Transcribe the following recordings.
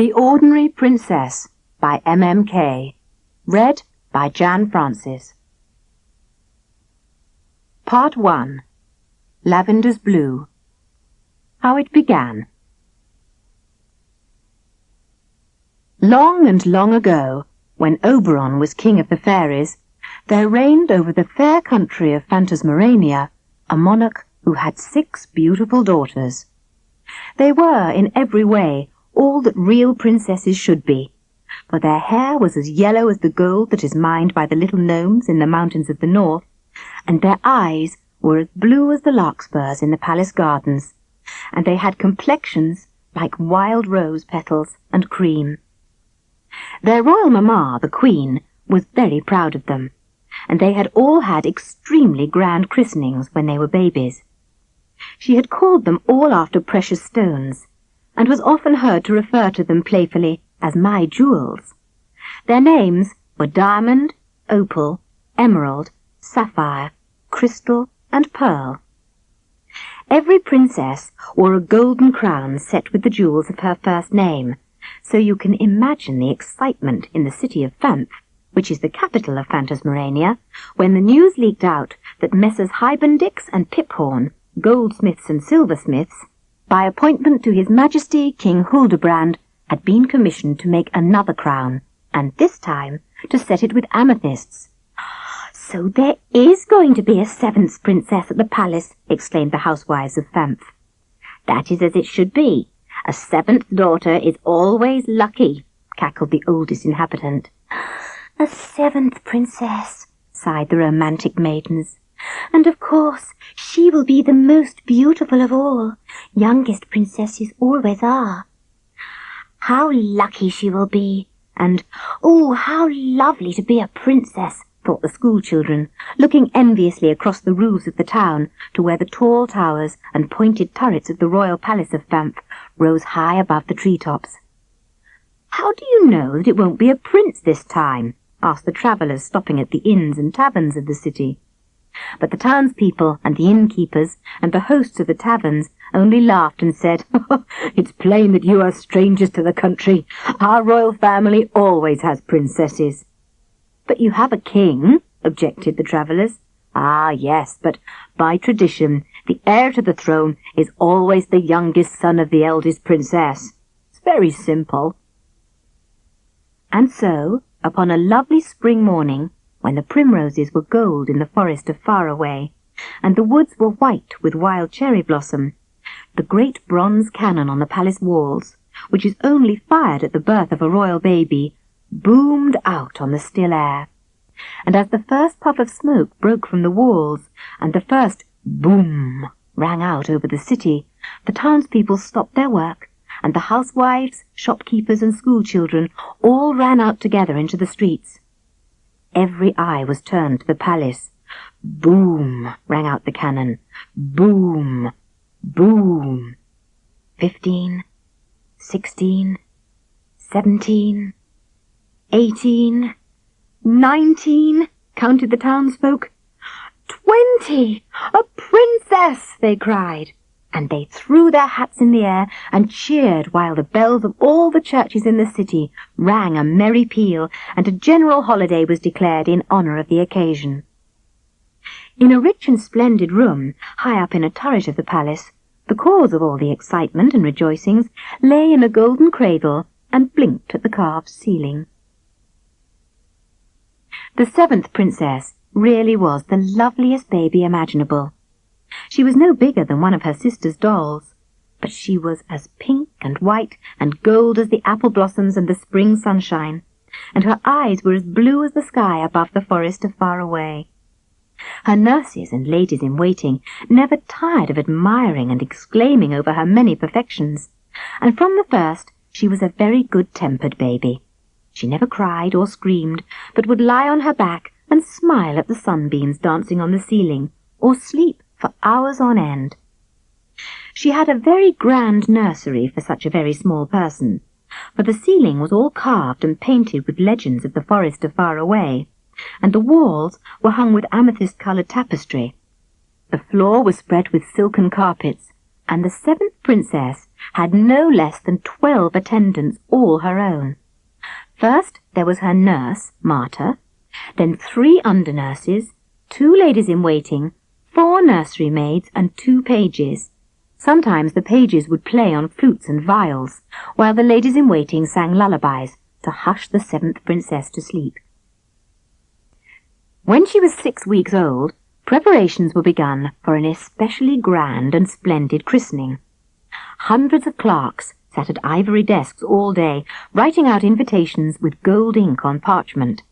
The Ordinary Princess by M. Kaye. Read by Jan Francis. Part 1. Lavender's Blue. How it began. Long and long ago, when Oberon was king of the fairies, there reigned over the fair country of Phantasmorania a monarch who had 6 beautiful daughters. They were, in every way, all that real princesses should be, for their hair was as yellow as the gold that is mined by the little gnomes in the mountains of the north, and their eyes were as blue as the larkspurs in the palace gardens, and they had complexions like wild rose petals and cream. Their royal mamma, the queen, was very proud of them, and they had all had extremely grand christenings when they were babies. She had called them all after precious stones, and was often heard to refer to them playfully as my jewels. Their names were Diamond, Opal, Emerald, Sapphire, Crystal, and Pearl. Every princess wore a golden crown set with the jewels of her first name, so you can imagine the excitement in the city of Phanth, which is the capital of Phantasmorania, when the news leaked out that Messrs. Hibendix and Piphorn, goldsmiths and silversmiths, by appointment to His Majesty King Hildebrand, had been commissioned to make another crown, and this time to set it with amethysts. "So there is going to be a 7th princess at the palace," exclaimed the housewives of Phanth. "That is as it should be. A 7th daughter is always lucky," cackled the oldest inhabitant. "A 7th princess," sighed the romantic maidens. "And of course she will be the most beautiful of all. Youngest princesses always are. How lucky she will be, and, oh, how lovely to be a princess," thought the schoolchildren, looking enviously across the roofs of the town to where the tall towers and pointed turrets of the royal palace of Phanth rose high above the treetops. "How do you know that it won't be a prince this time?" asked the travellers stopping at the inns and taverns of the city. But the townspeople and the innkeepers and the hosts of the taverns only laughed and said, "It's plain that you are strangers to the country. Our royal family always has princesses." "But you have a king," objected the travellers. "Ah, yes, but by tradition the heir to the throne is always the youngest son of the eldest princess. It's very simple." And so, upon a lovely spring morning, when the primroses were gold in the forest of Far Away, and the woods were white with wild cherry blossom, the great bronze cannon on the palace walls, which is only fired at the birth of a royal baby, boomed out on the still air. And as the first puff of smoke broke from the walls, and the first boom rang out over the city, the townspeople stopped their work, and the housewives, shopkeepers, and schoolchildren all ran out together into the streets. Every eye was turned to the palace. Boom rang out the cannon. Boom, boom. 15, 16, 17, 18, 19, counted the townsfolk. 20! A princess! They cried, and they threw their hats in the air and cheered while the bells of all the churches in the city rang a merry peal, and a general holiday was declared in honour of the occasion. In a rich and splendid room, high up in a turret of the palace, the cause of all the excitement and rejoicings lay in a golden cradle and blinked at the carved ceiling. The 7th princess really was the loveliest baby imaginable. She was no bigger than one of her sister's dolls, but she was as pink and white and gold as the apple blossoms and the spring sunshine, and her eyes were as blue as the sky above the forest of Far Away. Her nurses and ladies in waiting never tired of admiring and exclaiming over her many perfections, and from the first she was a very good-tempered baby. She never cried or screamed, but would lie on her back and smile at the sunbeams dancing on the ceiling, or sleep for hours on end. She had a very grand nursery for such a very small person, for the ceiling was all carved and painted with legends of the forest of Far Away, and the walls were hung with amethyst-coloured tapestry. The floor was spread with silken carpets, and the 7th princess had no less than 12 attendants, all her own. First there was her nurse, Marta, then 3 under-nurses, 2 ladies-in-waiting, 4 nursery maids, and 2 pages. Sometimes the pages would play on flutes and viols, while the ladies-in-waiting sang lullabies to hush the 7th princess to sleep. When she was 6 weeks old, preparations were begun for an especially grand and splendid christening. Hundreds of clerks sat at ivory desks all day, writing out invitations with gold ink on parchment.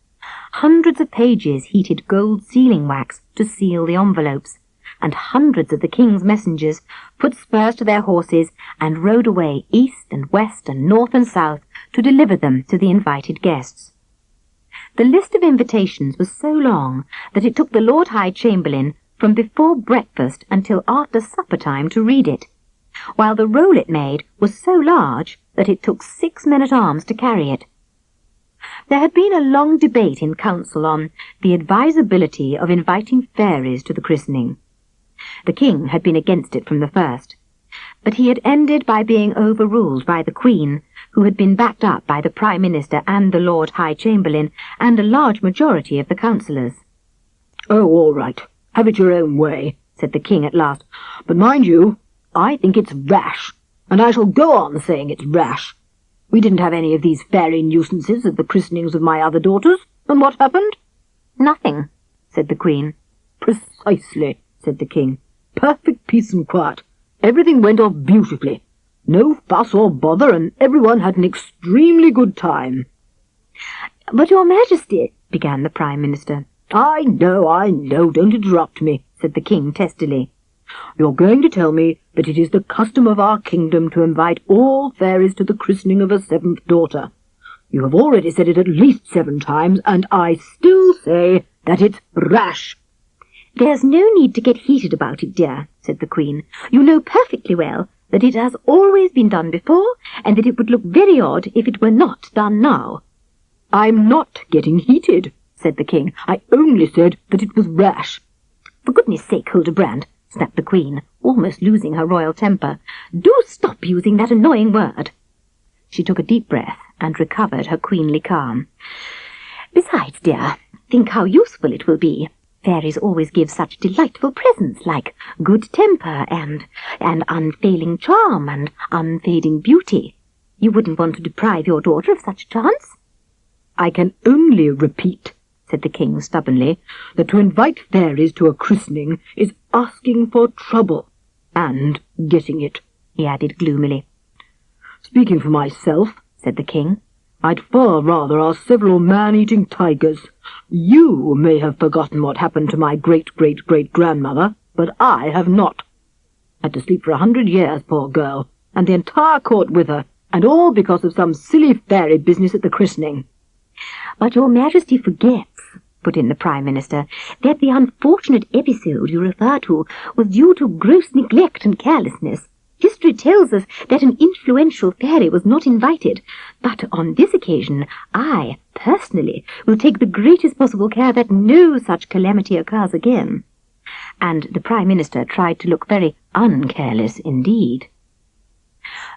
Hundreds of pages heated gold sealing wax to seal the envelopes, and hundreds of the king's messengers put spurs to their horses and rode away east and west and north and south to deliver them to the invited guests. The list of invitations was so long that it took the Lord High Chamberlain from before breakfast until after supper time to read it, while the roll it made was so large that it took 6 men-at-arms to carry it. There had been a long debate in council on the advisability of inviting fairies to the christening. The king had been against it from the first, but he had ended by being overruled by the Queen, who had been backed up by the Prime Minister and the Lord High Chamberlain and a large majority of the councillors. "Oh, all right. Have it your own way," said the king at last. "But mind you, I think it's rash, and I shall go on saying it's rash. We didn't have any of these fairy nuisances at the christenings of my other daughters, and what happened?" "Nothing," said the Queen. "Precisely," said the king. "Perfect peace and quiet. Everything went off beautifully. No fuss or bother, and everyone had an extremely good time." "But, Your Majesty," began the Prime Minister. I know, don't interrupt me," said the king testily. "You're going to tell me that it is the custom of our kingdom to invite all fairies to the christening of a 7th daughter. You have already said it at least 7 times, and I still say that it's rash." "There's no need to get heated about it, dear," said the Queen. "You know perfectly well that it has always been done before, and that it would look very odd if it were not done now." "I'm not getting heated," said the king. "I only said that it was rash." "For goodness sake, Hildebrand," snapped the Queen, almost losing her royal temper, "do stop using that annoying word." She took a deep breath and recovered her queenly calm. "Besides, dear, think how useful it will be. Fairies always give such delightful presents like good temper and unfailing charm and unfading beauty. You wouldn't want to deprive your daughter of such a chance?" "I can only repeat," said the king stubbornly, "that to invite fairies to a christening is asking for trouble, and getting it," he added gloomily. "Speaking for myself," said the king, "I'd far rather ask several man-eating tigers. You may have forgotten what happened to my great-great-great-grandmother, but I have not. Had to sleep for 100 years, poor girl, and the entire court with her, and all because of some silly fairy business at the christening." "But Your Majesty forgets," put in the Prime Minister, "that the unfortunate episode you refer to was due to gross neglect and carelessness. History tells us that an influential fairy was not invited, but on this occasion I, personally, will take the greatest possible care that no such calamity occurs again." And the Prime Minister tried to look very uncareless indeed.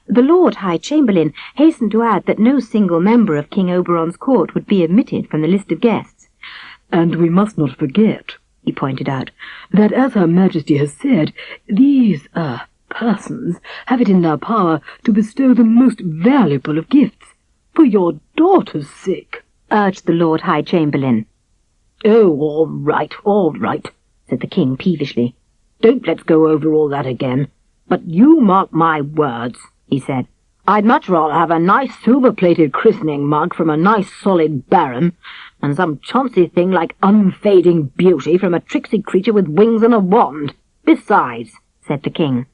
The Lord High Chamberlain hastened to add that no single member of King Oberon's court would be omitted from the list of guests. "And we must not forget," he pointed out, "that as Her Majesty has said, these, persons have it in their power to bestow the most valuable of gifts. For your daughter's sake," urged the Lord High Chamberlain. "Oh, all right," said the king peevishly. "Don't let's go over all that again. But you mark my words," he said. "I'd much rather have a nice silver-plated christening mug from a nice solid baron than some chauncey thing like unfading beauty from a tricksy creature with wings and a wand. Besides," said the king,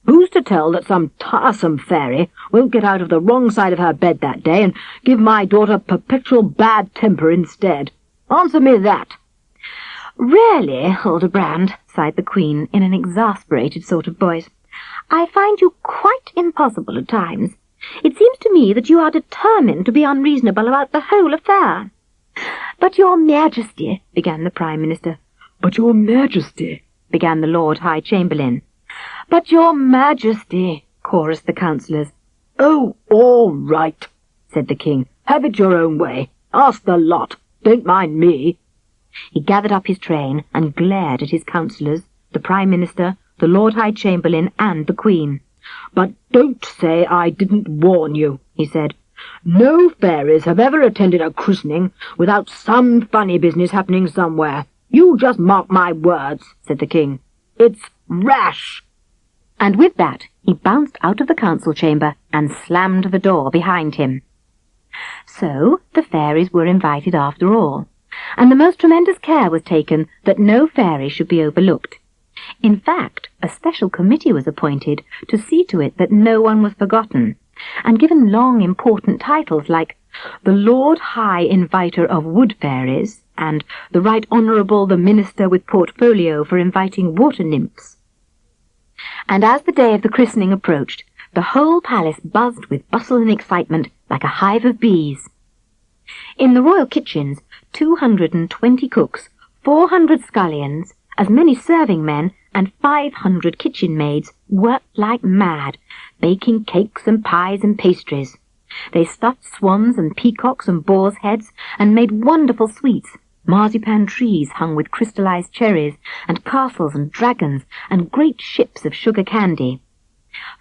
"who's to tell that some tiresome fairy won't get out of the wrong side of her bed that day and give my daughter perpetual bad temper instead? Answer me that." "Really, Hildebrand," sighed the Queen in an exasperated sort of voice, "I find you quite impossible at times. It seems to me that you are determined to be unreasonable about the whole affair." "But Your Majesty," began the Prime Minister. "But Your Majesty," began the Lord High Chamberlain. "But Your Majesty," chorused the councillors. "Oh, all right," said the king. "Have it your own way. Ask the lot. Don't mind me." He gathered up his train and glared at his councillors, the Prime Minister, the Lord High Chamberlain, and the Queen. "But don't say I didn't warn you," he said. "No fairies have ever attended a christening without some funny business happening somewhere. You just mark my words," said the king. "It's rash." And with that he bounced out of the council chamber and slammed the door behind him. So the fairies were invited after all, and the most tremendous care was taken that no fairy should be overlooked. In fact, a special committee was appointed to see to it that no one was forgotten, and given long important titles like the Lord High Inviter of Wood Fairies and the Right Honourable the Minister with Portfolio for Inviting Water Nymphs. And as the day of the christening approached, the whole palace buzzed with bustle and excitement like a hive of bees. In the royal kitchens, 220 cooks, 400 scullions, as many serving men, and 500 kitchen maids worked like mad, baking cakes and pies and pastries. They stuffed swans and peacocks and boars' heads, and made wonderful sweets, marzipan trees hung with crystallized cherries, and castles and dragons, and great ships of sugar candy.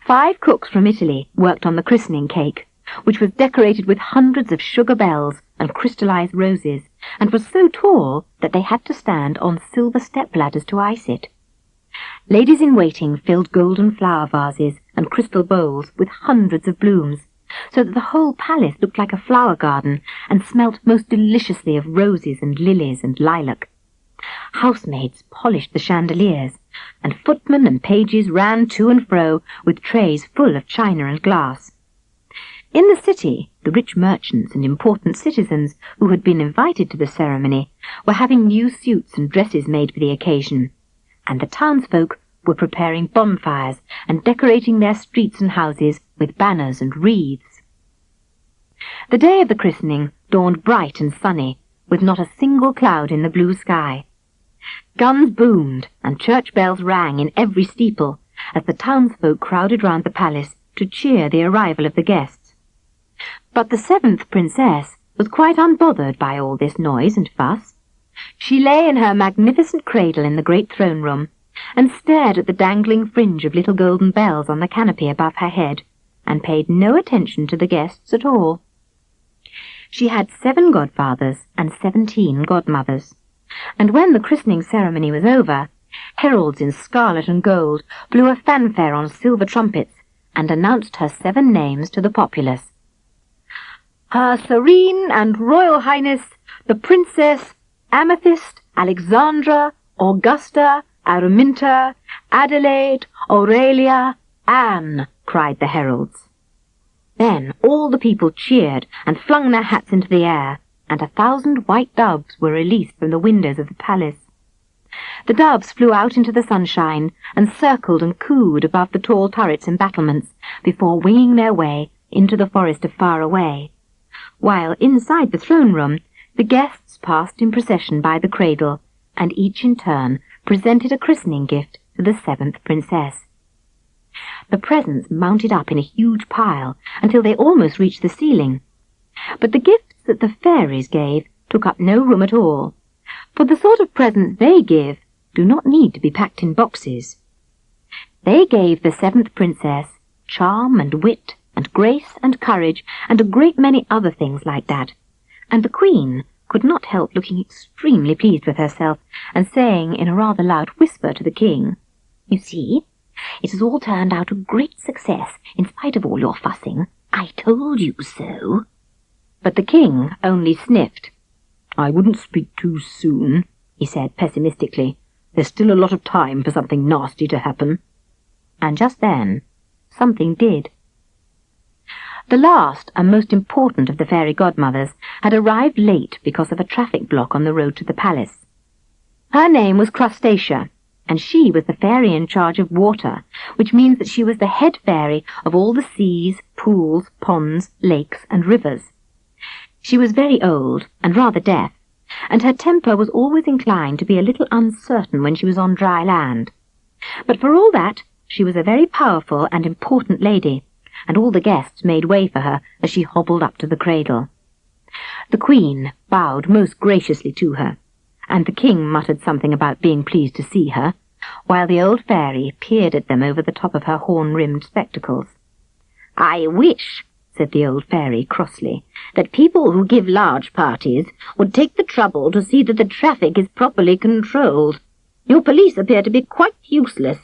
5 cooks from Italy worked on the christening cake, which was decorated with hundreds of sugar bells and crystallized roses, and was so tall that they had to stand on silver step-ladders to ice it. Ladies-in-waiting filled golden flower vases and crystal bowls with hundreds of blooms, so that the whole palace looked like a flower garden and smelt most deliciously of roses and lilies and lilac. Housemaids polished the chandeliers, and footmen and pages ran to and fro with trays full of china and glass. In the city, the rich merchants and important citizens who had been invited to the ceremony were having new suits and dresses made for the occasion, and the townsfolk were preparing bonfires and decorating their streets and houses with banners and wreaths. The day of the christening dawned bright and sunny, with not a single cloud in the blue sky. Guns boomed and church bells rang in every steeple as the townsfolk crowded round the palace to cheer the arrival of the guests. But the 7th princess was quite unbothered by all this noise and fuss. She lay in her magnificent cradle in the great throne room, and stared at the dangling fringe of little golden bells on the canopy above her head, and paid no attention to the guests at all. She had 7 godfathers and 17 godmothers, and when the christening ceremony was over, heralds in scarlet and gold blew a fanfare on silver trumpets, and announced her 7 names to the populace. Her Serene and Royal Highness, the Princess Amethyst, Alexandra, Augusta, Araminta, Adelaide, Aurelia, Anne, cried the heralds. Then all the people cheered and flung their hats into the air, and 1,000 white doves were released from the windows of the palace. The doves flew out into the sunshine and circled and cooed above the tall turrets and battlements before winging their way into the forest of Far Away, while inside the throne room the guests passed in procession by the cradle, and each in turn presented a christening gift to the 7th princess. The presents mounted up in a huge pile until they almost reached the ceiling, but the gifts that the fairies gave took up no room at all, for the sort of presents they give do not need to be packed in boxes. They gave the 7th princess charm and wit and grace and courage and a great many other things like that, and the Queen could not help looking extremely pleased with herself and saying in a rather loud whisper to the King, "You see, it has all turned out a great success in spite of all your fussing. I told you so." But the King only sniffed. "I wouldn't speak too soon," he said pessimistically. "There's still a lot of time for something nasty to happen." And just then, something did. The last and most important of the fairy godmothers had arrived late because of a traffic block on the road to the palace. Her name was Crustacea, and she was the fairy in charge of water, which means that she was the head fairy of all the seas, pools, ponds, lakes, and rivers. She was very old and rather deaf, and her temper was always inclined to be a little uncertain when she was on dry land. But for all that, She was a very powerful and important lady, and all the guests made way for her as she hobbled up to the cradle. The Queen bowed most graciously to her, and the King muttered something about being pleased to see her, while the old fairy peered at them over the top of her horn-rimmed spectacles. "I wish," said the old fairy crossly, "that people who give large parties would take the trouble to see that the traffic is properly controlled. Your police appear to be quite useless.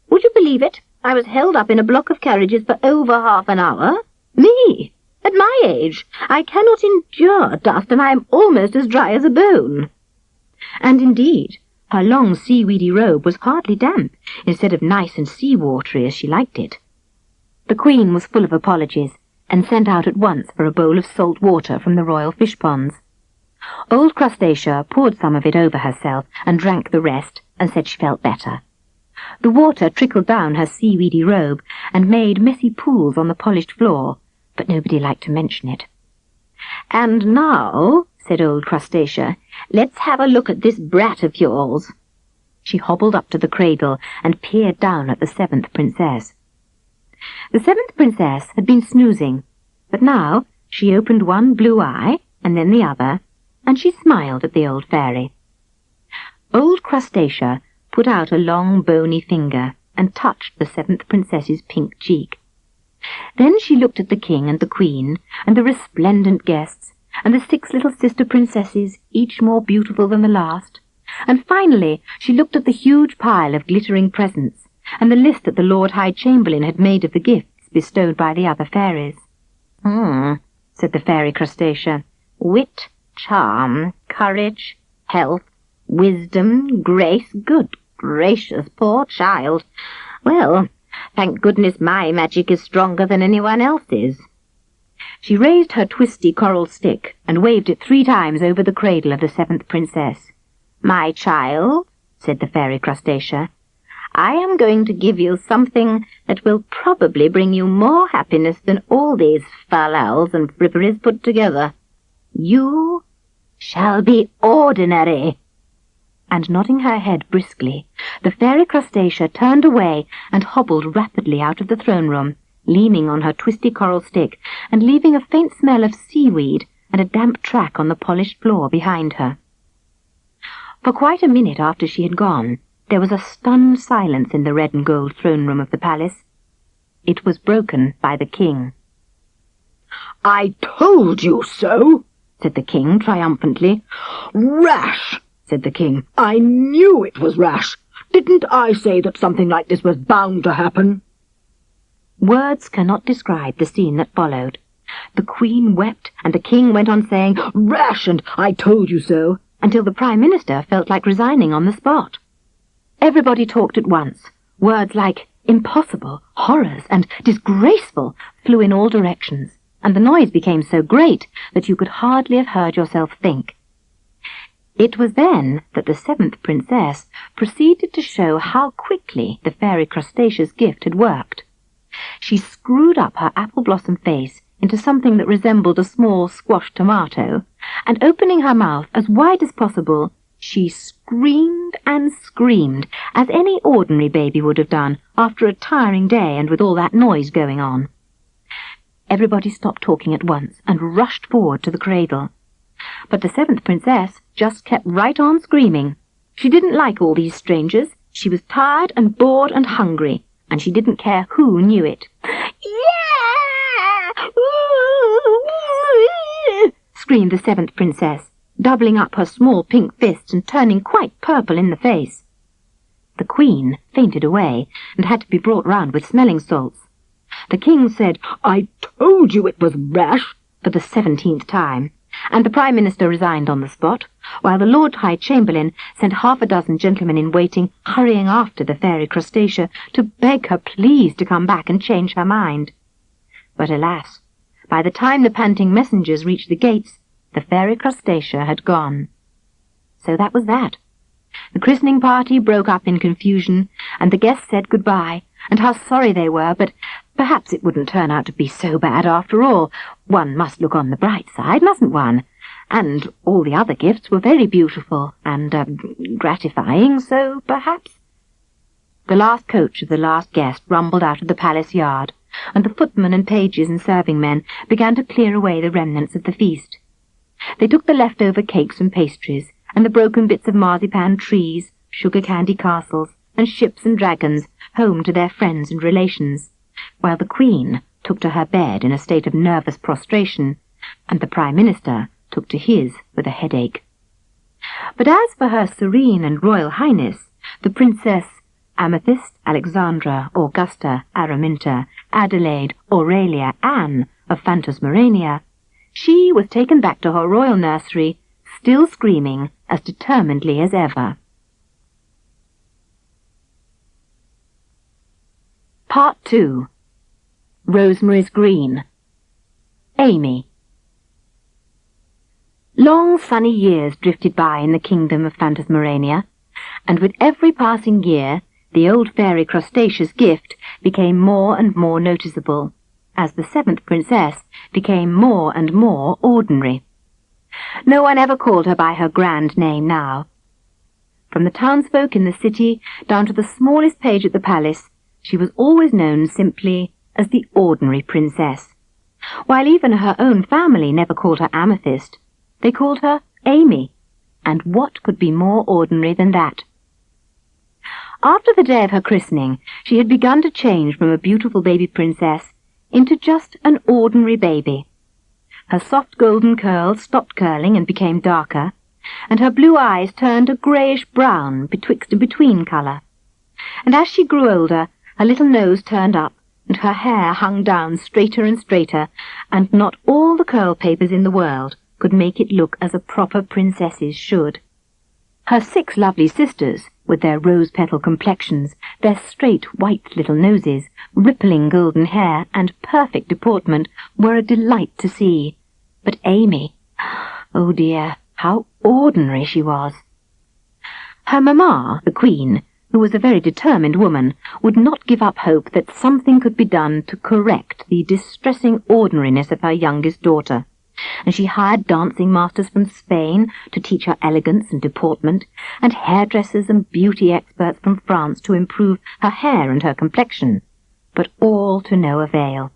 Would you believe it? I was held up in a block of carriages for over half an hour. Me! At my age, I cannot endure dust, and I am almost as dry as a bone." And indeed, her long seaweedy robe was hardly damp, instead of nice and sea-watery as she liked it. The Queen was full of apologies, and sent out at once for a bowl of salt water from the royal fish-ponds. Old Crustacea poured some of it over herself and drank the rest, and said she felt better. The water trickled down her seaweedy robe and made messy pools on the polished floor, but nobody liked to mention it. "And now," said old Crustacea, "let's have a look at this brat of yours." She hobbled up to the cradle and peered down at the 7th Princess. The 7th Princess had been snoozing, but now she opened one blue eye and then the other, and she smiled at the old fairy. Old Crustacea put out a long bony finger and touched the 7th Princess's pink cheek. Then she looked at the King and the Queen and the resplendent guests and the 6 little sister princesses, each more beautiful than the last, and finally she looked at the huge pile of glittering presents and the list that the Lord High Chamberlain had made of the gifts bestowed by the other fairies. Said the fairy Crustacea. "Wit, charm, courage, health, wisdom, grace. Good gracious, poor child. Well, thank goodness my magic is stronger than anyone else's." She raised her twisty coral stick and waved it 3 times over the cradle of the 7th Princess. "My child," said the fairy Crustacea, "I am going to give you something that will probably bring you more happiness than all these fal-lals and fripperies put together. You shall be ordinary." And nodding her head briskly, the fairy Crustacea turned away and hobbled rapidly out of the throne-room, leaning on her twisty coral stick and leaving a faint smell of seaweed and a damp track on the polished floor behind her. For quite a minute after she had gone, there was a stunned silence in the red and gold throne-room of the palace. It was broken by the King. "I told you so," said the King triumphantly. "Rash," said the King. "I knew it was rash. Didn't I say that something like this was bound to happen?" Words cannot describe the scene that followed. The Queen wept, and the King went on saying, "Rash," and "I told you so," until the Prime Minister felt like resigning on the spot. Everybody talked at once. Words like impossible, horrors, and disgraceful flew in all directions, and the noise became so great that you could hardly have heard yourself think. It was then that the 7th Princess proceeded to show how quickly the fairy Crustacea's gift had worked. She screwed up her apple-blossom face into something that resembled a small squashed tomato, and opening her mouth as wide as possible, she screamed and screamed, as any ordinary baby would have done after a tiring day and with all that noise going on. Everybody stopped talking at once and rushed forward to the cradle. But the 7th Princess just kept right on screaming. She didn't like all these strangers. She was tired and bored and hungry, and she didn't care who knew it. "Yeah!" screamed the 7th Princess, doubling up her small pink fists and turning quite purple in the face. The Queen fainted away and had to be brought round with smelling salts. The King said, "I told you it was rash," for the 17th time, and the Prime Minister resigned on the spot, while the Lord High Chamberlain sent 6 gentlemen-in-waiting hurrying after the fairy Crustacea to beg her please to come back and change her mind. But alas, by the time the panting messengers reached the gates, the fairy Crustacea had gone. So that was that. The christening party broke up in confusion, and the guests said goodbye, and how sorry they were, but perhaps it wouldn't turn out to be so bad after all. One must look on the bright side, mustn't one? And all the other gifts were very beautiful and gratifying, so perhaps... The last coach of the last guest rumbled out of the palace yard, and the footmen and pages and serving men began to clear away the remnants of the feast. They took the leftover cakes and pastries, and the broken bits of marzipan trees, sugar candy castles, and ships and dragons home to their friends and relations, while the Queen took to her bed in a state of nervous prostration, and the Prime Minister took to his with a headache. But as for Her Serene and Royal Highness, the Princess Amethyst, Alexandra, Augusta, Araminta, Adelaide, Aurelia, Anne of Phantasmorania, she was taken back to her royal nursery, still screaming as determinedly as ever. Part 2. Rosemary's Green. Amy. Long sunny years drifted by in the kingdom of Phantasmorania, and with every passing year the old fairy Crustacea's gift became more and more noticeable, as the seventh princess became more and more ordinary. No one ever called her by her grand name now. From the townsfolk in the city down to the smallest page at the palace, she was always known simply as the ordinary princess, while even her own family never called her Amethyst. They called her Amy, and what could be more ordinary than that? After the day of her christening, she had begun to change from a beautiful baby princess into just an ordinary baby. Her soft golden curls stopped curling and became darker, and her blue eyes turned a greyish-brown betwixt and between colour. And as she grew older, her little nose turned up, and her hair hung down straighter and straighter, and not all the curl papers in the world could make it look as a proper princess's should. Her 6 lovely sisters, with their rose-petal complexions, their straight white little noses, rippling golden hair, and perfect deportment, were a delight to see. But Amy, oh dear, how ordinary she was. Her mamma, the Queen, who was a very determined woman, would not give up hope that something could be done to correct the distressing ordinariness of her youngest daughter, and she hired dancing masters from Spain to teach her elegance and deportment, and hairdressers and beauty experts from France to improve her hair and her complexion, but all to no avail.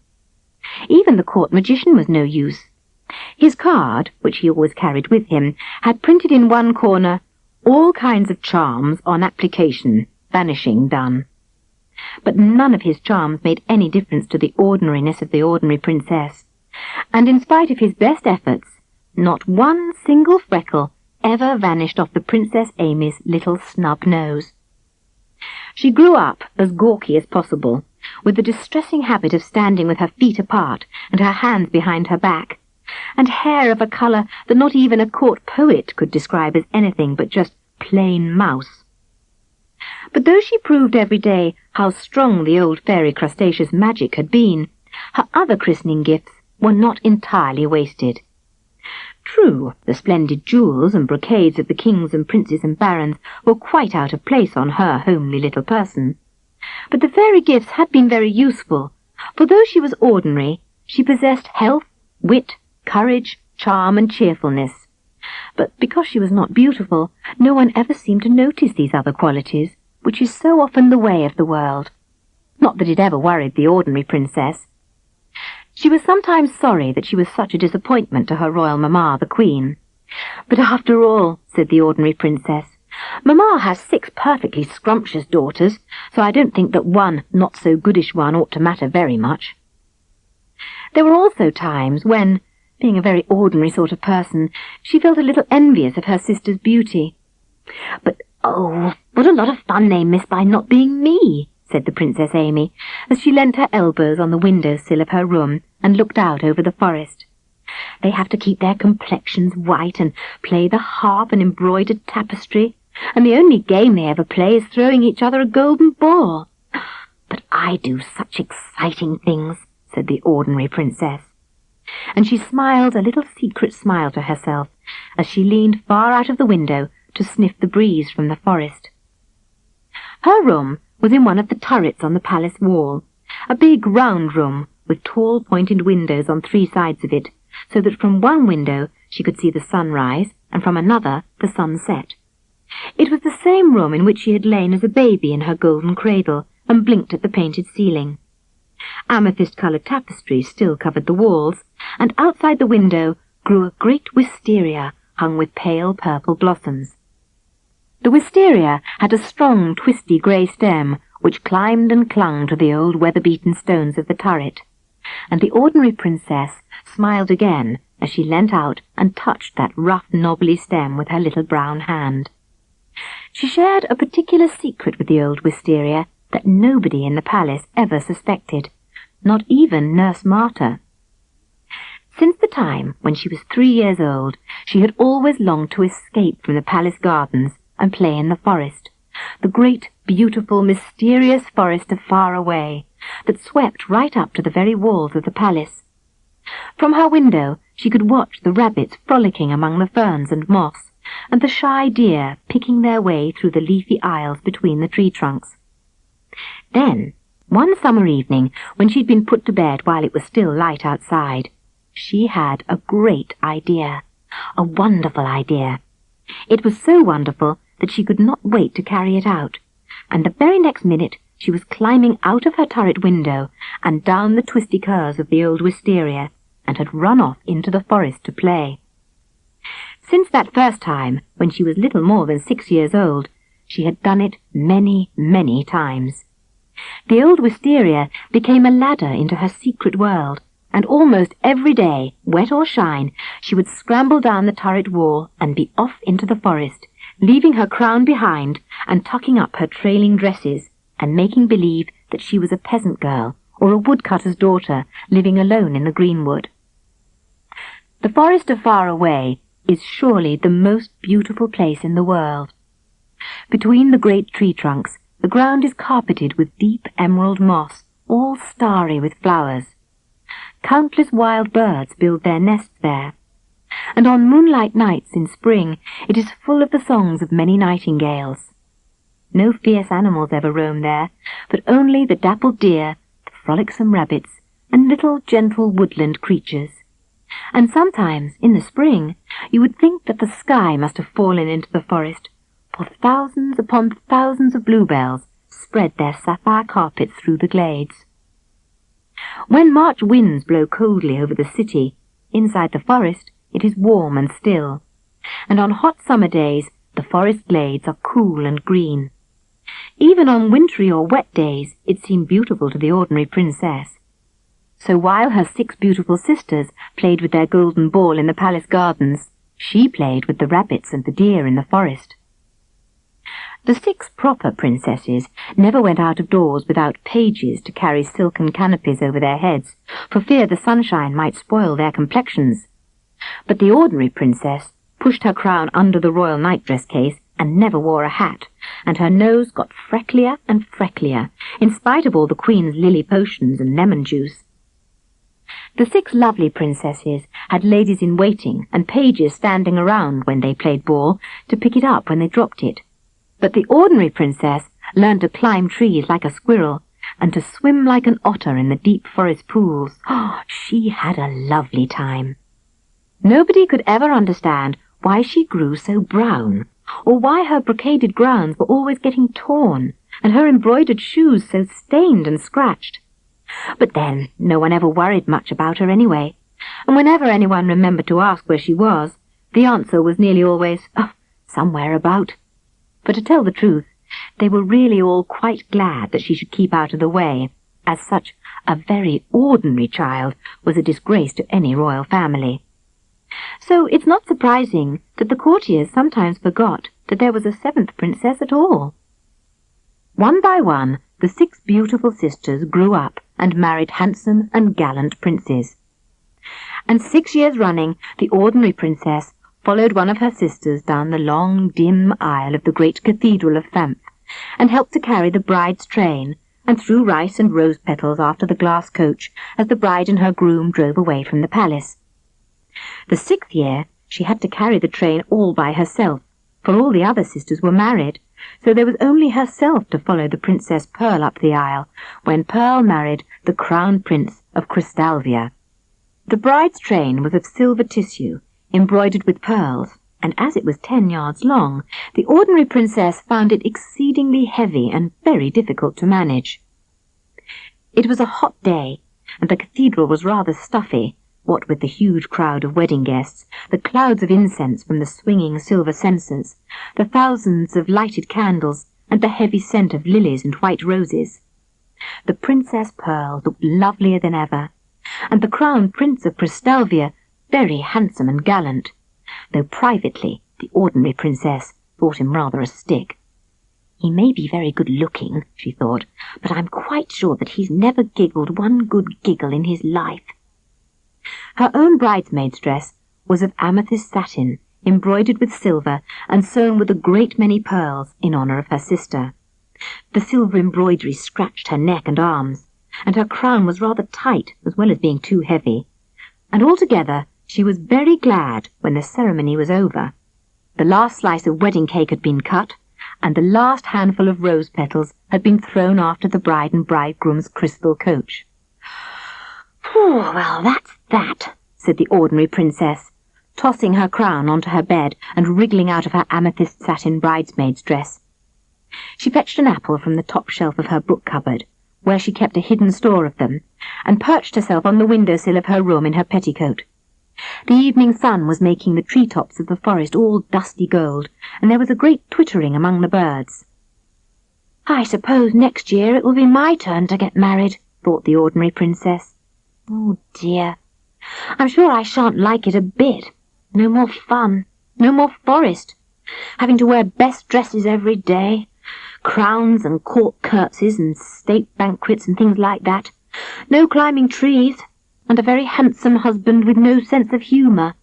Even the court magician was no use. His card, which he always carried with him, had printed in one corner, "All kinds of charms on application, vanishing done." But none of his charms made any difference to the ordinariness of the ordinary princess, and in spite of his best efforts, not one single freckle ever vanished off the Princess Amy's little snub nose. She grew up as gawky as possible, with the distressing habit of standing with her feet apart and her hands behind her back, and hair of a colour that not even a court poet could describe as anything but just plain mouse. But though she proved every day how strong the old fairy Crustacea's magic had been, her other christening gifts were not entirely wasted. True, the splendid jewels and brocades of the kings and princes and barons were quite out of place on her homely little person, but the fairy gifts had been very useful, for though she was ordinary, she possessed health, wit, courage, charm, and cheerfulness. But because she was not beautiful, no one ever seemed to notice these other qualities, which is so often the way of the world. Not that it ever worried the ordinary princess. She was sometimes sorry that she was such a disappointment to her royal mamma, the Queen. "But after all," said the ordinary princess, "mamma has 6 perfectly scrumptious daughters, so I don't think that one not-so-goodish one ought to matter very much." There were also times when, being a very ordinary sort of person, she felt a little envious of her sister's beauty. "But, oh, what a lot of fun they miss by not being me," said the Princess Amy, as she leant her elbows on the window-sill of her room and looked out over the forest. "They have to keep their complexions white and play the harp and embroidered tapestry, and the only game they ever play is throwing each other a golden ball. But I do such exciting things," said the ordinary princess. And she smiled a little secret smile to herself as she leaned far out of the window to sniff the breeze from the forest. Her room was in one of the turrets on the palace wall, a big round room with tall pointed windows on 3 sides of it, so that from one window she could see the sun rise and from another the sun set. It was the same room in which she had lain as a baby in her golden cradle and blinked at the painted ceiling. Amethyst-coloured tapestries still covered the walls, and outside the window grew a great wisteria hung with pale purple blossoms. The wisteria had a strong, twisty grey stem which climbed and clung to the old weather-beaten stones of the turret, and the ordinary princess smiled again as she leant out and touched that rough, knobbly stem with her little brown hand. She shared a particular secret with the old wisteria that nobody in the palace ever suspected, not even Nurse Marta. Since the time when she was 3 years old, she had always longed to escape from the palace gardens and play in the forest, the great, beautiful, mysterious forest of Far Away, that swept right up to the very walls of the palace. From her window she could watch the rabbits frolicking among the ferns and moss, and the shy deer picking their way through the leafy aisles between the tree trunks. Then, one summer evening, when she'd been put to bed while it was still light outside, she had a great idea, a wonderful idea. It was so wonderful that she could not wait to carry it out, and the very next minute she was climbing out of her turret window and down the twisty curves of the old wisteria, and had run off into the forest to play. Since that first time, when she was little more than 6 years old, she had done it many, many times. The old wisteria became a ladder into her secret world, and almost every day, wet or shine, she would scramble down the turret wall and be off into the forest, leaving her crown behind and tucking up her trailing dresses and making believe that she was a peasant girl or a woodcutter's daughter living alone in the greenwood. The forest of Far Away is surely the most beautiful place in the world. Between the great tree trunks, the ground is carpeted with deep emerald moss, all starry with flowers. Countless wild birds build their nests there, and on moonlight nights in spring it is full of the songs of many nightingales. No fierce animals ever roam there, but only the dappled deer, the frolicsome rabbits, and little gentle woodland creatures. And sometimes, in the spring, you would think that the sky must have fallen into the forest, for thousands upon thousands of bluebells spread their sapphire carpets through the glades. When March winds blow coldly over the city, inside the forest it is warm and still, and on hot summer days the forest glades are cool and green. Even on wintry or wet days it seemed beautiful to the ordinary princess. So while her 6 beautiful sisters played with their golden ball in the palace gardens, she played with the rabbits and the deer in the forest. The 6 proper princesses never went out of doors without pages to carry silken canopies over their heads, for fear the sunshine might spoil their complexions. But the ordinary princess pushed her crown under the royal nightdress case and never wore a hat, and her nose got frecklier and frecklier, in spite of all the queen's lily potions and lemon juice. The 6 lovely princesses had ladies-in-waiting and pages standing around when they played ball to pick it up when they dropped it. But the ordinary princess learned to climb trees like a squirrel and to swim like an otter in the deep forest pools. She had a lovely time. Nobody could ever understand why she grew so brown, or why her brocaded gowns were always getting torn, and her embroidered shoes so stained and scratched. But then no one ever worried much about her anyway, and whenever anyone remembered to ask where she was, the answer was nearly always, somewhere about. For to tell the truth, they were really all quite glad that she should keep out of the way, as such a very ordinary child was a disgrace to any royal family. So it's not surprising that the courtiers sometimes forgot that there was a 7th princess at all. One by one, the 6 beautiful sisters grew up and married handsome and gallant princes. And 6 years running, the ordinary princess followed one of her sisters down the long, dim aisle of the great cathedral of Thamp, and helped to carry the bride's train, and threw rice and rose petals after the glass coach as the bride and her groom drove away from the palace. The 6th year she had to carry the train all by herself, for all the other sisters were married, so there was only herself to follow the Princess Pearl up the aisle, when Pearl married the Crown Prince of Crustacea. The bride's train was of silver tissue, embroidered with pearls, and as it was 10 yards long, the ordinary princess found it exceedingly heavy and very difficult to manage. It was a hot day, and the cathedral was rather stuffy, what with the huge crowd of wedding guests, the clouds of incense from the swinging silver censers, the thousands of lighted candles, and the heavy scent of lilies and white roses. The Princess Pearl looked lovelier than ever, and the Crown Prince of Crustacea very handsome and gallant, though privately the ordinary princess thought him rather a stick. He may be very good-looking, she thought, but I'm quite sure that he's never giggled one good giggle in his life. Her own bridesmaid's dress was of amethyst satin, embroidered with silver and sewn with a great many pearls in honour of her sister. The silver embroidery scratched her neck and arms, and her crown was rather tight as well as being too heavy, and altogether she was very glad when the ceremony was over. The last slice of wedding cake had been cut, and the last handful of rose petals had been thrown after the bride and bridegroom's crystal coach. "Well, that's that," said the ordinary princess, tossing her crown onto her bed and wriggling out of her amethyst satin bridesmaid's dress. She fetched an apple from the top shelf of her book cupboard, where she kept a hidden store of them, and perched herself on the window-sill of her room in her petticoat. The evening sun was making the tree-tops of the forest all dusty gold, and there was a great twittering among the birds. "I suppose next year it will be my turn to get married," thought the ordinary princess. "Oh dear, I'm sure I shan't like it a bit. No more fun, no more forest, having to wear best dresses every day, crowns and court curtsies and state banquets and things like that, no climbing trees, and a very handsome husband with no sense of humour."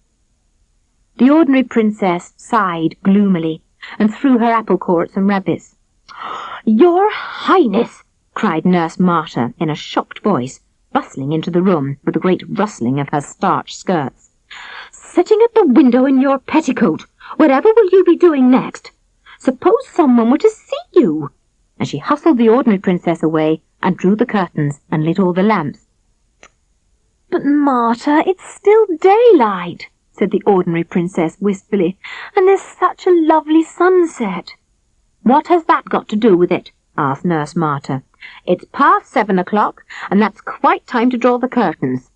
The ordinary princess sighed gloomily and threw her apple core at some rabbits. "Your Highness!" cried Nurse Marta in a shocked voice, bustling into the room with a great rustling of her starched skirts. "Sitting at the window in your petticoat! Whatever will you be doing next? Suppose someone were to see you!" And she hustled the ordinary princess away and drew the curtains and lit all the lamps. "But, Marta, it's still daylight," said the ordinary princess wistfully, "and there's such a lovely sunset." "What has that got to do with it?" asked Nurse Marta. "It's past 7 o'clock, and that's quite time to draw the curtains."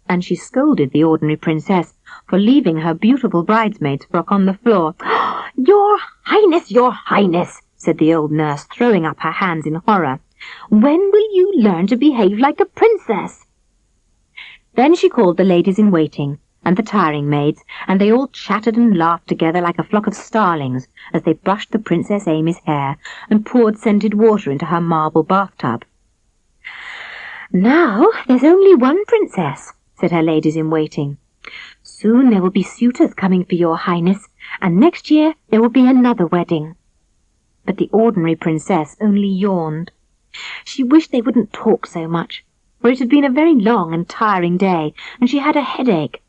And she scolded the ordinary princess for leaving her beautiful bridesmaid's frock on the floor. "Your Highness," said the old nurse, throwing up her hands in horror. "When will you learn to behave like a princess?" Then she called the ladies-in-waiting and the tiring maids, and they all chattered and laughed together like a flock of starlings as they brushed the Princess Amy's hair and poured scented water into her marble bathtub. "Now there's only one princess," said her ladies-in-waiting. "Soon there will be suitors coming for your Highness, and next year there will be another wedding." But the ordinary princess only yawned. She wished they wouldn't talk so much, for it had been a very long and tiring day, and she had a headache.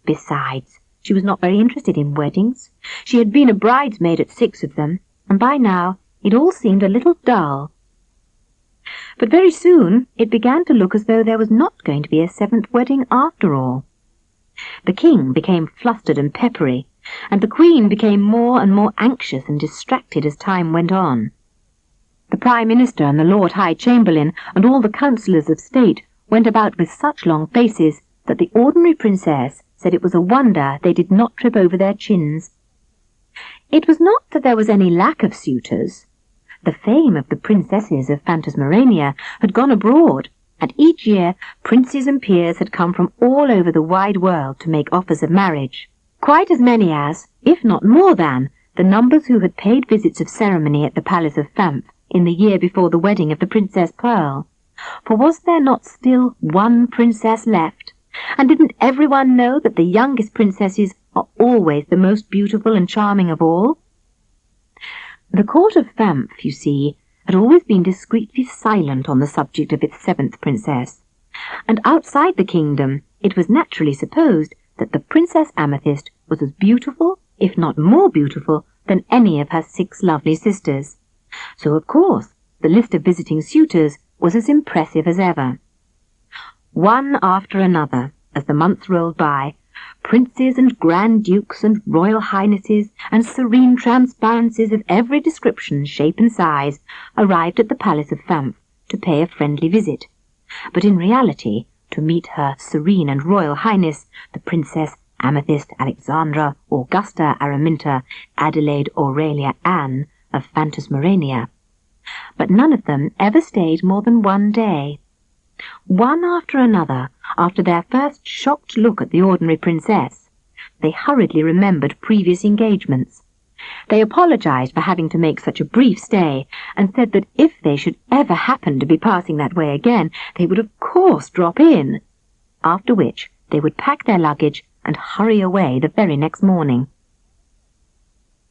Besides, she was not very interested in weddings. She had been a bridesmaid at 6 of them, and by now it all seemed a little dull. But very soon it began to look as though there was not going to be a 7th wedding after all. The king became flustered and peppery, and the queen became more and more anxious and distracted as time went on. The Prime Minister and the Lord High Chamberlain and all the councillors of state went about with such long faces that the ordinary princess said it was a wonder they did not trip over their chins. It was not that there was any lack of suitors. The fame of the princesses of Phantasmorania had gone abroad, and each year princes and peers had come from all over the wide world to make offers of marriage, quite as many as, if not more than, the numbers who had paid visits of ceremony at the palace of Phanth in the year before the wedding of the Princess Pearl. For was there not still one princess left? And didn't everyone know that the youngest princesses are always the most beautiful and charming of all? The court of Phanth, you see, had always been discreetly silent on the subject of its 7th princess, and outside the kingdom it was naturally supposed that the Princess Amethyst was as beautiful, if not more beautiful, than any of her 6 lovely sisters. So, of course, the list of visiting suitors was as impressive as ever. One after another, as the months rolled by, Princes and Grand Dukes and Royal Highnesses and serene transparencies of every description, shape and size arrived at the palace of Fanf to pay a friendly visit, but in reality to meet her Serene and Royal Highness, the Princess Amethyst, Alexandra, Augusta, Araminta, Adelaide, Aurelia, Anne of Phantasmorania. But none of them ever stayed more than one day. One after another, after their first shocked look at the ordinary princess, they hurriedly remembered previous engagements. They apologized for having to make such a brief stay, and said that if they should ever happen to be passing that way again, they would of course drop in, after which they would pack their luggage and hurry away the very next morning.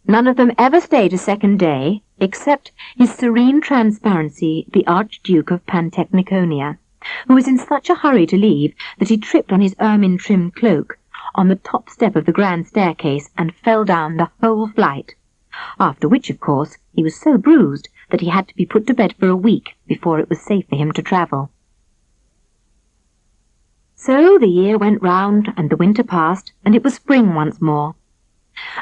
None of them ever stayed a second day, except His Serene Transparency, the Archduke of Pantechniconia, who was in such a hurry to leave that he tripped on his ermine-trimmed cloak on the top step of the grand staircase and fell down the whole flight, after which, of course, he was so bruised that he had to be put to bed for a week before it was safe for him to travel. So the year went round, and the winter passed, and it was spring once more.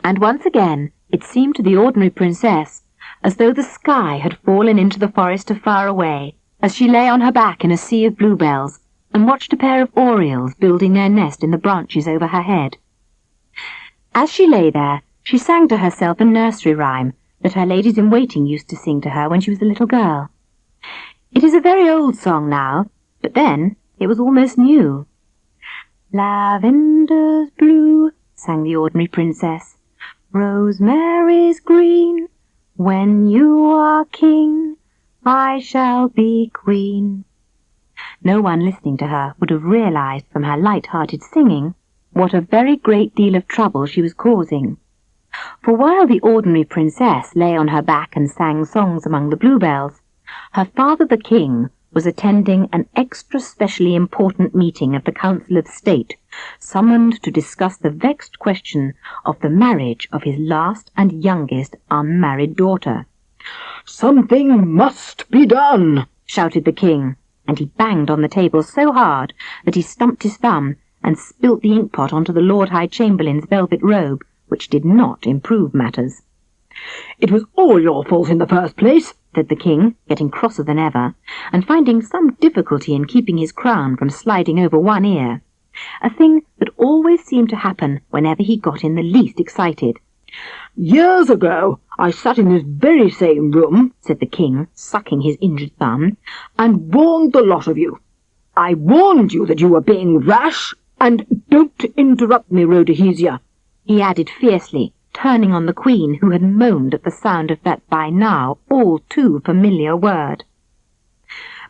And once again it seemed to the ordinary princess as though the sky had fallen into the forest of far away, as she lay on her back in a sea of bluebells, and watched a pair of orioles building their nest in the branches over her head. As she lay there, she sang to herself a nursery rhyme that her ladies-in-waiting used to sing to her when she was a little girl. It is a very old song now, but then it was almost new. "Lavender's blue," sang the ordinary princess, "rosemary's green, when you are king, I shall be queen." No one listening to her would have realized from her light-hearted singing what a very great deal of trouble she was causing. For while the ordinary princess lay on her back and sang songs among the bluebells, her father the king was attending an extra specially important meeting of the Council of State, summoned to discuss the vexed question of the marriage of his last and youngest unmarried daughter. "Something must be done," shouted the king, and he banged on the table so hard that he stumped his thumb and spilt the inkpot onto the Lord High Chamberlain's velvet robe, which did not improve matters. "It was all your fault in the first place," said the king, getting crosser than ever, and finding some difficulty in keeping his crown from sliding over one ear, a thing that always seemed to happen whenever he got in the least excited. "Years ago I sat in this very same room," said the king, sucking his injured thumb, "and warned the lot of you. I warned you that you were being rash, and don't interrupt me, Rhodehesia," he added fiercely, turning on the queen, who had moaned at the sound of that by now all too familiar word.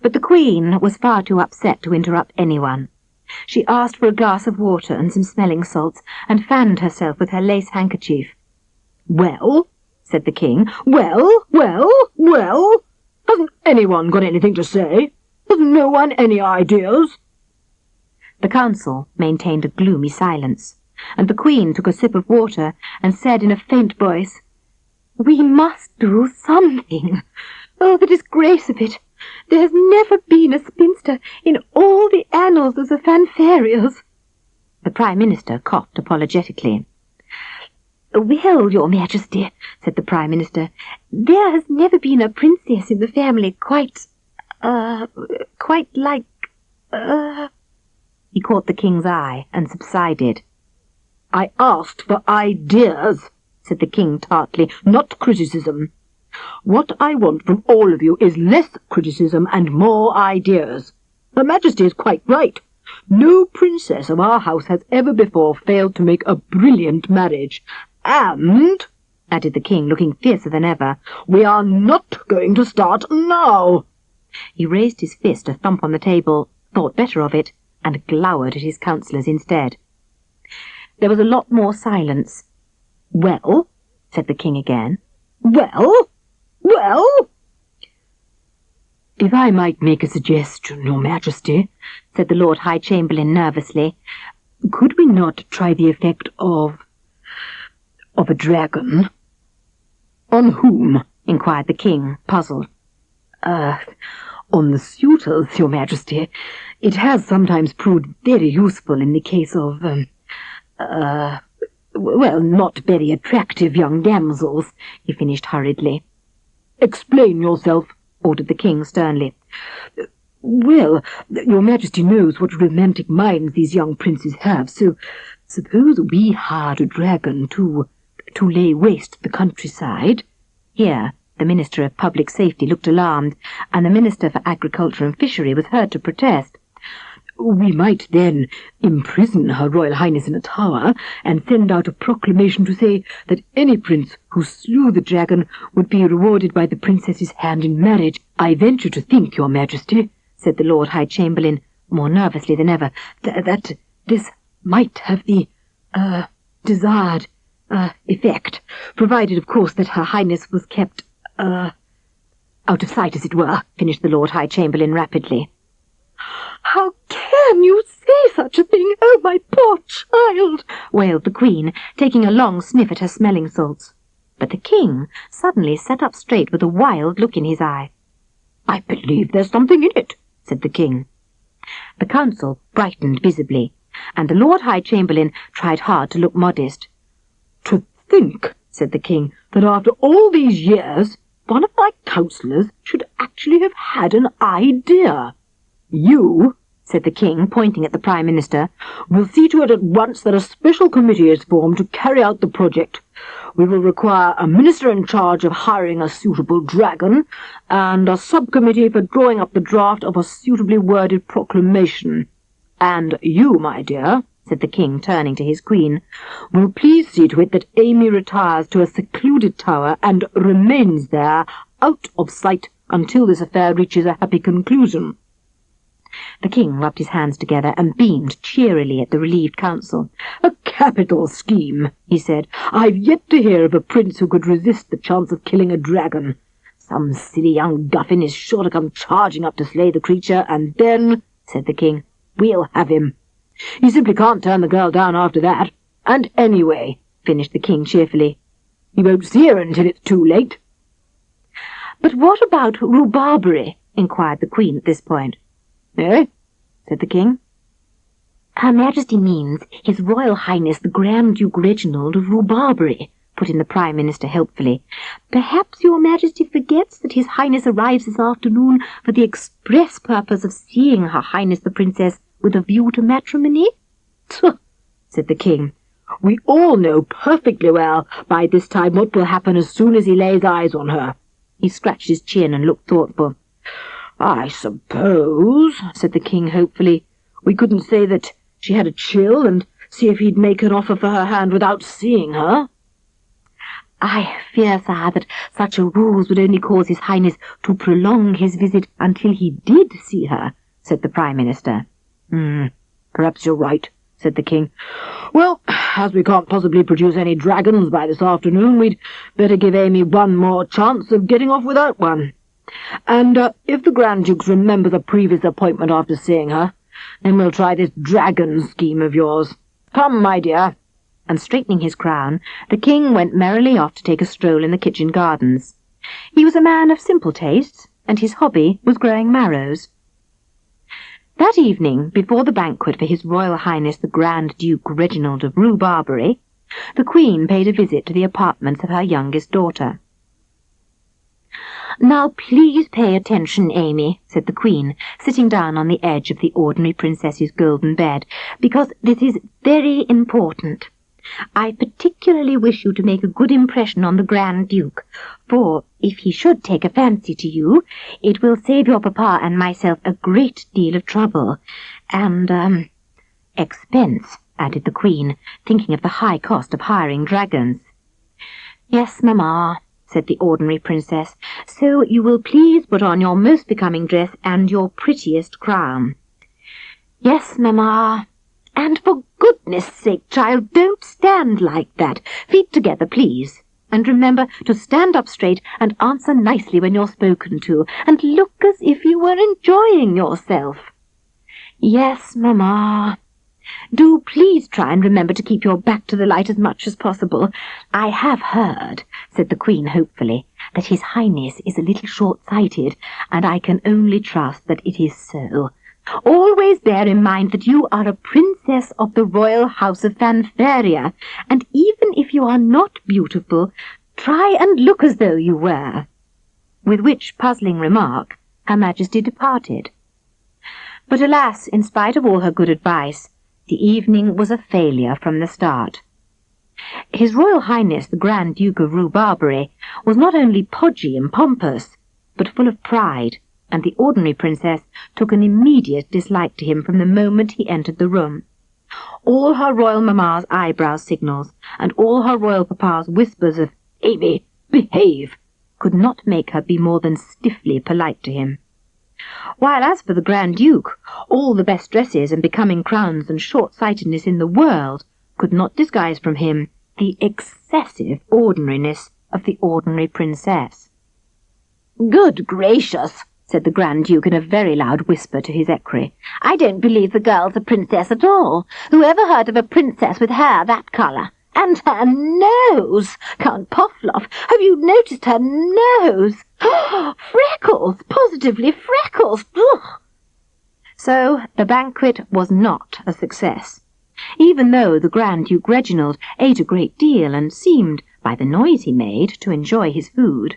But the queen was far too upset to interrupt anyone. She asked for a glass of water and some smelling salts, and fanned herself with her lace handkerchief. "Well," said the king, well, hasn't anyone got anything to say? Has no one any ideas?" The council maintained a gloomy silence, and the queen took a sip of water and said in a faint voice, "We must do something. Oh, the disgrace of it! There has never been a spinster in all the annals of the fanfarials." The Prime Minister coughed apologetically. "Well, Your Majesty," said the Prime Minister, "there has never been a princess in the family quite like, He caught the king's eye and subsided. "I asked for ideas," said the king tartly, "not criticism. What I want from all of you is less criticism and more ideas. Her Majesty is quite right. No princess of our house has ever before failed to make a brilliant marriage. And," added the king, looking fiercer than ever, "we are not going to start now." He raised his fist to thump on the table, thought better of it, and glowered at his councillors instead. There was a lot more silence. "Well," said the king again. "Well?" "If I might make a suggestion, Your Majesty," said the Lord High Chamberlain nervously, "could we not try the effect of a dragon?" "On whom?" inquired the king, puzzled. On the suitors, Your Majesty. It has sometimes proved very useful in the case of, well, not very attractive young damsels," he finished hurriedly. "Explain yourself," ordered the king sternly. "Well, your majesty knows what romantic minds these young princes have, so suppose we hired a dragon to lay waste the countryside." Here the Minister of Public Safety looked alarmed, and the Minister for Agriculture and Fishery was heard to protest. "We might then imprison Her Royal Highness in a tower, and send out a proclamation to say that any prince who slew the dragon would be rewarded by the princess's hand in marriage. I venture to think, your majesty," said the Lord High Chamberlain, more nervously than ever, "that this might have the desired effect, provided, of course, that Her Highness was kept out of sight, as it were," finished the Lord High Chamberlain rapidly. "How can you say such a thing? Oh, my poor child!" wailed the Queen, taking a long sniff at her smelling salts. But the King suddenly sat up straight with a wild look in his eye. "I believe there's something in it," said the king. The council brightened visibly, and the Lord High Chamberlain tried hard to look modest. "To think," said the king, "that after all these years, one of my councillors should actually have had an idea. You," said the king, pointing at the Prime Minister, "will see to it at once that a special committee is formed to carry out the project. We will require a minister in charge of hiring a suitable dragon, and a subcommittee for drawing up the draft of a suitably worded proclamation. And you, my dear," said the king, turning to his queen, "will please see to it that Amy retires to a secluded tower and remains there, out of sight, until this affair reaches a happy conclusion." The king rubbed his hands together and beamed cheerily at the relieved council. "A capital scheme," he said. "I've yet to hear of a prince who could resist the chance of killing a dragon. Some silly young guffin is sure to come charging up to slay the creature, and then," said the king, "we'll have him. He simply can't turn the girl down after that. And anyway," finished the king cheerfully, "he won't see her until it's too late." "But what about rhubarbery?" inquired the Queen at this point. "Eh?" said the king. "Her Majesty means His Royal Highness the Grand Duke Reginald of Rhubarbery," put in the Prime Minister helpfully. "Perhaps your Majesty forgets that His Highness arrives this afternoon for the express purpose of seeing Her Highness the Princess with a view to matrimony?" "Tch," said the king. "We all know perfectly well by this time what will happen as soon as he lays eyes on her." He scratched his chin and looked thoughtful. "I suppose," said the king hopefully, "we couldn't say that she had a chill and see if he'd make an offer for her hand without seeing her." "I fear, sir, that such a ruse would only cause His Highness to prolong his visit until he did see her," said the Prime Minister. Perhaps you're right," said the king. "Well, as we can't possibly produce any dragons by this afternoon, we'd better give Amy one more chance of getting off without one. And if the Grand Dukes remember the previous appointment after seeing her, then we'll try this dragon scheme of yours. Come, my dear." And straightening his crown, the king went merrily off to take a stroll in the kitchen gardens. He was a man of simple tastes, and his hobby was growing marrows. That evening, before the banquet for His Royal Highness the Grand Duke Reginald of Rhubarbery, the Queen paid a visit to the apartments of her youngest daughter. "Now please pay attention, Amy," said the Queen, sitting down on the edge of the ordinary princess's golden bed, "because this is very important. I particularly wish you to make a good impression on the Grand Duke, for if he should take a fancy to you, it will save your papa and myself a great deal of trouble, and, expense," added the Queen, thinking of the high cost of hiring dragons. "Yes, mamma," said the ordinary princess, "so you will please put on your most becoming dress and your prettiest crown." "Yes, mamma. And for goodness sake, child, don't stand like that. Feet together, please. And remember to stand up straight and answer nicely when you're spoken to, and look as if you were enjoying yourself." "Yes, mamma." "Do please try and remember to keep your back to the light as much as possible. I have heard," said the Queen hopefully, "that His Highness is a little short-sighted, and I can only trust that it is so. Always bear in mind that you are a princess of the royal house of Phantasmorania, and even if you are not beautiful, try and look as though you were." With which puzzling remark, Her Majesty departed. But alas, in spite of all her good advice, the evening was a failure from the start. His Royal Highness the Grand Duke of Rhubarbery was not only podgy and pompous, but full of pride, and the ordinary princess took an immediate dislike to him from the moment he entered the room. All her royal mamma's eyebrow signals, and all her royal papa's whispers of "Amy, behave," could not make her be more than stiffly polite to him. While as for the Grand Duke, all the best dresses and becoming crowns and short-sightedness in the world could not disguise from him the excessive ordinariness of the ordinary princess. "Good gracious," said the Grand Duke in a very loud whisper to his equerry. "I don't believe the girl's a princess at all. Who ever heard of a princess with hair that colour? And her nose! Count Poffloff, have you noticed her nose? Freckles! Positively freckles! Ugh." So the banquet was not a success. Even though the Grand Duke Reginald ate a great deal and seemed, by the noise he made, to enjoy his food.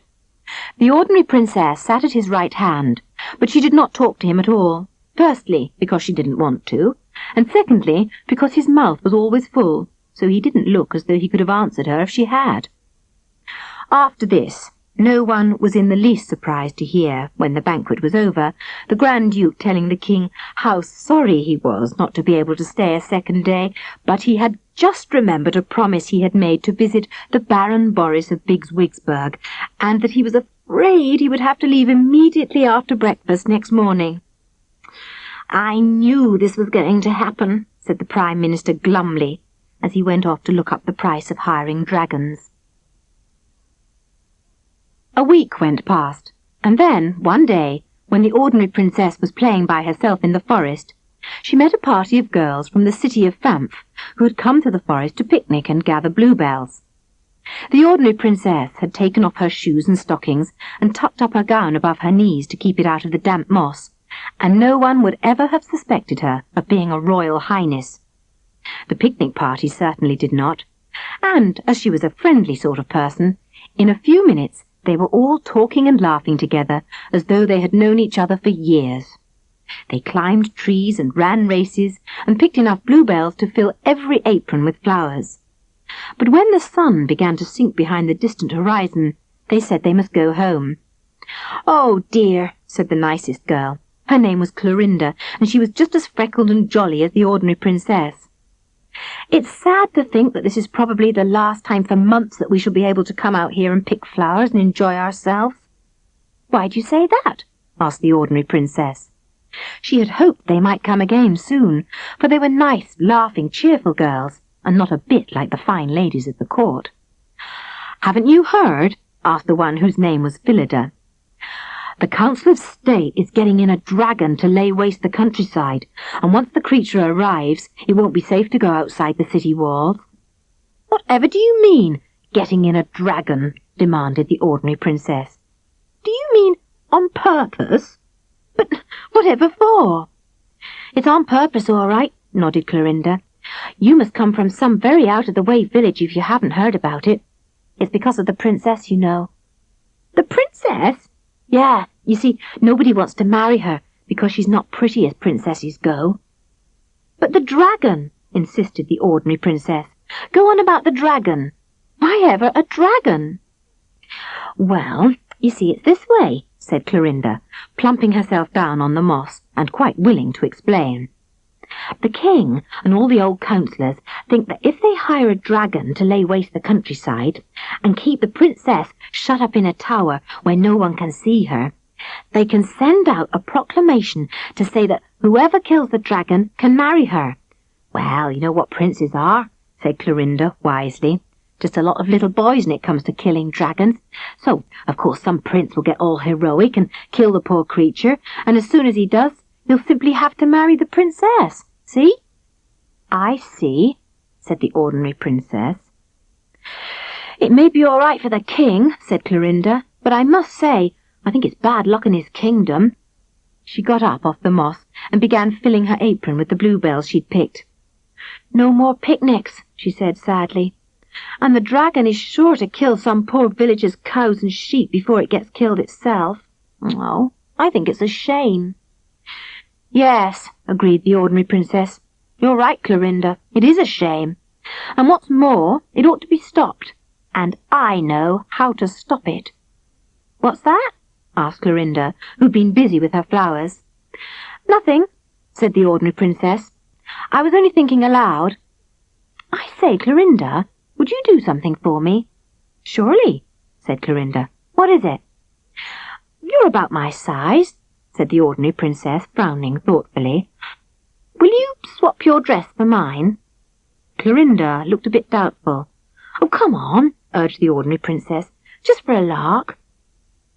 The ordinary princess sat at his right hand, but she did not talk to him at all, firstly because she didn't want to, and secondly because his mouth was always full, so he didn't look as though he could have answered her if she had. After this, no one was in the least surprised to hear, when the banquet was over, the Grand Duke telling the King how sorry he was not to be able to stay a second day, but he had just remembered a promise he had made to visit the Baron Boris of Biggswigsburg, and that he was afraid he would have to leave immediately after breakfast next morning. "I knew this was going to happen," said the Prime Minister glumly, as he went off to look up the price of hiring dragons. A week went past, and then, one day, when the ordinary princess was playing by herself in the forest, she met a party of girls from the city of Fanf, who had come to the forest to picnic and gather bluebells. The ordinary princess had taken off her shoes and stockings and tucked up her gown above her knees to keep it out of the damp moss, and no one would ever have suspected her of being a royal highness. The picnic party certainly did not, and, as she was a friendly sort of person, in a few minutes they were all talking and laughing together as though they had known each other for years. They climbed trees and ran races and picked enough bluebells to fill every apron with flowers. But when the sun began to sink behind the distant horizon, they said they must go home. "Oh, dear," said the nicest girl. Her name was Clorinda, and she was just as freckled and jolly as the ordinary princess. "It's sad to think that this is probably the last time for months that we shall be able to come out here and pick flowers and enjoy ourselves." "Why do you say that?" asked the ordinary princess. She had hoped they might come again soon, for they were nice, laughing, cheerful girls, and not a bit like the fine ladies of the court. "Haven't you heard?" asked the one whose name was Phillida. "The Council of State is getting in a dragon to lay waste the countryside, and once the creature arrives, it won't be safe to go outside the city walls." "Whatever do you mean, getting in a dragon?" demanded the ordinary princess. "Do you mean on purpose? But whatever for?" "It's on purpose, all right," nodded Clorinda. "You must come from some very out-of-the-way village if you haven't heard about it. It's because of the princess, you know." "The princess?" "Yeah, you see, nobody wants to marry her because she's not pretty as princesses go." "But the dragon," insisted the ordinary princess. "Go on about the dragon. Why ever a dragon?" "Well, you see, it's this way," said Clorinda, plumping herself down on the moss and quite willing to explain. "The king and all the old councillors think that if they hire a dragon to lay waste the countryside and keep the princess shut up in a tower where no one can see her, they can send out a proclamation to say that whoever kills the dragon can marry her. Well, you know what princes are," said Clorinda wisely. "Just a lot of little boys when it comes to killing dragons. So, of course, some prince will get all heroic and kill the poor creature, and as soon as he does, he'll simply have to marry the princess. See?" "I see," said the ordinary princess. "It may be all right for the king," said Clorinda, "but I must say, I think it's bad luck in his kingdom." She got up off the moss and began filling her apron with the bluebells she'd picked. "No more picnics," she said sadly. "And the dragon is sure to kill some poor villager's cows and sheep before it gets killed itself. Oh, I think it's a shame." "Yes," agreed the ordinary princess. "You're right, Clorinda. It is a shame. And what's more, it ought to be stopped. And I know how to stop it." "What's that?" asked Clorinda, who'd been busy with her flowers. "Nothing," said the ordinary princess. "I was only thinking aloud. I say, Clorinda, would you do something for me?" "Surely," said Clorinda. "What is it?" "You're about my size," said the ordinary princess, frowning thoughtfully. "Will you swap your dress for mine?" Clorinda looked a bit doubtful. "Oh, come on," urged the ordinary princess. "Just for a lark."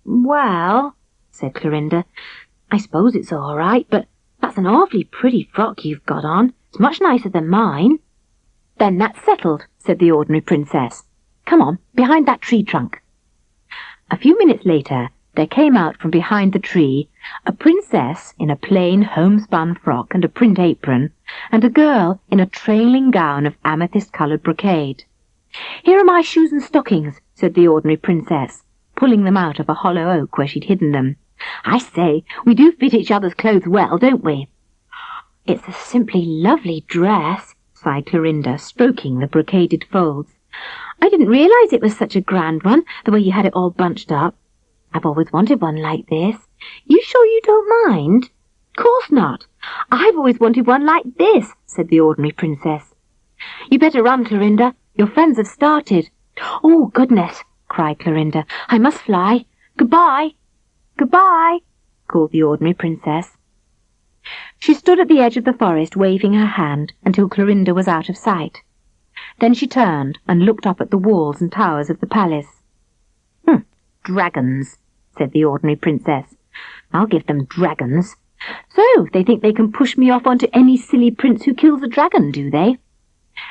"Well," said Clorinda, "I suppose it's all right, but that's an awfully pretty frock you've got on. It's much nicer than mine." "Then that's settled," said the ordinary princess. "Come on, behind that tree trunk." A few minutes later, there came out from behind the tree a princess in a plain homespun frock and a print apron, and a girl in a trailing gown of amethyst-coloured brocade. "Here are my shoes and stockings," said the ordinary princess, pulling them out of a hollow oak where she'd hidden them. "I say, we do fit each other's clothes well, don't we?" "It's a simply lovely dress," sighed Clorinda, stroking the brocaded folds. "I didn't realise it was such a grand one, the way you had it all bunched up. I've always wanted one like this. You sure you don't mind?" "Course not. I've always wanted one like this," said the ordinary princess. "You better run, Clorinda. Your friends have started." "Oh, goodness," cried Clorinda. "I must fly. Goodbye." "Goodbye," called the ordinary princess. She stood at the edge of the forest waving her hand until Clorinda was out of sight. Then she turned and looked up at the walls and towers of the palace. "Dragons," said the ordinary princess. "I'll give them dragons. So they think they can push me off onto any silly prince who kills a dragon, do they?"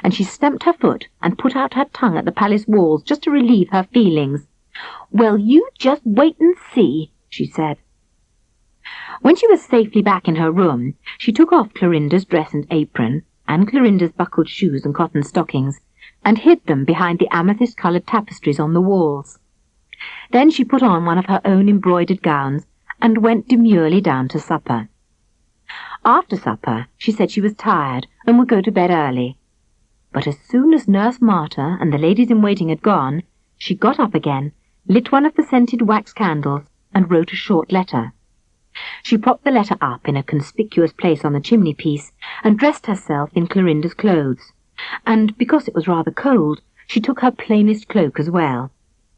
And she stamped her foot and put out her tongue at the palace walls just to relieve her feelings. "Well, you just wait and see," she said. When she was safely back in her room, she took off Clorinda's dress and apron, and Clorinda's buckled shoes and cotton stockings, and hid them behind the amethyst-coloured tapestries on the walls. Then she put on one of her own embroidered gowns and went demurely down to supper. After supper, she said she was tired and would go to bed early. But as soon as Nurse Marta and the ladies-in-waiting had gone, she got up again, lit one of the scented wax candles, and wrote a short letter. She propped the letter up in a conspicuous place on the chimney-piece and dressed herself in Clorinda's clothes, and because it was rather cold, she took her plainest cloak as well.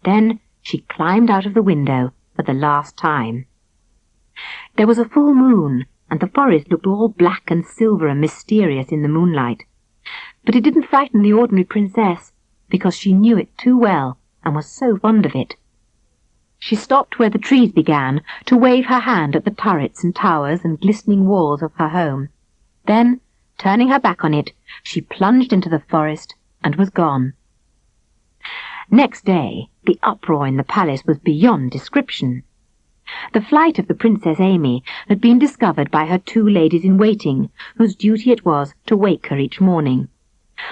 Then she climbed out of the window for the last time. There was a full moon, and the forest looked all black and silver and mysterious in the moonlight. But it didn't frighten the ordinary princess, because she knew it too well and was so fond of it. She stopped where the trees began to wave her hand at the turrets and towers and glistening walls of her home. Then, turning her back on it, she plunged into the forest and was gone. Next day, the uproar in the palace was beyond description. The flight of the Princess Amy had been discovered by her two ladies-in-waiting, whose duty it was to wake her each morning.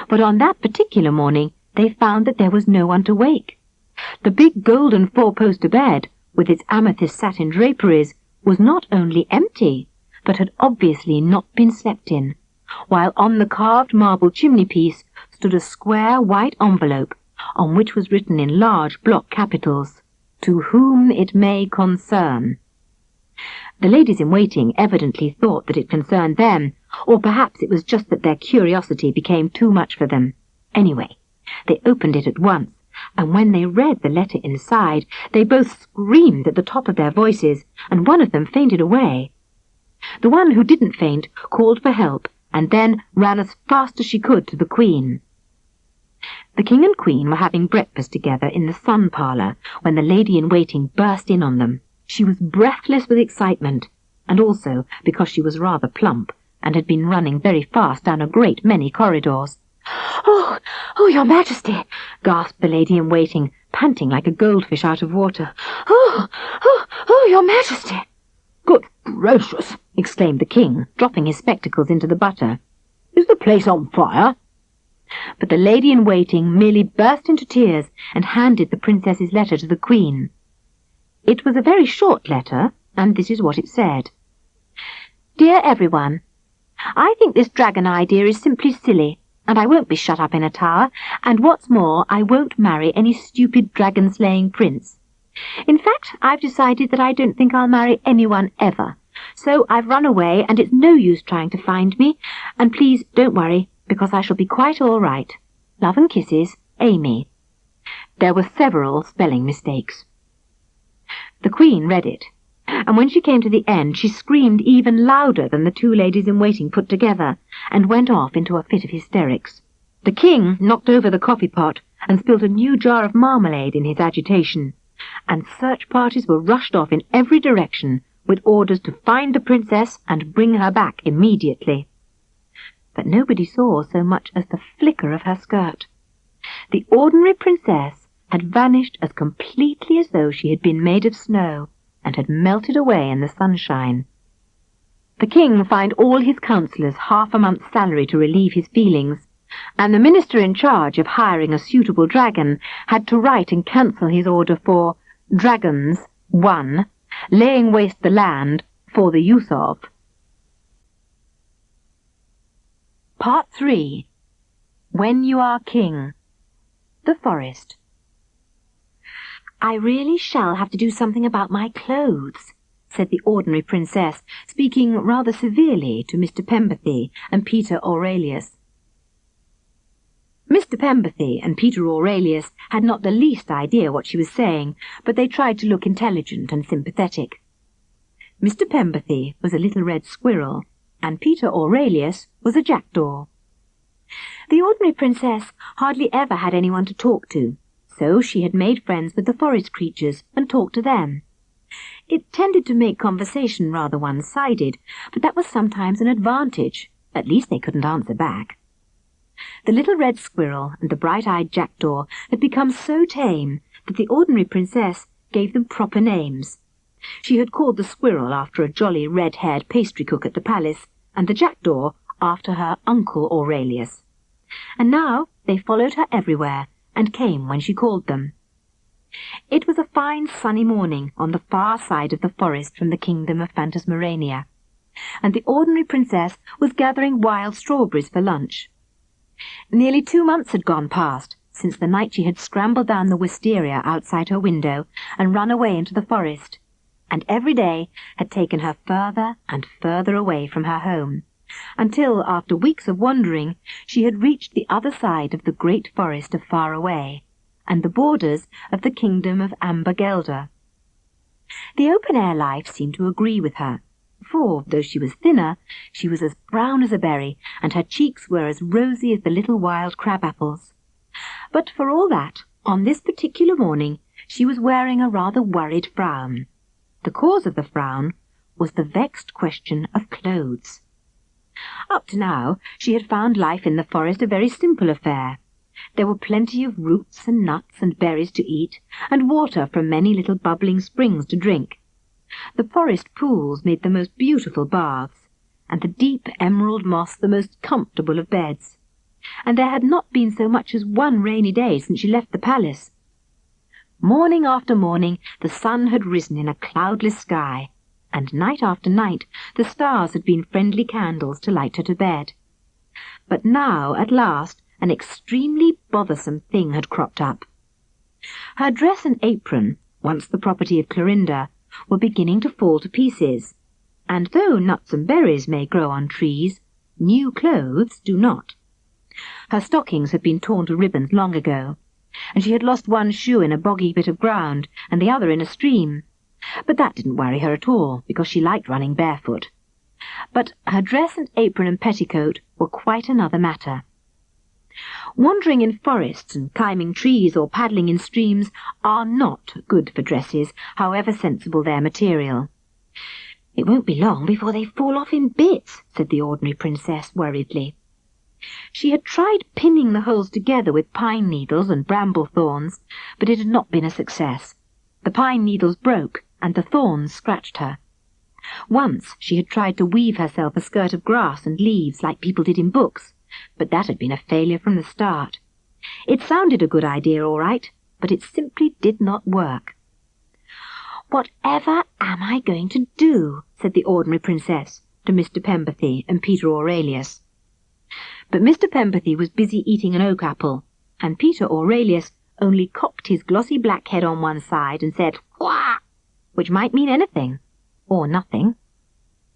But on that particular morning they found that there was no one to wake. The big golden four-poster bed, with its amethyst satin draperies, was not only empty, but had obviously not been slept in, while on the carved marble chimney-piece stood a square white envelope, on which was written in large block capitals, "To whom it may concern." The ladies-in-waiting evidently thought that it concerned them, or perhaps it was just that their curiosity became too much for them. Anyway, they opened it at once, and when they read the letter inside, they both screamed at the top of their voices, and one of them fainted away. The one who didn't faint called for help, and then ran as fast as she could to the Queen. The King and Queen were having breakfast together in the sun parlour when the lady-in-waiting burst in on them. She was breathless with excitement, and also because she was rather plump and had been running very fast down a great many corridors. "Oh, your Majesty!" gasped the lady-in-waiting, panting like a goldfish out of water. Oh, your Majesty!" "Good, gracious!" exclaimed the king, dropping his spectacles into the butter. "Is the place on fire?" But the lady-in-waiting merely burst into tears and handed the princess's letter to the queen. It was a very short letter, and this is what it said. "Dear everyone, I think this dragon idea is simply silly, and I won't be shut up in a tower, and what's more, I won't marry any stupid dragon-slaying prince. In fact, I've decided that I don't think I'll marry anyone ever, so I've run away, and it's no use trying to find me, and please don't worry, because I shall be quite all right. Love and kisses, Amy." There were several spelling mistakes. The queen read it, and when she came to the end she screamed even louder than the two ladies-in-waiting put together, and went off into a fit of hysterics. The king knocked over the coffee-pot and spilt a new jar of marmalade in his agitation, and search parties were rushed off in every direction with orders to find the princess and bring her back immediately. But nobody saw so much as the flicker of her skirt. The ordinary princess had vanished as completely as though she had been made of snow, and had melted away in the sunshine. The king fined all his councillors half a month's salary to relieve his feelings, and the minister in charge of hiring a suitable dragon had to write and cancel his order for dragons, 1, laying waste the land, for the use of. Part 3. When You Are King. The Forest. "I really shall have to do something about my clothes," said the ordinary princess, speaking rather severely to Mr. Pemberthy and Peter Aurelius. Mr. Pemberthy and Peter Aurelius had not the least idea what she was saying, but they tried to look intelligent and sympathetic. Mr. Pemberthy was a little red squirrel, and Peter Aurelius was a jackdaw. The ordinary princess hardly ever had anyone to talk to, so she had made friends with the forest creatures and talked to them. It tended to make conversation rather one-sided, but that was sometimes an advantage. At least they couldn't answer back. The little red squirrel and the bright-eyed jackdaw had become so tame that the ordinary princess gave them proper names. She had called the squirrel after a jolly red-haired pastry cook at the palace, and the jackdaw after her uncle Aurelius. And now they followed her everywhere, and came when she called them. It was a fine sunny morning on the far side of the forest from the kingdom of Phantasmorania, and the ordinary princess was gathering wild strawberries for lunch. Nearly 2 months had gone past since the night she had scrambled down the wisteria outside her window and run away into the forest, and every day had taken her further and further away from her home, until, after weeks of wandering, she had reached the other side of the great forest of Far Away, and the borders of the kingdom of Ambergelder. The open-air life seemed to agree with her, for, though she was thinner, she was as brown as a berry, and her cheeks were as rosy as the little wild crab-apples. But for all that, on this particular morning, she was wearing a rather worried frown. The cause of the frown was the vexed question of clothes. Up to now, she had found life in the forest a very simple affair. There were plenty of roots and nuts and berries to eat, and water from many little bubbling springs to drink. The forest pools made the most beautiful baths, and the deep emerald moss the most comfortable of beds. And there had not been so much as one rainy day since she left the palace. Morning after morning the sun had risen in a cloudless sky, and night after night the stars had been friendly candles to light her to bed. But now, at last, an extremely bothersome thing had cropped up. Her dress and apron, once the property of Clorinda, were beginning to fall to pieces, and though nuts and berries may grow on trees, new clothes do not. Her stockings had been torn to ribbons long ago, and she had lost one shoe in a boggy bit of ground and the other in a stream. But that didn't worry her at all, because she liked running barefoot. But her dress and apron and petticoat were quite another matter. Wandering in forests and climbing trees or paddling in streams are not good for dresses, however sensible their material. "It won't be long before they fall off in bits," said the ordinary princess worriedly. She had tried pinning the holes together with pine needles and bramble thorns, but it had not been a success. The pine needles broke, and the thorns scratched her. Once she had tried to weave herself a skirt of grass and leaves like people did in books, but that had been a failure from the start. It sounded a good idea, all right, but it simply did not work. "Whatever am I going to do?" said the ordinary princess to Mr. Pempathy and Peter Aurelius. But Mr. Pempathy was busy eating an oak apple, and Peter Aurelius only cocked his glossy black head on one side and said, "Quack," which might mean anything, or nothing.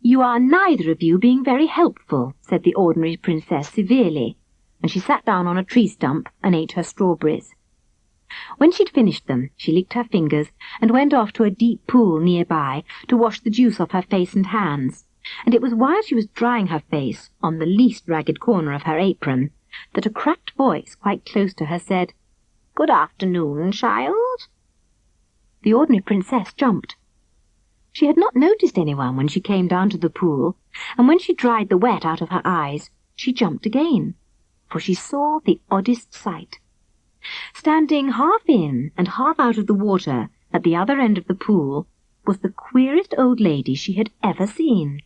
"You are neither of you being very helpful," said the ordinary princess severely, and she sat down on a tree stump and ate her strawberries. When she'd finished them, she licked her fingers and went off to a deep pool nearby to wash the juice off her face and hands, and it was while she was drying her face on the least ragged corner of her apron that a cracked voice quite close to her said, "Good afternoon, child." The ordinary princess jumped. She had not noticed anyone when she came down to the pool, and when she dried the wet out of her eyes, she jumped again, for she saw the oddest sight. Standing half in and half out of the water at the other end of the pool was the queerest old lady she had ever seen.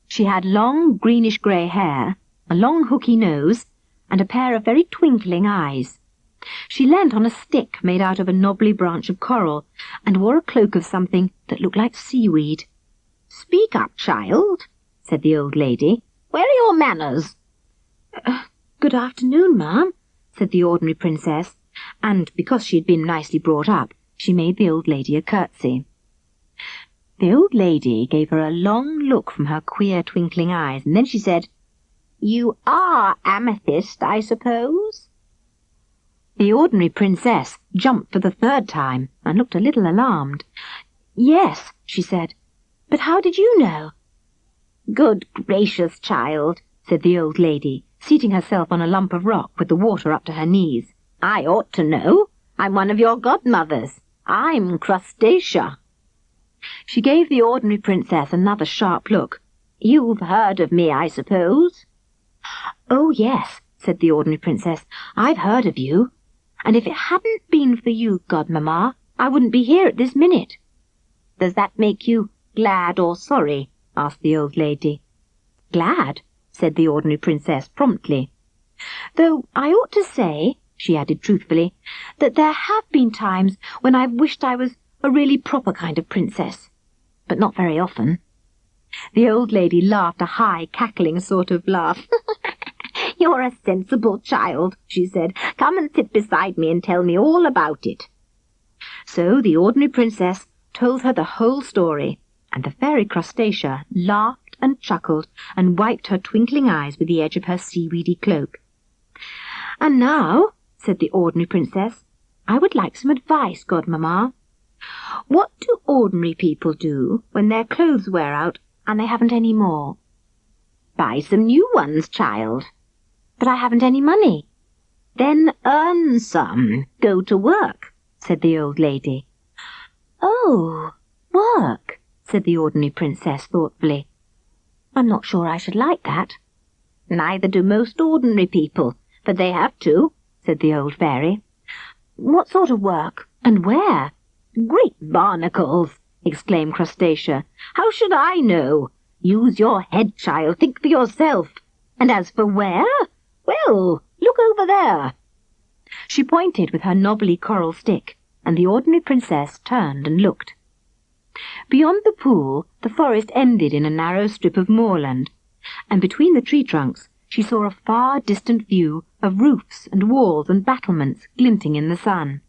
She had long greenish-grey hair, a long hooky nose, and a pair of very twinkling eyes. She leant on a stick made out of a knobbly branch of coral, and wore a cloak of something that looked like seaweed. "Speak up, child," said the old lady. "Where are your manners?" "Good afternoon, ma'am," said the ordinary princess, and because she had been nicely brought up, she made the old lady a curtsy. The old lady gave her a long look from her queer twinkling eyes, and then she said, "You are Amethyst, I suppose?" The ordinary princess jumped for the third time and looked a little alarmed. "Yes," she said, "but how did you know?" "Good gracious, child," said the old lady, seating herself on a lump of rock with the water up to her knees. "I ought to know. I'm one of your godmothers. I'm Crustacea." She gave the ordinary princess another sharp look. "You've heard of me, I suppose?" "Oh, yes," said the ordinary princess. "I've heard of you. And if it hadn't been for you, godmamma, I wouldn't be here at this minute." "Does that make you glad or sorry?" asked the old lady. "Glad," said the ordinary princess promptly. "Though I ought to say," she added truthfully, "that there have been times when I've wished I was a really proper kind of princess, but not very often." The old lady laughed a high, cackling sort of laugh. "You're a sensible child," she said. "Come and sit beside me and tell me all about it." So the ordinary princess told her the whole story, and the fairy Crustacea laughed and chuckled and wiped her twinkling eyes with the edge of her seaweedy cloak. "And now," said the ordinary princess, "I would like some advice, godmamma. What do ordinary people do when their clothes wear out and they haven't any more?" "Buy some new ones, child." "But I haven't any money." "Then earn some. Go to work," said the old lady. "Oh, work," said the ordinary princess thoughtfully. "I'm not sure I should like that." "Neither do most ordinary people, but they have to," said the old fairy. "What sort of work, and where?" "Great barnacles!" exclaimed Crustacea. "How should I know? Use your head, child. Think for yourself. And as for where, well, look over there." She pointed with her knobbly coral stick, and the ordinary princess turned and looked. Beyond the pool, the forest ended in a narrow strip of moorland, and between the tree trunks she saw a far distant view of roofs and walls and battlements glinting in the sun.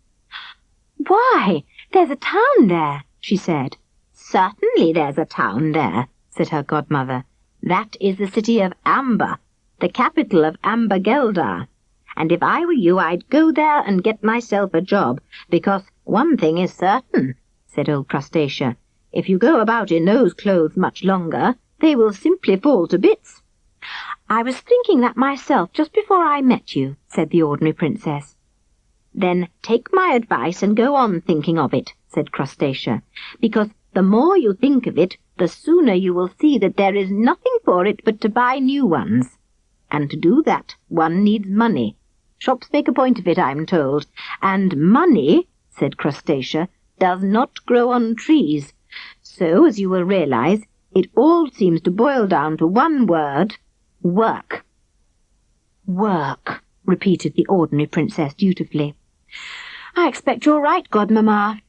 "Why, there's a town there," she said. "Certainly there's a town there," said her godmother. "That is the city of Amber, the capital of Amber Geldar. And if I were you, I'd go there and get myself a job, because one thing is certain," said old Crustacea. "If you go about in those clothes much longer, they will simply fall to bits." "I was thinking that myself just before I met you," said the ordinary princess. "Then take my advice and go on thinking of it," said Crustacea, "because the more you think of it, the sooner you will see that there is nothing for it but to buy new ones. And to do that, one needs money. Shops make a point of it, I'm told. And money," said Crustacea, "does not grow on trees. So, as you will realize, It all seems to boil down to one word: work." "Work," repeated the ordinary princess dutifully. "I expect you're right, godmamma."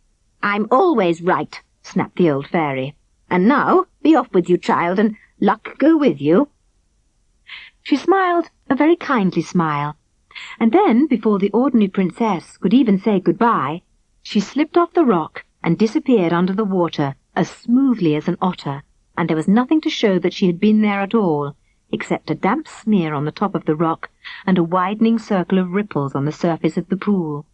"I'm always right," snapped the old fairy. "And now, be off with you, child, and luck go with you." She smiled a very kindly smile, and then, before the ordinary princess could even say goodbye, she slipped off the rock and disappeared under the water as smoothly as an otter, and there was nothing to show that she had been there at all, except a damp smear on the top of the rock and a widening circle of ripples on the surface of the pool.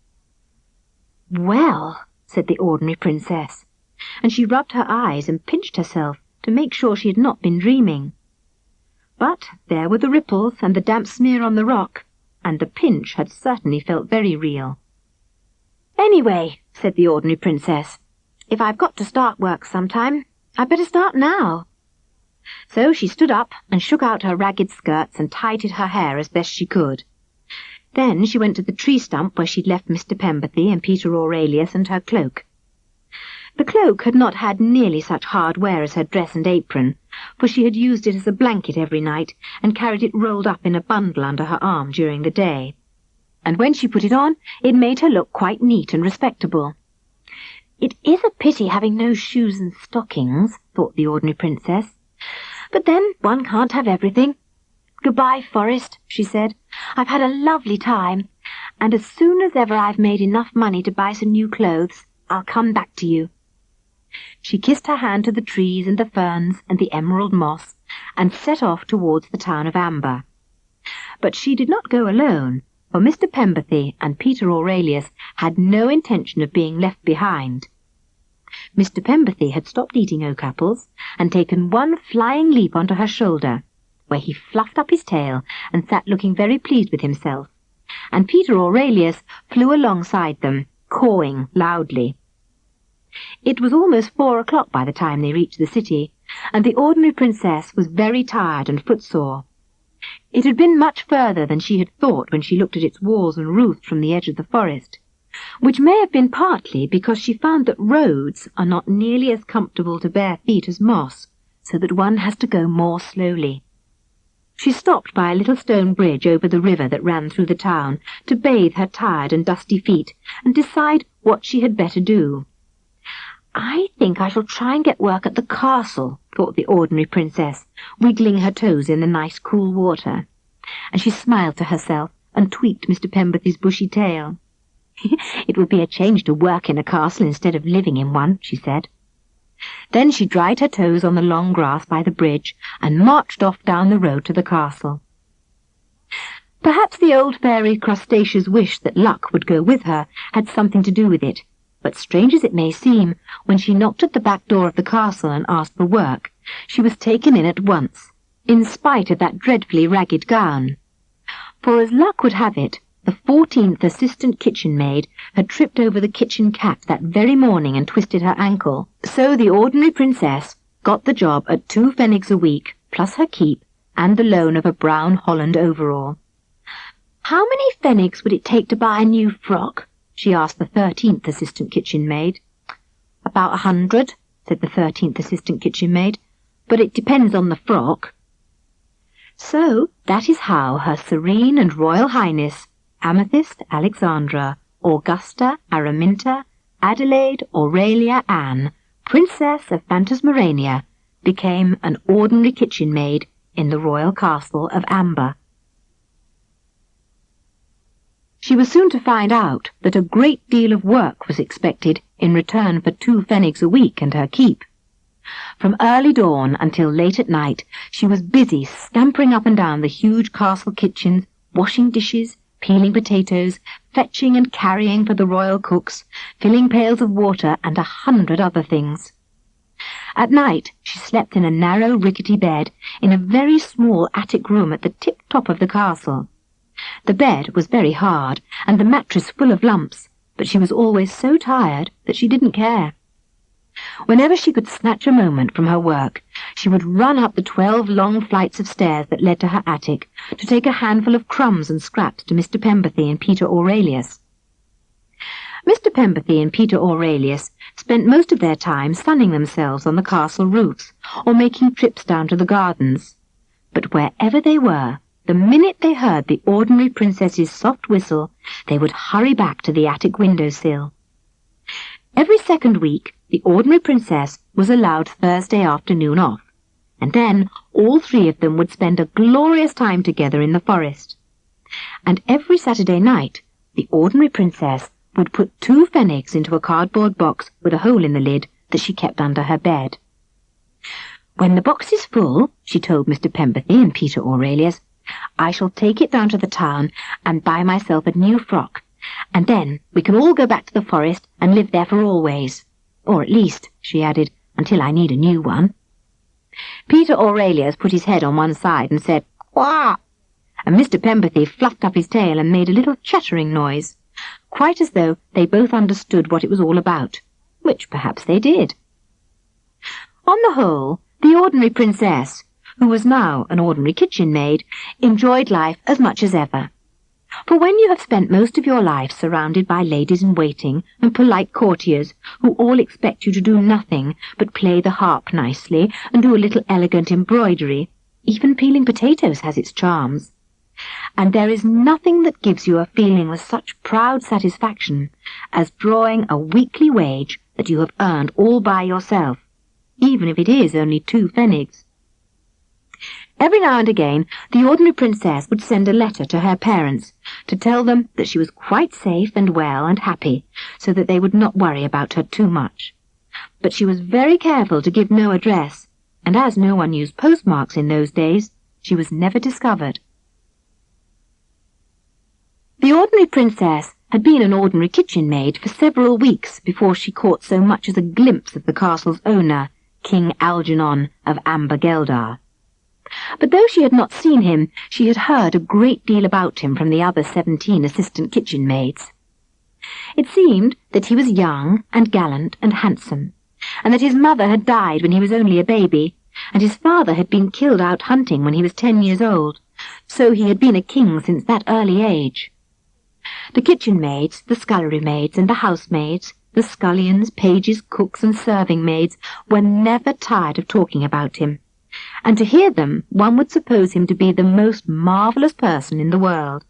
"Well," said the ordinary princess, and she rubbed her eyes and pinched herself to make sure she had not been dreaming. But there were the ripples and the damp smear on the rock, and the pinch had certainly felt very real. "Anyway," said the ordinary princess, "if I've got to start work sometime, I'd better start now." So she stood up and shook out her ragged skirts and tidied her hair as best she could. Then she went to the tree stump where she'd left Mr. Pemberthy and Peter Aurelius and her cloak. The cloak had not had nearly such hard wear as her dress and apron, for she had used it as a blanket every night and carried it rolled up in a bundle under her arm during the day. And when she put it on, it made her look quite neat and respectable. "It is a pity having no shoes and stockings," thought the ordinary princess. "But then one can't have everything. Goodbye, Forest," she said. "I've had a lovely time, and as soon as ever I've made enough money to buy some new clothes, I'll come back to you." She kissed her hand to the trees and the ferns and the emerald moss, and set off towards the town of Amber. But she did not go alone, for Mr. Pemberthy and Peter Aurelius had no intention of being left behind. Mr. Pemberthy had stopped eating oak apples and taken one flying leap onto her shoulder, where he fluffed up his tail and sat looking very pleased with himself, and Peter Aurelius flew alongside them, cawing loudly. It was almost 4 o'clock by the time they reached the city, and the ordinary princess was very tired and footsore. It had been much further than she had thought when she looked at its walls and roofs from the edge of the forest, which may have been partly because she found that roads are not nearly as comfortable to bare feet as moss, so that one has to go more slowly. She stopped by a little stone bridge over the river that ran through the town to bathe her tired and dusty feet and decide what she had better do. "I think I shall try and get work at the castle," thought the ordinary princess, wiggling her toes in the nice cool water, and she smiled to herself and tweaked Mr. Pemberthy's bushy tail. "It would be a change to work in a castle instead of living in one," she said. Then she dried her toes on the long grass by the bridge and marched off down the road to the castle. Perhaps the old fairy Crustacea's wish that luck would go with her had something to do with it, but strange as it may seem, when she knocked at the back door of the castle and asked for work, she was taken in at once, in spite of that dreadfully ragged gown. For as luck would have it, the 14th assistant kitchen maid had tripped over the kitchen cat that very morning and twisted her ankle, so the ordinary princess got the job at 2 pfennigs a week, plus her keep, and the loan of a brown holland overall. "How many pfennigs would it take to buy a new frock?" she asked the 13th assistant kitchen maid. "About 100, said the 13th assistant kitchen maid, "but it depends on the frock." So that is how Her Serene and Royal Highness Amethyst Alexandra, Augusta Araminta, Adelaide Aurelia Anne, Princess of Phantasmorania, became an ordinary kitchen maid in the royal castle of Amber. She was soon to find out that a great deal of work was expected in return for 2 pfennigs a week and her keep. From early dawn until late at night she was busy scampering up and down the huge castle kitchens, washing dishes, peeling potatoes, fetching and carrying for the royal cooks, filling pails of water, and 100 other things. At night she slept in a narrow rickety bed in a very small attic room at the tip-top of the castle. The bed was very hard, and the mattress full of lumps, but she was always so tired that she didn't care. Whenever she could snatch a moment from her work, she would run up the 12 long flights of stairs that led to her attic to take a handful of crumbs and scraps to Mr. Pemberthy and Peter Aurelius. Mr. Pemberthy and Peter Aurelius spent most of their time sunning themselves on the castle roofs or making trips down to the gardens. But wherever they were, the minute they heard the ordinary princess's soft whistle, they would hurry back to the attic window-sill. Every second week, the ordinary princess was allowed Thursday afternoon off, and then all three of them would spend a glorious time together in the forest. And every Saturday night, the ordinary princess would put 2 pfennigs into a cardboard box with a hole in the lid that she kept under her bed. "When the box is full," she told Mr. Pemberthy and Peter Aurelius, "I shall take it down to the town and buy myself a new frock, and then we can all go back to the forest and live there for always. Or at least," she added, "until I need a new one." Peter Aurelius put his head on one side and said, "Quack!" and Mr. Pemberthy fluffed up his tail and made a little chattering noise, quite as though they both understood what it was all about, which perhaps they did. On the whole, the ordinary princess, who was now an ordinary kitchen maid, enjoyed life as much as ever. For when you have spent most of your life surrounded by ladies-in-waiting and polite courtiers who all expect you to do nothing but play the harp nicely and do a little elegant embroidery, even peeling potatoes has its charms. And there is nothing that gives you a feeling of such proud satisfaction as drawing a weekly wage that you have earned all by yourself, even if it is only 2 pfennigs. Every now and again, the ordinary princess would send a letter to her parents to tell them that she was quite safe and well and happy, so that they would not worry about her too much. But she was very careful to give no address, and as no one used postmarks in those days, she was never discovered. The ordinary princess had been an ordinary kitchen maid for several weeks before she caught so much as a glimpse of the castle's owner, King Algernon of Ambergeldar. But though she had not seen him, she had heard a great deal about him from the other 17 assistant kitchen maids. It seemed that he was young and gallant and handsome, and that his mother had died when he was only a baby, and his father had been killed out hunting when he was 10 years old, so he had been a king since that early age. The kitchen maids, the scullery maids, and the housemaids, the scullions, pages, cooks, and serving maids were never tired of talking about him, and to hear them one would suppose him to be the most marvellous person in the world.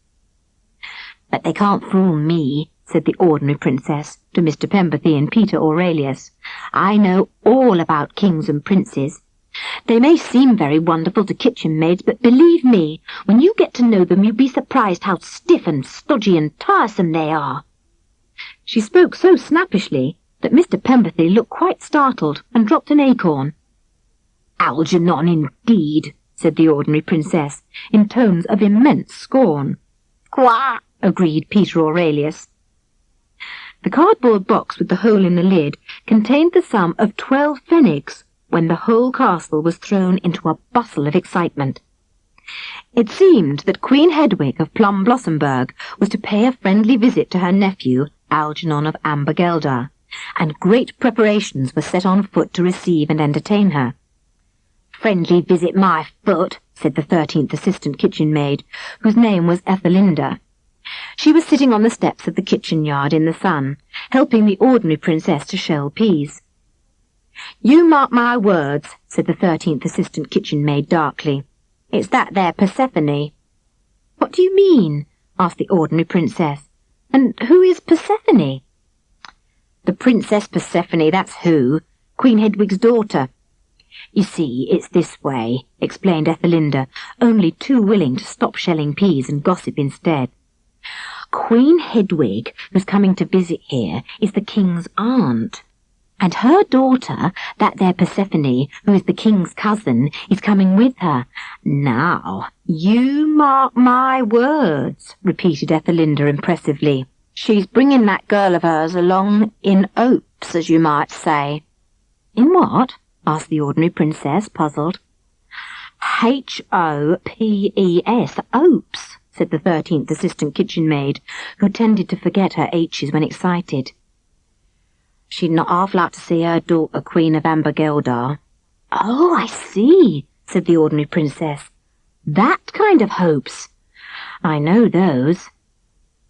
"But they can't fool me," said the ordinary princess to Mr. Pemberthy and Peter Aurelius. "I know all about kings and princes. They may seem very wonderful to kitchen maids, but believe me, when you get to know them you'd be surprised how stiff and stodgy and tiresome they are." She spoke so snappishly that Mr. Pemberthy looked quite startled and dropped an acorn. "Algernon, indeed," said the ordinary princess, in tones of immense scorn. "Quack," agreed Peter Aurelius. The cardboard box with the hole in the lid contained the sum of 12 pfennigs, when the whole castle was thrown into a bustle of excitement. It seemed that Queen Hedwig of Plumblossenburg was to pay a friendly visit to her nephew, Algernon of Ambergeldar, and great preparations were set on foot to receive and entertain her. "Friendly visit my foot," said the 13th assistant kitchen maid, whose name was Ethelinda. She was sitting on the steps of the kitchen yard in the sun, helping the ordinary princess to shell peas. "You mark my words," said the 13th assistant kitchen maid darkly. "It's that there Persephone." "What do you mean?" asked the ordinary princess. "And who is Persephone?" "The Princess Persephone, that's who. Queen Hedwig's daughter. You see, it's this way," explained Ethelinda, only too willing to stop shelling peas and gossip instead. "Queen Hedwig, who's coming to visit here, is the king's aunt. And her daughter, that there Persephone, who is the king's cousin, is coming with her. Now, you mark my words," repeated Ethelinda impressively. "She's bringing that girl of hers along in hopes, as you might say." "In what?" asked the ordinary princess, puzzled. "Hopes, hopes," said the 13th assistant kitchen maid, who tended to forget her H's when excited. "She'd not half like to see her daughter Queen of Ambergeldar." "Oh, I see," said the ordinary princess. "That kind of hopes. I know those."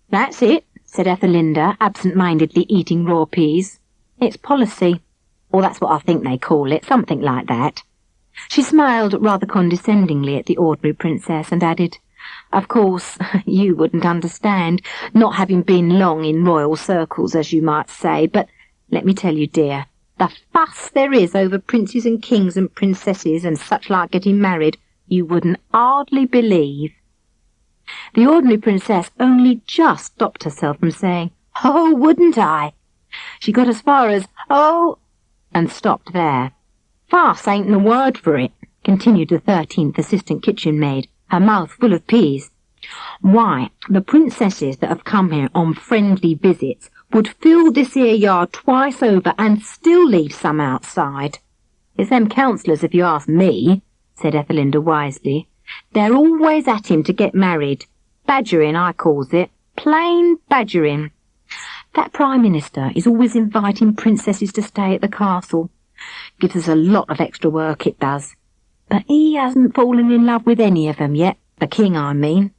"That's it," said Ethelinda, absent-mindedly eating raw peas. "It's policy. Or that's what I think they call it, something like that." She smiled rather condescendingly at the ordinary princess and added, "Of course, you wouldn't understand, not having been long in royal circles, as you might say, but let me tell you, dear, the fuss there is over princes and kings and princesses and such like getting married, you wouldn't hardly believe." The ordinary princess only just stopped herself from saying, "Oh, wouldn't I?" She got as far as, "Oh," and stopped there. "Fuss ain't the word for it," continued the 13th assistant kitchen maid, her mouth full of peas. "Why, the princesses that have come here on friendly visits would fill this here yard twice over and still leave some outside." "It's them councillors, if you ask me," said Ethelinda wisely. "They're always at him to get married. Badgering, I calls it. Plain badgering. That Prime Minister is always inviting princesses to stay at the castle. Gives us a lot of extra work, it does. But he hasn't fallen in love with any of them yet, the king, I mean."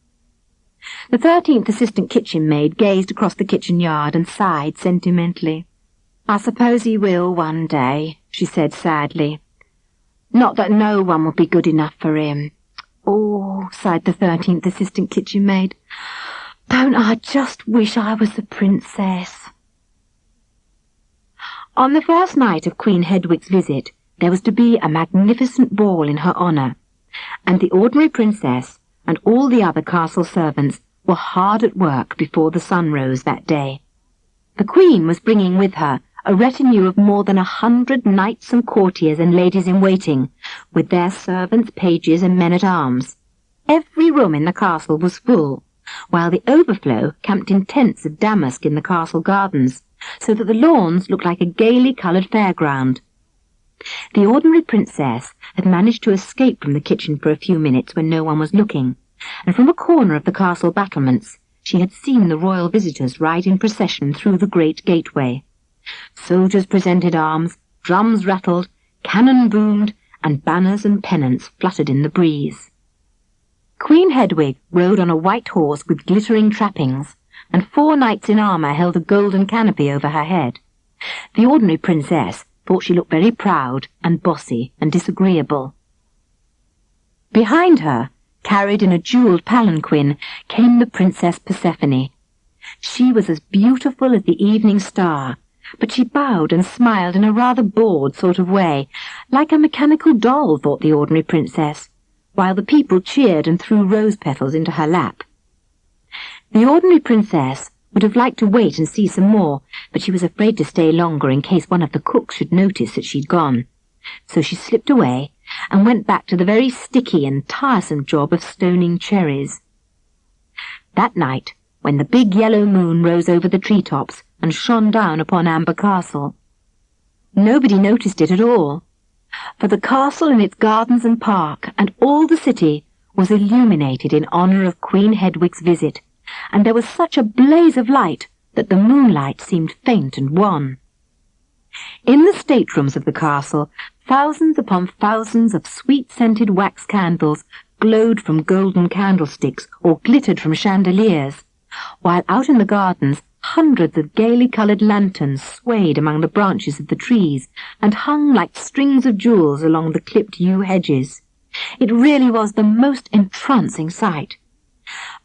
The 13th assistant kitchen maid gazed across the kitchen yard and sighed sentimentally. "I suppose he will one day," she said sadly. "Not that no one would be good enough for him." "Oh," sighed the 13th assistant kitchen maid, "don't I just wish I was the princess." On the first night of Queen Hedwig's visit, there was to be a magnificent ball in her honour, and the ordinary princess and all the other castle servants were hard at work before the sun rose that day. The queen was bringing with her a retinue of more than 100 knights and courtiers and ladies-in-waiting, with their servants, pages, and men-at-arms. Every room in the castle was full, while the overflow camped in tents of damask in the castle gardens, so that the lawns looked like a gaily coloured fairground. The ordinary princess had managed to escape from the kitchen for a few minutes when no one was looking, and from a corner of the castle battlements she had seen the royal visitors ride in procession through the great gateway. Soldiers presented arms, drums rattled, cannon boomed, and banners and pennants fluttered in the breeze. Queen Hedwig rode on a white horse with glittering trappings, and 4 knights in armour held a golden canopy over her head. The ordinary princess thought she looked very proud and bossy and disagreeable. Behind her, carried in a jewelled palanquin, came the Princess Persephone. She was as beautiful as the evening star, but she bowed and smiled in a rather bored sort of way, like a mechanical doll, thought the ordinary princess, while the people cheered and threw rose petals into her lap. The ordinary princess would have liked to wait and see some more, but she was afraid to stay longer in case one of the cooks should notice that she'd gone. So she slipped away and went back to the very sticky and tiresome job of stoning cherries. That night, when the big yellow moon rose over the treetops and shone down upon Amber Castle, nobody noticed it at all, for the castle and its gardens and park and all the city was illuminated in honour of Queen Hedwig's visit, and there was such a blaze of light that the moonlight seemed faint and wan. In the staterooms of the castle, thousands upon thousands of sweet-scented wax candles glowed from golden candlesticks or glittered from chandeliers, while out in the gardens hundreds of gaily coloured lanterns swayed among the branches of the trees and hung like strings of jewels along the clipped yew hedges. It really was the most entrancing sight.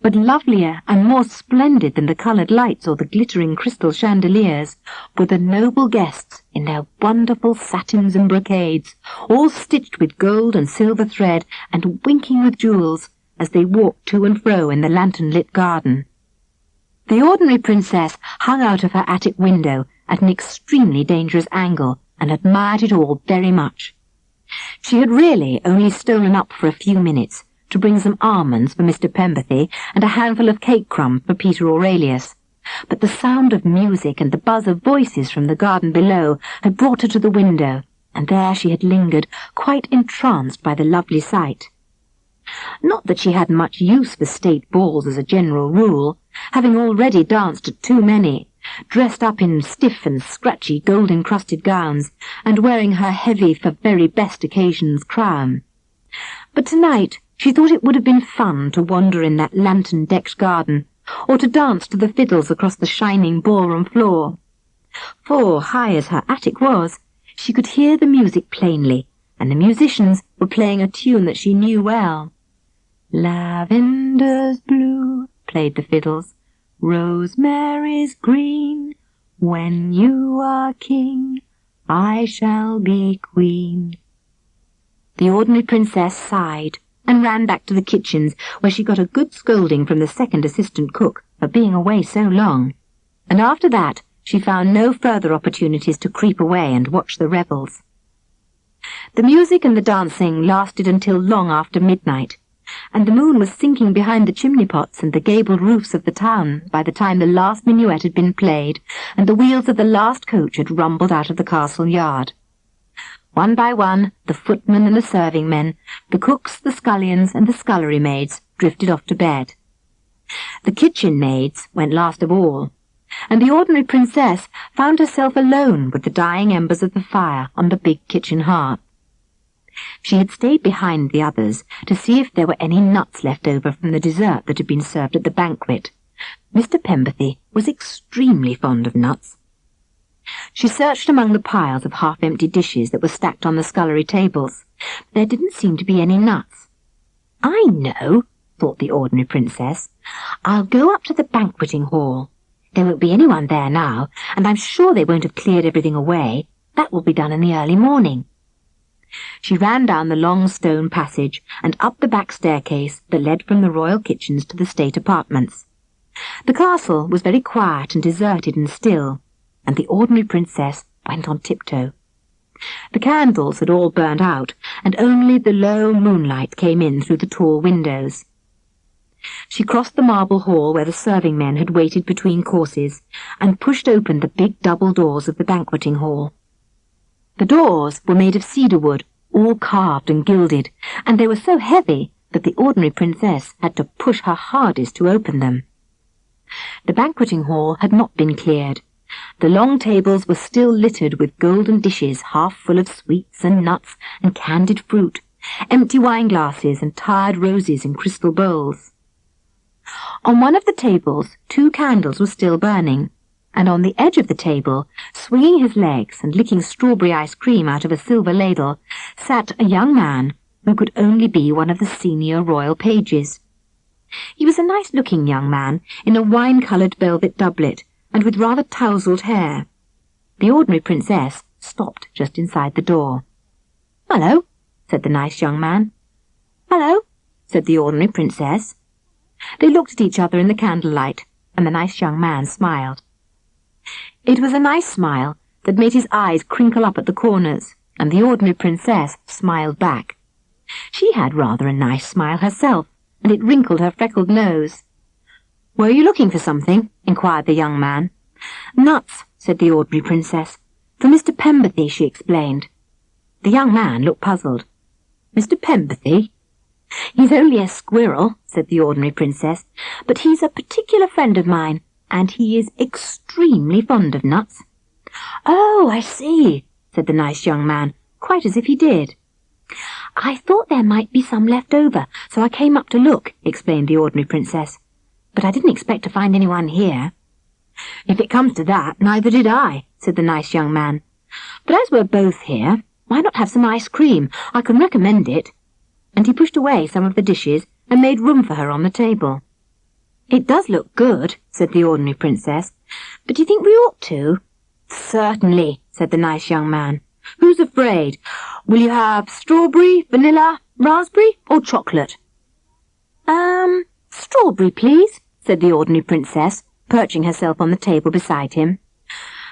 But lovelier and more splendid than the coloured lights or the glittering crystal chandeliers were the noble guests in their wonderful satins and brocades, all stitched with gold and silver thread and winking with jewels as they walked to and fro in the lantern-lit garden. The ordinary princess hung out of her attic window at an extremely dangerous angle and admired it all very much. She had really only stolen up for a few minutes to bring some almonds for Mr. Pemberthy and a handful of cake crumbs for Peter Aurelius, but the sound of music and the buzz of voices from the garden below had brought her to the window, and there she had lingered, quite entranced by the lovely sight. Not that she had much use for state balls as a general rule, having already danced at too many, dressed up in stiff and scratchy gold-encrusted gowns, and wearing her heavy for very best occasions crown. But tonight she thought it would have been fun to wander in that lantern-decked garden or to dance to the fiddles across the shining ballroom floor. For, high as her attic was, she could hear the music plainly, and the musicians were playing a tune that she knew well. "Lavender's blue," played the fiddles, "rosemary's green, when you are king, I shall be queen." The ordinary princess sighed and ran back to the kitchens, where she got a good scolding from the second assistant cook for being away so long, and after that she found no further opportunities to creep away and watch the revels. The music and the dancing lasted until long after midnight, and the moon was sinking behind the chimney-pots and the gabled roofs of the town by the time the last minuet had been played and the wheels of the last coach had rumbled out of the castle yard. One by one, the footmen and the serving-men, the cooks, the scullions, and the scullery maids drifted off to bed. The kitchen maids went last of all, and the ordinary princess found herself alone with the dying embers of the fire on the big kitchen hearth. She had stayed behind the others to see if there were any nuts left over from the dessert that had been served at the banquet. Mr. Pemberthy was extremely fond of nuts. She searched among the piles of half-empty dishes that were stacked on the scullery tables. There didn't seem to be any nuts. "I know," thought the ordinary princess. "I'll go up to the banqueting hall. There won't be anyone there now, and I'm sure they won't have cleared everything away. That will be done in the early morning." She ran down the long stone passage and up the back staircase that led from the royal kitchens to the state apartments. The castle was very quiet and deserted and still, and the ordinary princess went on tiptoe. The candles had all burned out, and only the low moonlight came in through the tall windows. She crossed the marble hall where the serving men had waited between courses, and pushed open the big double doors of the banqueting hall. The doors were made of cedar wood, all carved and gilded, and they were so heavy that the ordinary princess had to push her hardest to open them. The banqueting hall had not been cleared. The long tables were still littered with golden dishes half full of sweets and nuts and candied fruit, empty wine-glasses and tired roses in crystal bowls. On one of the tables 2 candles were still burning, and on the edge of the table, swinging his legs and licking strawberry ice cream out of a silver ladle, sat a young man who could only be one of the senior royal pages. He was a nice-looking young man in a wine-coloured velvet doublet and with rather tousled hair. The ordinary princess stopped just inside the door. "Hello," said the nice young man. "Hello," said the ordinary princess. They looked at each other in the candlelight, and the nice young man smiled. It was a nice smile that made his eyes crinkle up at the corners, and the ordinary princess smiled back. She had rather a nice smile herself, and it wrinkled her freckled nose. "Were you looking for something?" inquired the young man. "Nuts," said the ordinary princess. "For Mr. Pemberthy," she explained. The young man looked puzzled. "Mr. Pemberthy?" "He's only a squirrel," said the ordinary princess, "but he's a particular friend of mine, and he is extremely fond of nuts." "Oh, I see," said the nice young man, quite as if he did. "I thought there might be some left over, so I came up to look," explained the ordinary princess. "But I didn't expect to find anyone here." "If it comes to that, neither did I," said the nice young man. "But as we're both here, why not have some ice cream? I can recommend it." And he pushed away some of the dishes and made room for her on the table. "It does look good," said the ordinary princess. "But do you think we ought to?" "Certainly," said the nice young man. "Who's afraid? Will you have strawberry, vanilla, raspberry, or chocolate?" Strawberry, please," said the ordinary princess, perching herself on the table beside him.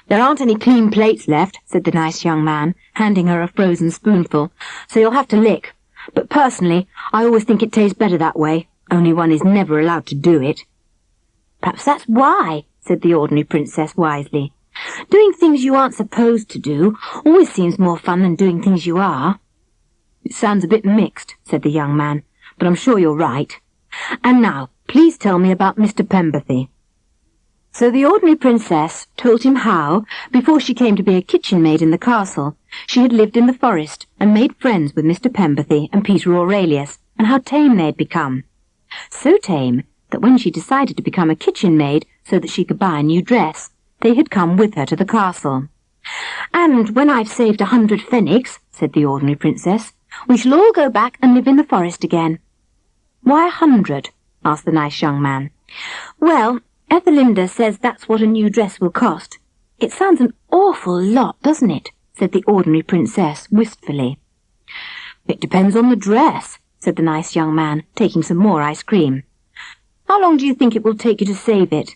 "There aren't any clean plates left," said the nice young man, handing her a frozen spoonful, "so you'll have to lick. But personally, I always think it tastes better that way, only one is never allowed to do it." "Perhaps that's why," said the ordinary princess wisely. "Doing things you aren't supposed to do always seems more fun than doing things you are." "It sounds a bit mixed," said the young man, "but I'm sure you're right. And now, please tell me about Mr. Pemberthy." So the ordinary princess told him how, before she came to be a kitchen maid in the castle, she had lived in the forest and made friends with Mr. Pemberthy and Peter Aurelius, and how tame they had become. So tame that when she decided to become a kitchen maid so that she could buy a new dress, they had come with her to the castle. "And when I've saved 100 pfennigs," said the ordinary princess, "we shall all go back and live in the forest again." "Why 100?" asked the nice young man. "Well, Ethelinda says that's what a new dress will cost." "It sounds an awful lot, doesn't it?" said the ordinary princess wistfully. "It depends on the dress," said the nice young man, taking some more ice cream. "How long do you think it will take you to save it?"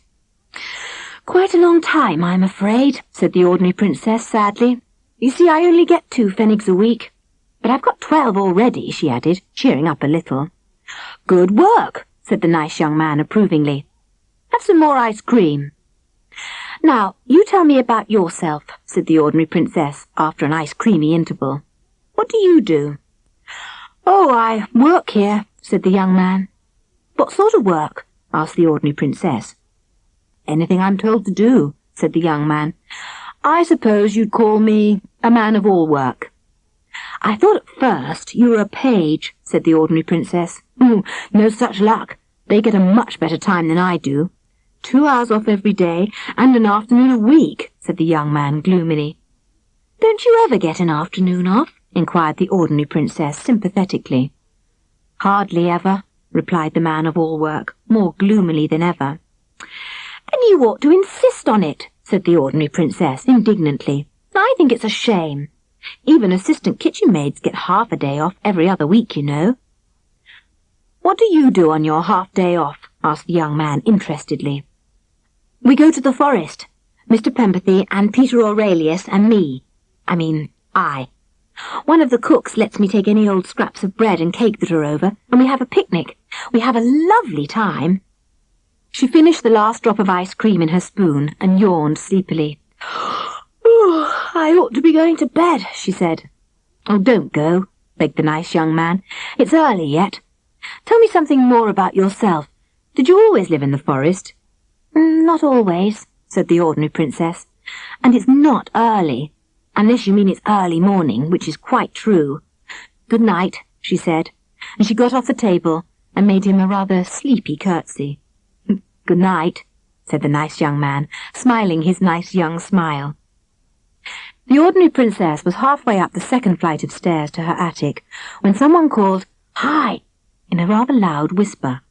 "Quite a long time, I'm afraid," said the ordinary princess sadly. "You see, I only get 2 pfennigs a week. But I've got 12 already," she added, cheering up a little. "Good work," said the nice young man approvingly. "Have some more ice cream." "Now, you tell me about yourself," said the ordinary princess, after an ice-creamy interval. "What do you do?" "Oh, I work here," said the young man. "What sort of work?" asked the ordinary princess. "Anything I'm told to do," said the young man. "I suppose you'd call me a man of all work." "I thought at first you were a page," said the ordinary princess. "No such luck. They get a much better time than I do. 2 hours off every day, and an afternoon a week," said the young man gloomily. "Don't you ever get an afternoon off?" inquired the ordinary princess sympathetically. "Hardly ever," replied the man of all work, more gloomily than ever. "Then you ought to insist on it," said the ordinary princess indignantly. "I think it's a shame. Even assistant kitchen maids get half a day off every other week, you know." "What do you do on your half-day off?" asked the young man interestedly. "We go to the forest, Mr. Pemberthy and Peter Aurelius and me. I. One of the cooks lets me take any old scraps of bread and cake that are over, and we have a picnic. We have a lovely time." She finished the last drop of ice cream in her spoon and yawned sleepily. "I ought to be going to bed," she said. "Oh, don't go," begged the nice young man. "It's early yet. Tell me something more about yourself. Did you always live in the forest?" "Not always," said the ordinary princess. "And it's not early, unless you mean it's early morning, which is quite true. Good night," she said, and she got off the table and made him a rather sleepy curtsy. "Good night," said the nice young man, smiling his nice young smile. The ordinary princess was halfway up the second flight of stairs to her attic when someone called, "Hi!" in a rather loud whisper.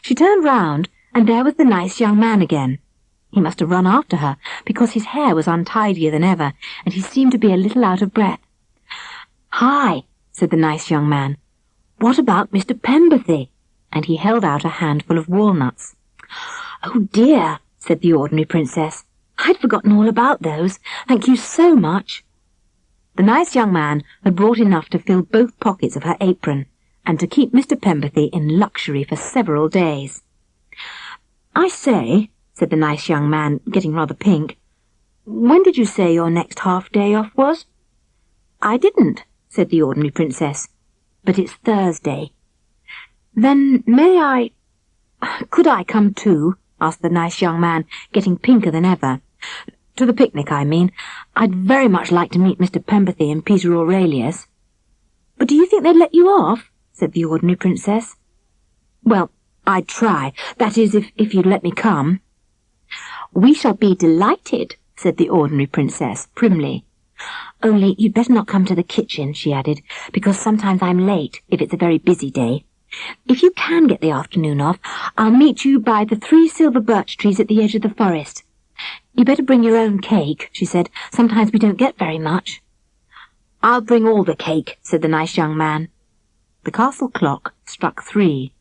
She turned round, and there was the nice young man again. He must have run after her, because his hair was untidier than ever, and he seemed to be a little out of breath. "Hi," said the nice young man. "What about Mr. Pemberthy?" And he held out a handful of walnuts. "Oh dear," said the ordinary princess. "I'd forgotten all about those. Thank you so much." The nice young man had brought enough to fill both pockets of her apron, and to keep Mr. Pemberthy in luxury for several days. "I say," said the nice young man, getting rather pink, "when did you say your next half-day off was?" "I didn't," said the ordinary princess, "but it's Thursday." "Then could I come too?" asked the nice young man, getting pinker than ever. "To the picnic, I mean. I'd very much like to meet Mr. Pemberthy and Peter Aurelius." "But do you think they'd let you off?" said the ordinary princess. "Well, I'd try. That is, if you'd let me come." "We shall be delighted," said the ordinary princess primly. "Only you'd better not come to the kitchen," she added, "because sometimes I'm late, if it's a very busy day. If you can get the afternoon off, I'll meet you by the 3 silver birch trees at the edge of the forest. You better bring your own cake," she said. "Sometimes we don't get very much." "I'll bring all the cake," said the nice young man. The castle clock struck 3.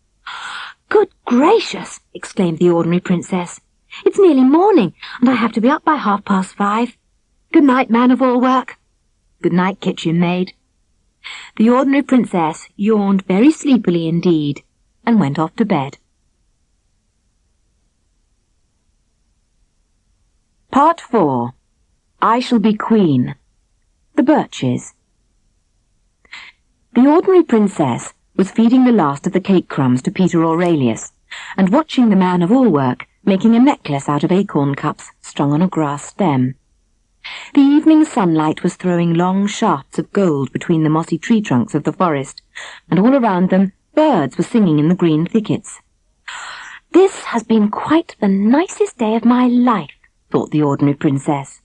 "Good gracious!" exclaimed the ordinary princess. "It's nearly morning, and I have to be up by 5:30. Good night, man of all work." "Good night, kitchen maid." The ordinary princess yawned very sleepily indeed, and went off to bed. Part 4. I Shall Be Queen. The Birches. The ordinary princess was feeding the last of the cake crumbs to Peter Aurelius, and watching the man of all work making a necklace out of acorn cups strung on a grass stem. The evening sunlight was throwing long shafts of gold between the mossy tree trunks of the forest, and all around them birds were singing in the green thickets. "This has been quite the nicest day of my life," thought the ordinary princess.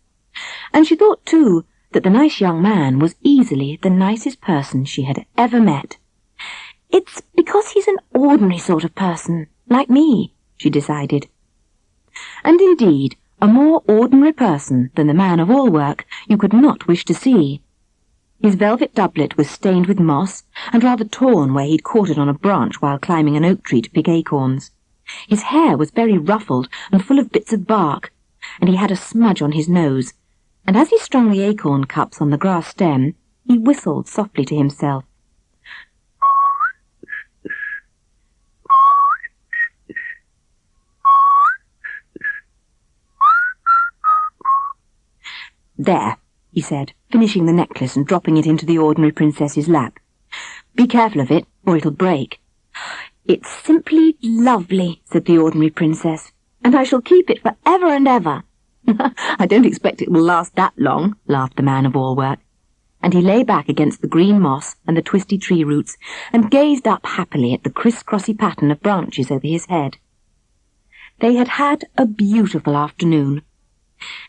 And she thought, too, that the nice young man was easily the nicest person she had ever met. "It's because he's an ordinary sort of person, like me," she decided. And indeed, a more ordinary person than the man of all work you could not wish to see. His velvet doublet was stained with moss, and rather torn where he'd caught it on a branch while climbing an oak tree to pick acorns. His hair was very ruffled and full of bits of bark, and he had a smudge on his nose, and as he strung the acorn cups on the grass stem, he whistled softly to himself. "There," he said, finishing the necklace and dropping it into the ordinary princess's lap. "Be careful of it, or it'll break." "It's simply lovely," said the ordinary princess, "and I shall keep it for ever and ever." "I don't expect it will last that long," laughed the man of all work, and he lay back against the green moss and the twisty tree roots and gazed up happily at the criss-crossy pattern of branches over his head. They had had a beautiful afternoon.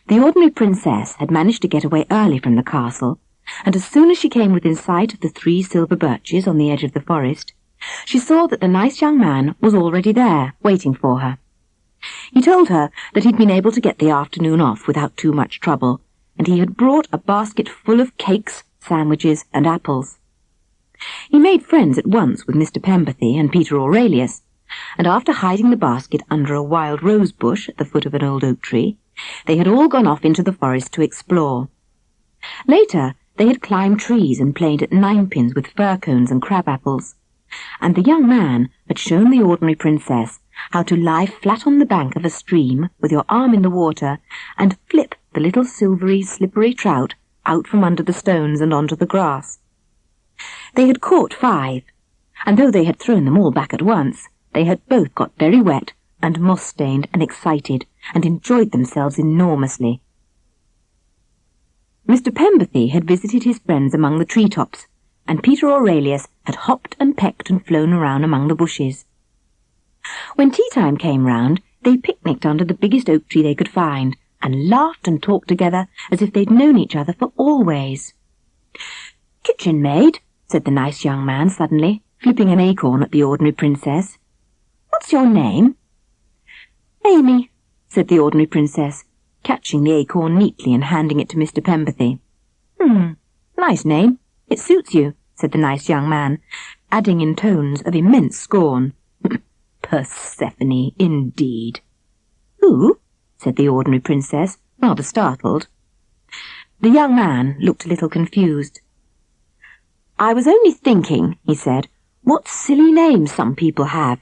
The ordinary princess had managed to get away early from the castle, and as soon as she came within sight of the 3 silver birches on the edge of the forest, she saw that the nice young man was already there, waiting for her. He told her that he'd been able to get the afternoon off without too much trouble, and he had brought a basket full of cakes, sandwiches, and apples. He made friends at once with Mr. Pemberthy and Peter Aurelius, and after hiding the basket under a wild rose bush at the foot of an old oak tree, they had all gone off into the forest to explore. Later, they had climbed trees and played at ninepins with fir cones and crab apples, and the young man had shown the ordinary princess how to lie flat on the bank of a stream with your arm in the water and flip the little silvery, slippery trout out from under the stones and onto the grass. They had caught 5, and though they had thrown them all back at once, they had both got very wet and moss-stained and excited, and enjoyed themselves enormously. Mr. Pemberthy had visited his friends among the tree-tops, and Peter Aurelius had hopped and pecked and flown around among the bushes. When tea-time came round, they picnicked under the biggest oak tree they could find, and laughed and talked together as if they'd known each other for always. "Kitchen maid," said the nice young man suddenly, flipping an acorn at the ordinary princess. "What's your name?" "Amy," said the ordinary princess, catching the acorn neatly and handing it to Mr. Pemberthy. Nice name. It suits you," said the nice young man, adding in tones of immense scorn. "Persephone, indeed." "Who?" said the ordinary princess, rather startled. The young man looked a little confused. "I was only thinking," he said, "what silly names some people have."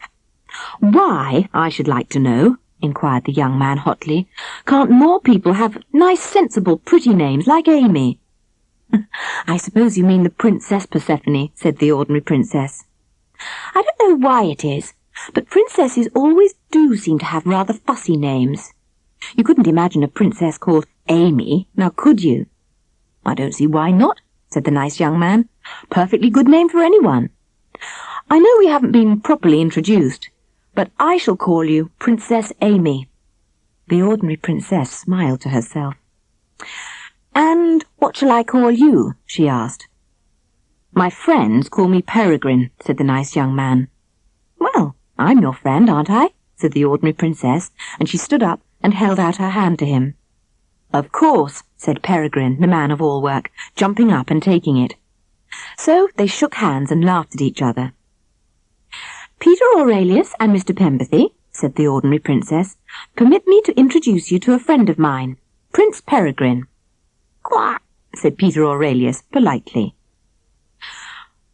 "Why, I should like to know," inquired the young man hotly, "can't more people have nice, sensible, pretty names like Amy?" "I suppose you mean the Princess Persephone," said the ordinary princess. "I don't know why it is, but princesses always do seem to have rather fussy names. You couldn't imagine a princess called Amy, now could you?" "I don't see why not," said the nice young man. "Perfectly good name for anyone. I know we haven't been properly introduced, but I shall call you Princess Amy." The ordinary princess smiled to herself. "And what shall I call you?" she asked. "My friends call me Peregrine," said the nice young man. "Well, I'm your friend, aren't I?" said the ordinary princess, and she stood up and held out her hand to him. "Of course," said Peregrine, the man of all work, jumping up and taking it. So they shook hands and laughed at each other. "Peter Aurelius and Mr. Pemberthy," said the ordinary princess, "permit me to introduce you to a friend of mine, Prince Peregrine." "Quack," said Peter Aurelius politely.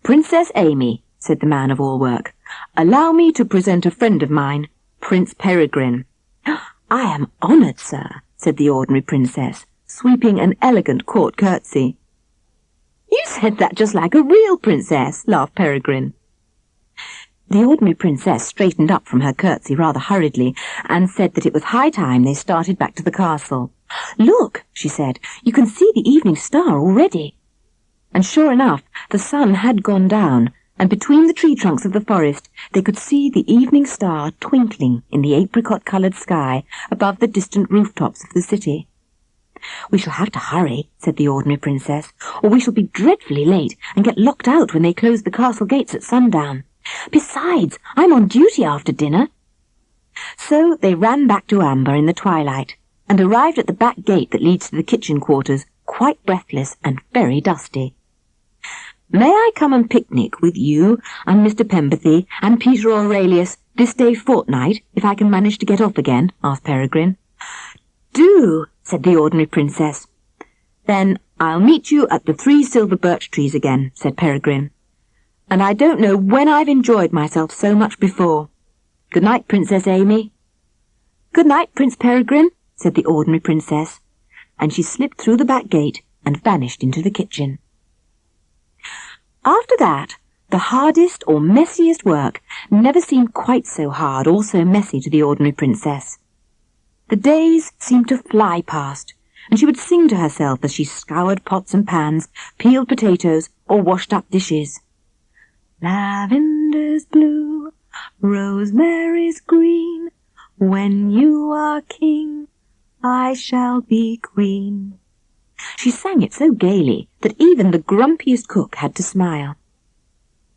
"Princess Amy," said the man of all work, "allow me to present a friend of mine, Prince Peregrine." "I am honoured, sir," said the ordinary princess, sweeping an elegant court curtsy. "You said that just like a real princess," laughed Peregrine. The ordinary princess straightened up from her curtsy rather hurriedly and said that it was high time they started back to the castle. "Look," she said, "you can see the evening star already." And sure enough, the sun had gone down, and between the tree trunks of the forest they could see the evening star twinkling in the apricot-coloured sky above the distant rooftops of the city. "We shall have to hurry," said the ordinary princess, "or we shall be dreadfully late and get locked out when they close the castle gates at sundown. Besides, I'm on duty after dinner." So they ran back to Amber in the twilight and arrived at the back gate that leads to the kitchen quarters, quite breathless and very dusty. "May I come and picnic with you and Mr. Pemberthy and Peter Aurelius this day fortnight, if I can manage to get off again?" asked Peregrine. "Do," said the ordinary princess. "Then I'll meet you at the 3 silver birch trees again," said Peregrine. "And I don't know when I've enjoyed myself so much before. Good night, Princess Amy." "Good night, Prince Peregrine," said the ordinary princess, and she slipped through the back gate and vanished into the kitchen. After that, the hardest or messiest work never seemed quite so hard or so messy to the ordinary princess. The days seemed to fly past, and she would sing to herself as she scoured pots and pans, peeled potatoes, or washed up dishes. "Lavender's blue, rosemary's green, when you are king, I shall be queen." She sang it so gaily that even the grumpiest cook had to smile.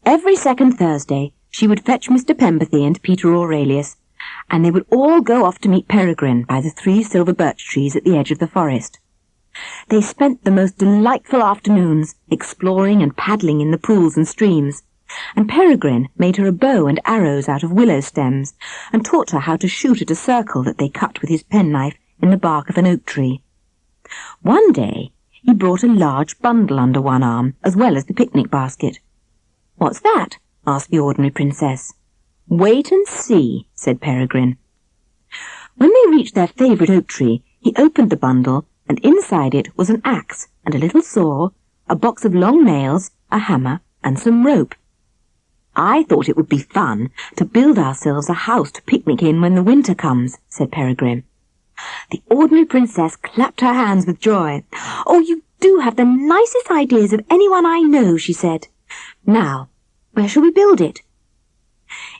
Every second Thursday she would fetch Mr. Pemberthy and Peter Aurelius, and they would all go off to meet Peregrine by the 3 silver birch trees at the edge of the forest. They spent the most delightful afternoons exploring and paddling in the pools and streams, and Peregrine made her a bow and arrows out of willow stems, and taught her how to shoot at a circle that they cut with his penknife in the bark of an oak tree. One day he brought a large bundle under one arm, as well as the picnic basket. "What's that?" asked the ordinary princess. "Wait and see," said Peregrine. When they reached their favourite oak tree, he opened the bundle, and inside it was an axe and a little saw, a box of long nails, a hammer, and some rope. "I thought it would be fun to build ourselves a house to picnic in when the winter comes," said Peregrine. The ordinary princess clapped her hands with joy. "Oh, you do have the nicest ideas of anyone I know," she said. "Now, where shall we build it?"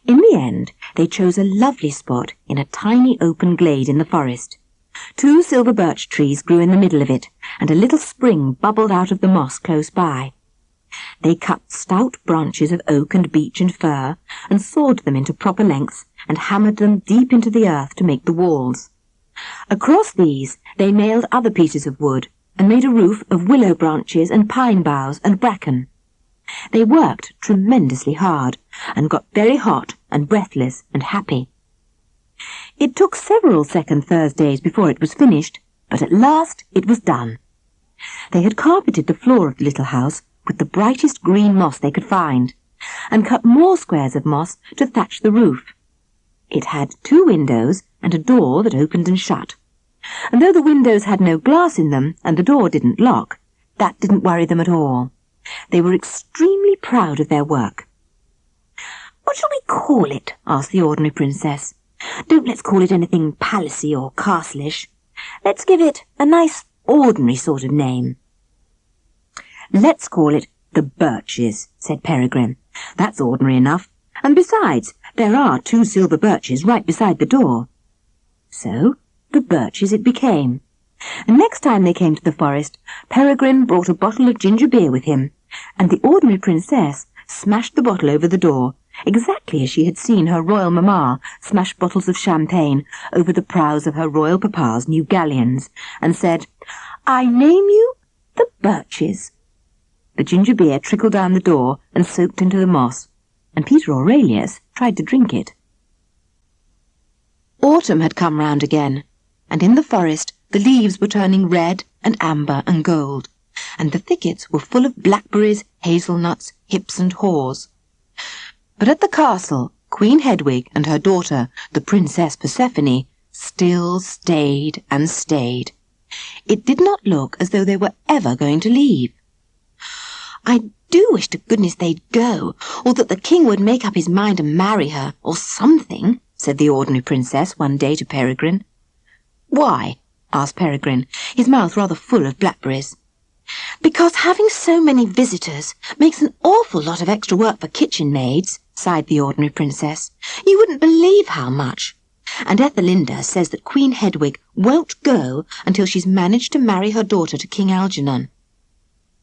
In the end, they chose a lovely spot in a tiny open glade in the forest. 2 silver birch trees grew in the middle of it, and a little spring bubbled out of the moss close by. They cut stout branches of oak and beech and fir, and sawed them into proper lengths, and hammered them deep into the earth to make the walls. Across these they nailed other pieces of wood, and made a roof of willow branches and pine boughs and bracken. They worked tremendously hard, and got very hot and breathless and happy. It took several second Thursdays before it was finished, but at last it was done. They had carpeted the floor of the little house with the brightest green moss they could find, and cut more squares of moss to thatch the roof. It had 2 windows and a door that opened and shut, and though the windows had no glass in them and the door didn't lock, that didn't worry them at all. They were extremely proud of their work. "What shall we call it?" asked the ordinary princess. "Don't let's call it anything palacey or castle-ish. Let's give it a nice ordinary sort of name." "Let's call it the Birches," said Peregrine. "That's ordinary enough, and besides, there are 2 silver birches right beside the door." So the Birches it became. And next time they came to the forest, Peregrine brought a bottle of ginger beer with him, and the ordinary princess smashed the bottle over the door, exactly as she had seen her royal mamma smash bottles of champagne over the prows of her royal papa's new galleons, and said, "I name you the Birches." The ginger beer trickled down the door and soaked into the moss, and Peter Aurelius tried to drink it. Autumn had come round again, and in the forest the leaves were turning red and amber and gold, and the thickets were full of blackberries, hazelnuts, hips and haws. But at the castle, Queen Hedwig and her daughter, the Princess Persephone, still stayed and stayed. It did not look as though they were ever going to leave. "I do wish to goodness they'd go, or that the king would make up his mind and marry her, or something," said the ordinary princess one day to Peregrine. "Why?" asked Peregrine, his mouth rather full of blackberries. "Because having so many visitors makes an awful lot of extra work for kitchen maids," sighed the ordinary princess. "You wouldn't believe how much. And Ethelinda says that Queen Hedwig won't go until she's managed to marry her daughter to King Algernon."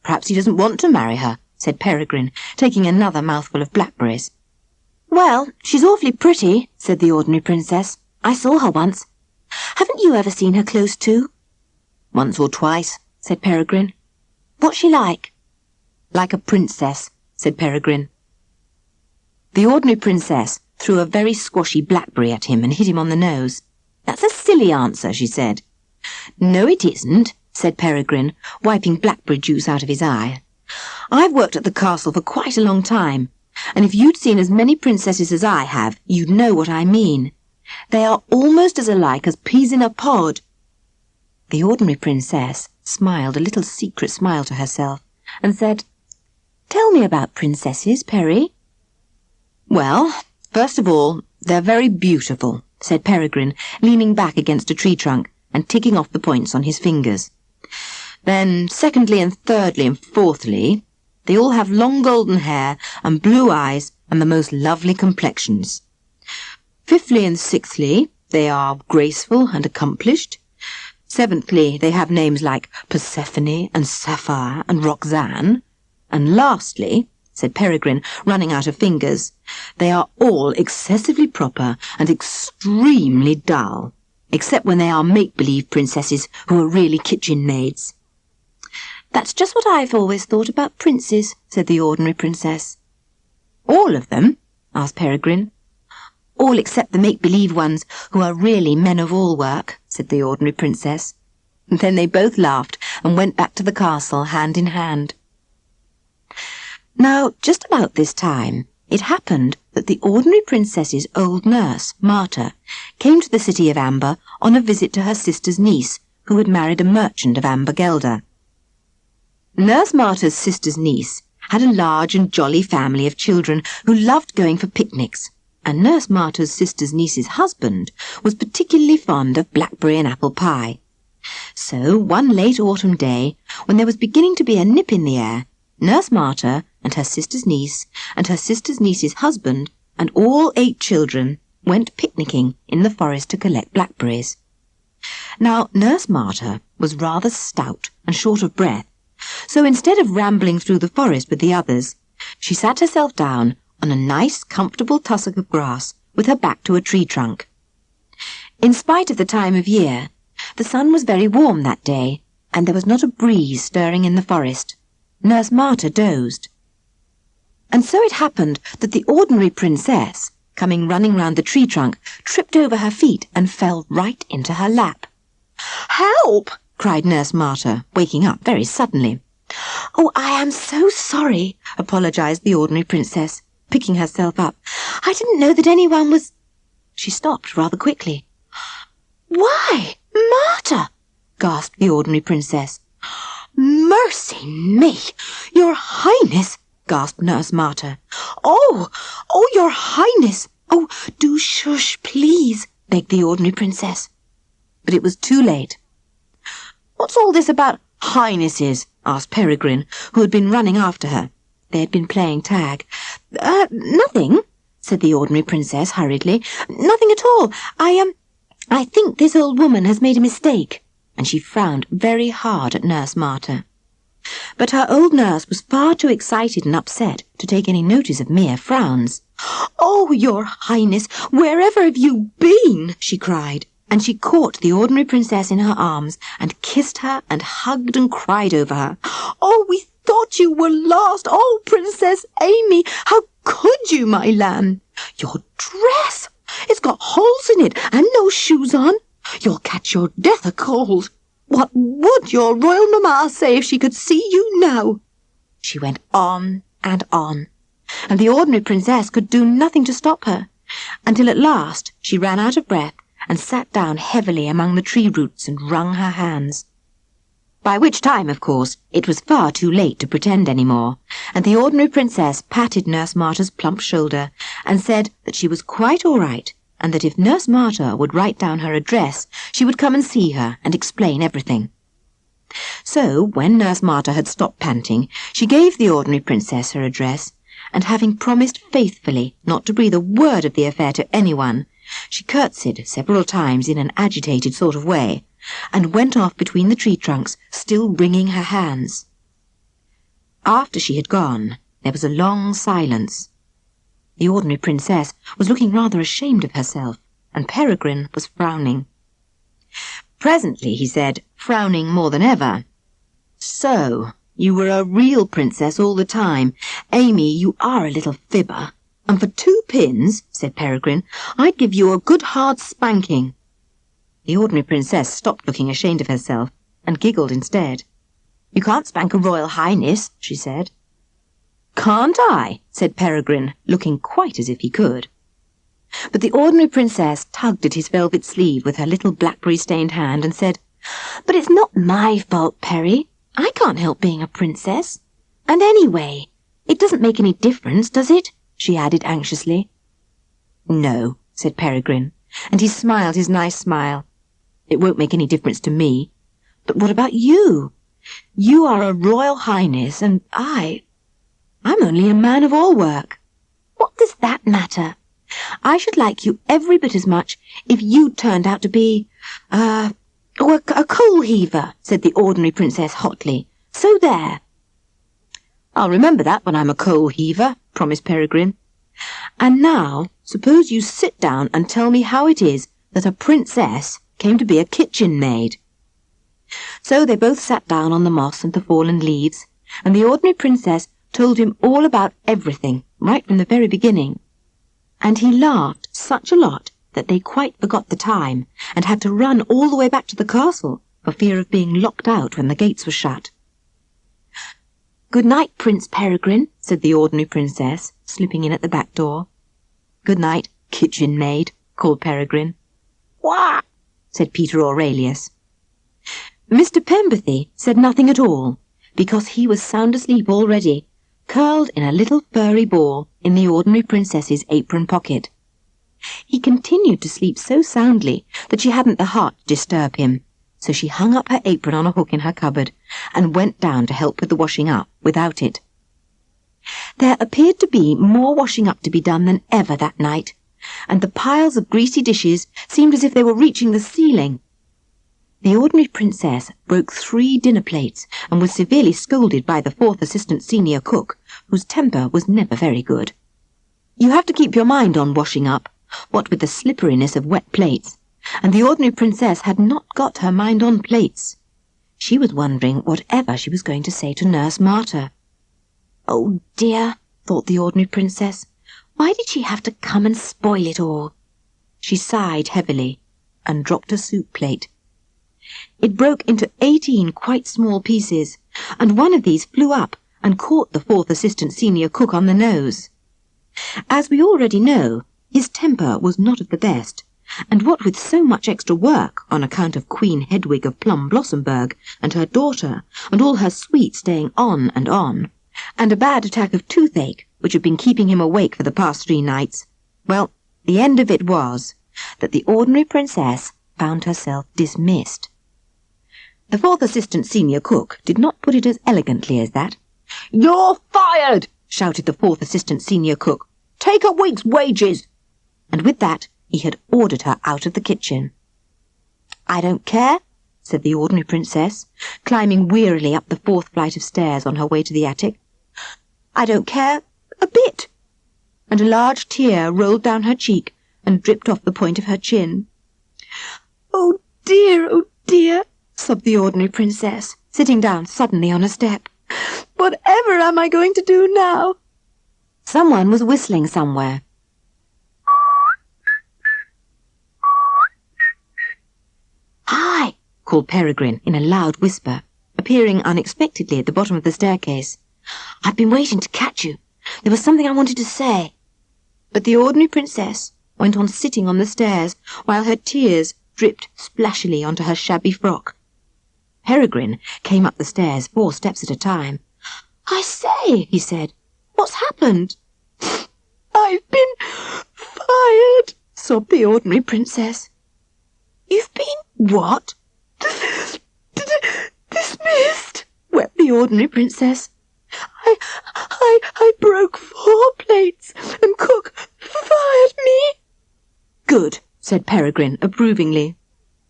"Perhaps he doesn't want to marry her," said Peregrine, taking another mouthful of blackberries. "Well, she's awfully pretty," said the ordinary princess. "I saw her once. Haven't you ever seen her close to?" "Once or twice," said Peregrine. "What's she like?" "Like a princess," said Peregrine. The ordinary princess threw a very squashy blackberry at him and hit him on the nose. "That's a silly answer," she said. "No, it isn't," said Peregrine, wiping blackberry juice out of his eye. "I've worked at the castle for quite a long time, and if you'd seen as many princesses as I have, you'd know what I mean. They are almost as alike as peas in a pod." The ordinary princess smiled a little secret smile to herself and said, "Tell me about princesses, Peri." "Well, first of all, they're very beautiful," said Peregrine, leaning back against a tree trunk and ticking off the points on his fingers. "Then, secondly and thirdly and fourthly, they all have long golden hair and blue eyes and the most lovely complexions. Fifthly and sixthly, they are graceful and accomplished. Seventhly, they have names like Persephone and Sapphire and Roxanne. And lastly," said Peregrine, running out of fingers, "they are all excessively proper and extremely dull, except when they are make-believe princesses who are really kitchen maids." "That's just what I've always thought about princes," said the ordinary princess. "All of them?" asked Peregrine. "All except the make-believe ones who are really men-of-all-work," said the ordinary princess. And then they both laughed and went back to the castle hand in hand. Now, just about this time, it happened that the ordinary princess's old nurse, Marta, came to the city of Amber on a visit to her sister's niece, who had married a merchant of Amber Gelder. Nurse Marta's sister's niece had a large and jolly family of children who loved going for picnics, and Nurse Marta's sister's niece's husband was particularly fond of blackberry and apple pie. So, one late autumn day, when there was beginning to be a nip in the air, Nurse Marta and her sister's niece and her sister's niece's husband and all 8 children went picnicking in the forest to collect blackberries. Now, Nurse Marta was rather stout and short of breath, so instead of rambling through the forest with the others, she sat herself down on a nice, comfortable tussock of grass with her back to a tree trunk. In spite of the time of year, the sun was very warm that day, and there was not a breeze stirring in the forest. Nurse Marta dozed. And so it happened that the ordinary princess, coming running round the tree trunk, tripped over her feet and fell right into her lap. "Help!" cried Nurse Marta, waking up very suddenly. "Oh, I am so sorry," apologized the ordinary princess, picking herself up. "I didn't know that anyone was—" She stopped rather quickly. "Why, Marta!" gasped the ordinary princess. "Mercy me! Your Highness!" gasped Nurse Marta. Oh, Your Highness! Oh, do shush, please," begged the ordinary princess. But it was too late. "What's all this about highnesses?" asked Peregrine, who had been running after her. They had been playing tag. Nothing," said the ordinary princess hurriedly. "Nothing at all. I think this old woman has made a mistake," and she frowned very hard at Nurse Marta. But her old nurse was far too excited and upset to take any notice of mere frowns. "Oh, Your Highness, wherever have you been?" she cried, and she caught the ordinary princess in her arms and kissed her and hugged and cried over her. "Oh, we thought you were lost! Oh, Princess Amy, how could you, my lamb? Your dress! It's got holes in it and no shoes on. You'll catch your death of cold. What would your royal mamma say if she could see you now?" She went on, and the ordinary princess could do nothing to stop her, until at last she ran out of breath and sat down heavily among the tree roots and wrung her hands. By which time, of course, it was far too late to pretend any more, and the ordinary princess patted Nurse Marta's plump shoulder and said that she was quite all right, and that if Nurse Marta would write down her address, she would come and see her and explain everything. So, when Nurse Marta had stopped panting, she gave the ordinary princess her address, and having promised faithfully not to breathe a word of the affair to anyone, she curtsied several times in an agitated sort of way, and went off between the tree trunks, still wringing her hands. After she had gone, there was a long silence. The ordinary princess was looking rather ashamed of herself, and Peregrine was frowning. Presently he said, frowning more than ever, "So, you were a real princess all the time. Amy, you are a little fibber. And for 2 pins, said Peregrine, I'd give you a good hard spanking." The ordinary princess stopped looking ashamed of herself, and giggled instead. "You can't spank a royal highness," she said. "Can't I?" said Peregrine, looking quite as if he could. But the ordinary princess tugged at his velvet sleeve with her little blackberry-stained hand and said, "But it's not my fault, Perry. I can't help being a princess. And anyway, it doesn't make any difference, does it?" she added anxiously. "No," said Peregrine, and he smiled his nice smile. "It won't make any difference to me. But what about you? You are a royal highness, and I'm only a man of all work. What does that matter? I should like you every bit as much if you turned out to be, a coal heaver," said the ordinary princess hotly. "So there." "I'll remember that when I'm a coal heaver," promised Peregrine. "And now, suppose you sit down and tell me how it is that a princess came to be a kitchen maid." So they both sat down on the moss and the fallen leaves, and the ordinary princess told him all about everything, right from the very beginning. And he laughed such a lot that they quite forgot the time, and had to run all the way back to the castle for fear of being locked out when the gates were shut. "Good night, Prince Peregrine," said the ordinary princess, slipping in at the back door. "Good night, kitchen maid," called Peregrine. "Wah!" said Peter Aurelius. Mr. Pemberthy said nothing at all, because he was sound asleep already, curled in a little furry ball in the ordinary princess's apron pocket. He continued to sleep so soundly that she hadn't the heart to disturb him, so she hung up her apron on a hook in her cupboard and went down to help with the washing up without it. There appeared to be more washing up to be done than ever that night, and the piles of greasy dishes seemed as if they were reaching the ceiling. The ordinary princess broke 3 dinner plates and was severely scolded by the 4th assistant senior cook, whose temper was never very good. You have to keep your mind on washing up, what with the slipperiness of wet plates, and the ordinary princess had not got her mind on plates. She was wondering whatever she was going to say to Nurse Marta. "Oh dear," thought the ordinary princess, "why did she have to come and spoil it all?" She sighed heavily and dropped a soup plate. It broke into 18 quite small pieces, and one of these flew up and caught the 4th assistant senior cook on the nose. As we already know, his temper was not of the best, and what with so much extra work on account of Queen Hedwig of Plum Blossomburg and her daughter, and all her suite staying on, and a bad attack of toothache which had been keeping him awake for the past 3 nights, well, the end of it was that the ordinary princess found herself dismissed. The 4th assistant senior cook did not put it as elegantly as that. "You're fired!" shouted the 4th assistant senior cook. "Take a week's wages!" And with that he had ordered her out of the kitchen. "I don't care," said the ordinary princess, climbing wearily up the 4th flight of stairs on her way to the attic. "I don't care a bit." And a large tear rolled down her cheek and dripped off the point of her chin. "Oh dear," sobbed the ordinary princess, sitting down suddenly on a step. "Whatever am I going to do now?" Someone was whistling somewhere. "Hi!" called Peregrine in a loud whisper, appearing unexpectedly at the bottom of the staircase. "I've been waiting to catch you. There was something I wanted to say." But the ordinary princess went on sitting on the stairs while her tears dripped splashily onto her shabby frock. Peregrine came up the stairs 4 steps at a time. "I say," he said, "what's happened?" "I've been fired," sobbed the ordinary princess. "You've been what?" Dismissed." the ordinary princess. I broke 4 plates, and cook fired me. Good, said Peregrine approvingly.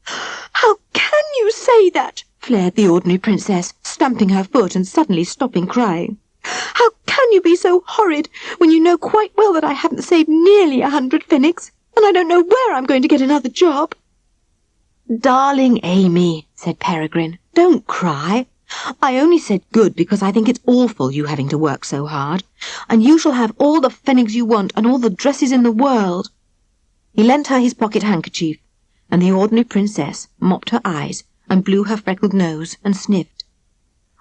How can you say that? Flared the ordinary princess, stamping her foot and suddenly stopping crying. How can you be so horrid when you know quite well that I haven't saved nearly 100 pfennigs, and I don't know where I'm going to get another job? Darling Amy, said Peregrine, don't cry. I only said good because I think it's awful you having to work so hard, and you shall have all the pfennigs you want and all the dresses in the world. He lent her his pocket handkerchief, and the ordinary princess mopped her eyes and blew her freckled nose and sniffed.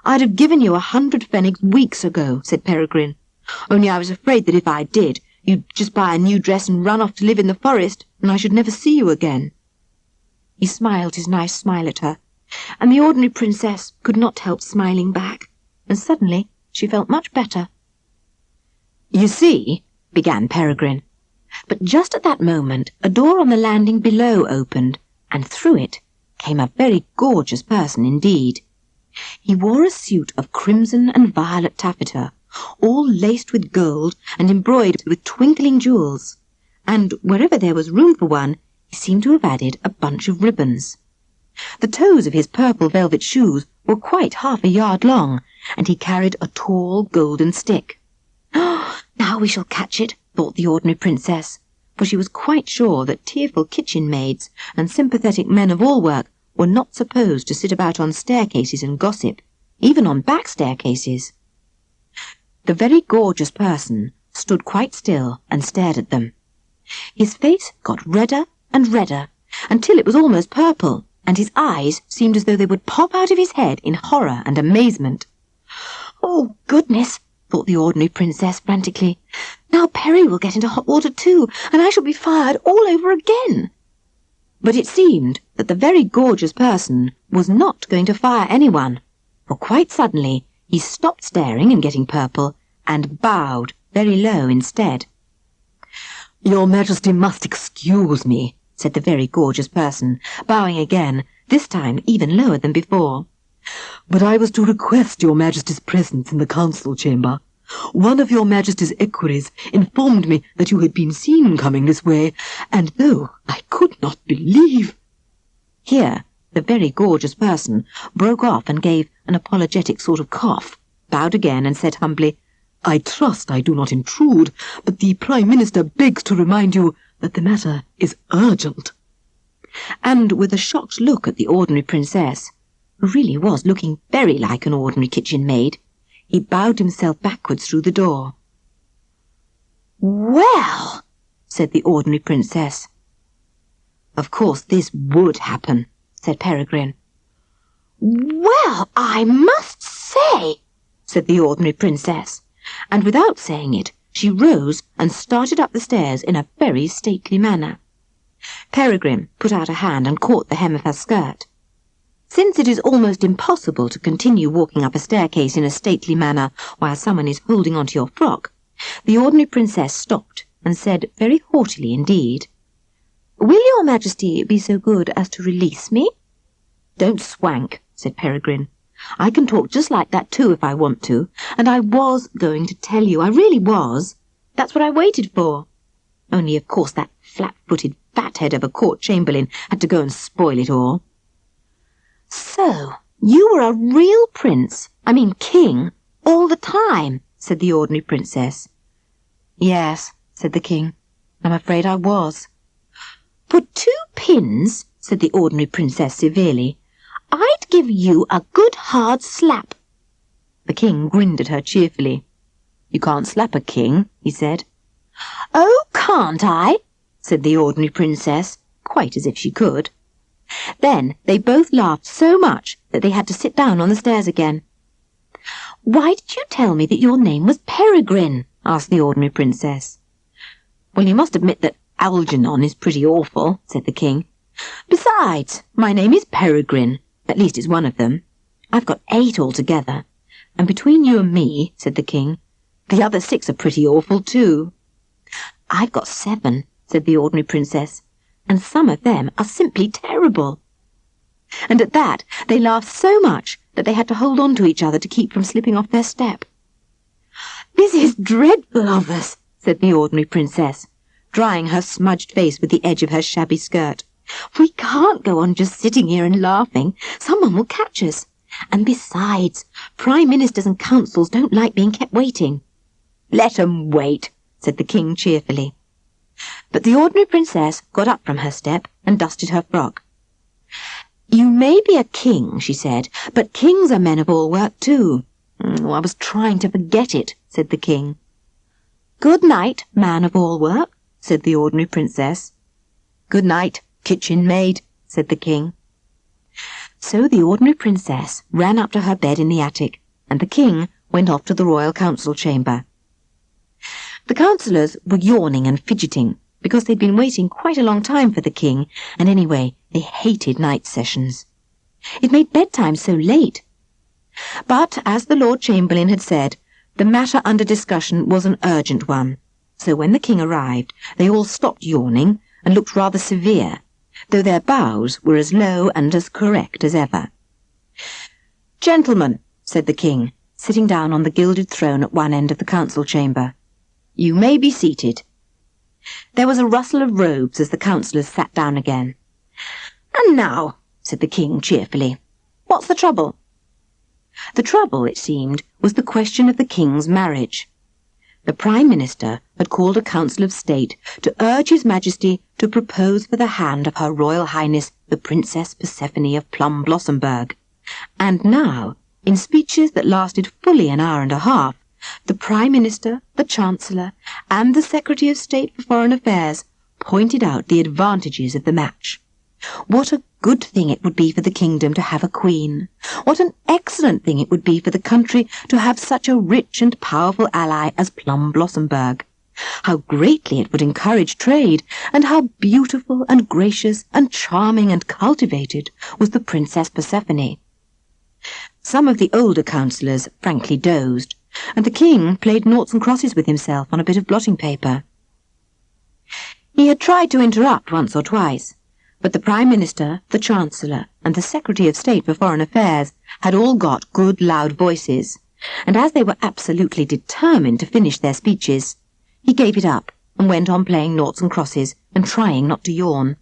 I'd have given you 100 pfennigs weeks ago, said Peregrine, only I was afraid that if I did, you'd just buy a new dress and run off to live in the forest, and I should never see you again. He smiled his nice smile at her, and the ordinary princess could not help smiling back, and suddenly she felt much better. You see, began Peregrine, but just at that moment a door on the landing below opened, and through it came a very gorgeous person indeed. He wore a suit of crimson and violet taffeta, all laced with gold and embroidered with twinkling jewels, and wherever there was room for one, he seemed to have added a bunch of ribbons. The toes of his purple velvet shoes were quite half a yard long, and he carried a tall golden stick. Now we shall catch it, thought the ordinary princess, for she was quite sure that tearful kitchen maids and sympathetic men of all work were not supposed to sit about on staircases and gossip, even on back staircases. The very gorgeous person stood quite still and stared at them. His face got redder and redder, until it was almost purple, and his eyes seemed as though they would pop out of his head in horror and amazement. Oh, goodness, thought the ordinary princess frantically. Now Perry will get into hot water too, and I shall be fired all over again. But it seemed that the very gorgeous person was not going to fire anyone, for quite suddenly he stopped staring and getting purple, and bowed very low instead. Your Majesty must excuse me, said the very gorgeous person, bowing again, this time even lower than before. But I was to request your Majesty's presence in the council chamber. One of your Majesty's equerries informed me that you had been seen coming this way, and though I could not believe— Here the very gorgeous person broke off and gave an apologetic sort of cough, bowed again and said humbly, I trust I do not intrude, but the Prime Minister begs to remind you that the matter is urgent. And with a shocked look at the ordinary princess, who really was looking very like an ordinary kitchen maid, he bowed himself backwards through the door. Well, said the ordinary princess. Of course this would happen, said Peregrine. Well, I must say, said the ordinary princess, and without saying it, she rose and started up the stairs in a very stately manner. Peregrine put out a hand and caught the hem of her skirt. Since it is almost impossible to continue walking up a staircase in a stately manner while someone is holding on to your frock, the ordinary princess stopped and said very haughtily indeed, Will your Majesty be so good as to release me? Don't swank, said Peregrine. I can talk just like that too if I want to, and I was going to tell you, I really was. That's what I waited for. Only, of course, that flat-footed fathead of a court chamberlain had to go and spoil it all. So, you were a real king, all the time, said the ordinary princess. Yes, said the king. I'm afraid I was. For 2 pins, said the ordinary princess severely, I'd give you a good hard slap. The king grinned at her cheerfully. You can't slap a king, he said. Oh, can't I? Said the ordinary princess, quite as if she could. Then they both laughed so much that they had to sit down on the stairs again. Why did you tell me that your name was Peregrine? Asked the ordinary princess. Well, you must admit that Algernon is pretty awful, said the king. Besides, my name is Peregrine. At least it's one of them. I've got 8 altogether, and between you and me, said the king, the other 6 are pretty awful too. I've got 7, said the ordinary princess, and some of them are simply terrible. And at that they laughed so much that they had to hold on to each other to keep from slipping off their step. "This is dreadful of us," said the ordinary princess, drying her smudged face with the edge of her shabby skirt. "We can't go on just sitting here and laughing. Someone will catch us. And besides, prime ministers and councils don't like being kept waiting." "Let 'em wait," said the king cheerfully. But the ordinary princess got up from her step and dusted her frock. "You may be a king," she said, "but kings are men of all work too." "I was trying to forget it," said the king. "Good night, man of all work," said the ordinary princess. "Good night, kitchen maid," said the king. So the ordinary princess ran up to her bed in the attic, and the king went off to the royal council chamber. The councillors were yawning and fidgeting, because they'd been waiting quite a long time for the king, and anyway, they hated night sessions. It made bedtime so late. But, as the Lord Chamberlain had said, the matter under discussion was an urgent one, so when the king arrived, they all stopped yawning and looked rather severe, though their bows were as low and as correct as ever. "Gentlemen," said the king, sitting down on the gilded throne at one end of the council chamber, "you may be seated." There was a rustle of robes as the councillors sat down again. "And now," said the king cheerfully, "what's the trouble?" The trouble, it seemed, was the question of the king's marriage. The Prime Minister had called a council of state to urge His Majesty to propose for the hand of Her Royal Highness the Princess Persephone of Plumblosomburg, and now, in speeches that lasted fully an hour and a half, the Prime Minister, the Chancellor, and the Secretary of State for Foreign Affairs pointed out the advantages of the match. What a good thing it would be for the kingdom to have a queen. What an excellent thing it would be for the country to have such a rich and powerful ally as Plumblosomburg. How greatly it would encourage trade, and how beautiful and gracious and charming and cultivated was the Princess Persephone. Some of the older councillors frankly dozed, and the king played noughts and crosses with himself on a bit of blotting paper. He had tried to interrupt once or twice, but the Prime Minister, the Chancellor, and the Secretary of State for Foreign Affairs had all got good loud voices, and as they were absolutely determined to finish their speeches, he gave it up and went on playing noughts and crosses and trying not to yawn.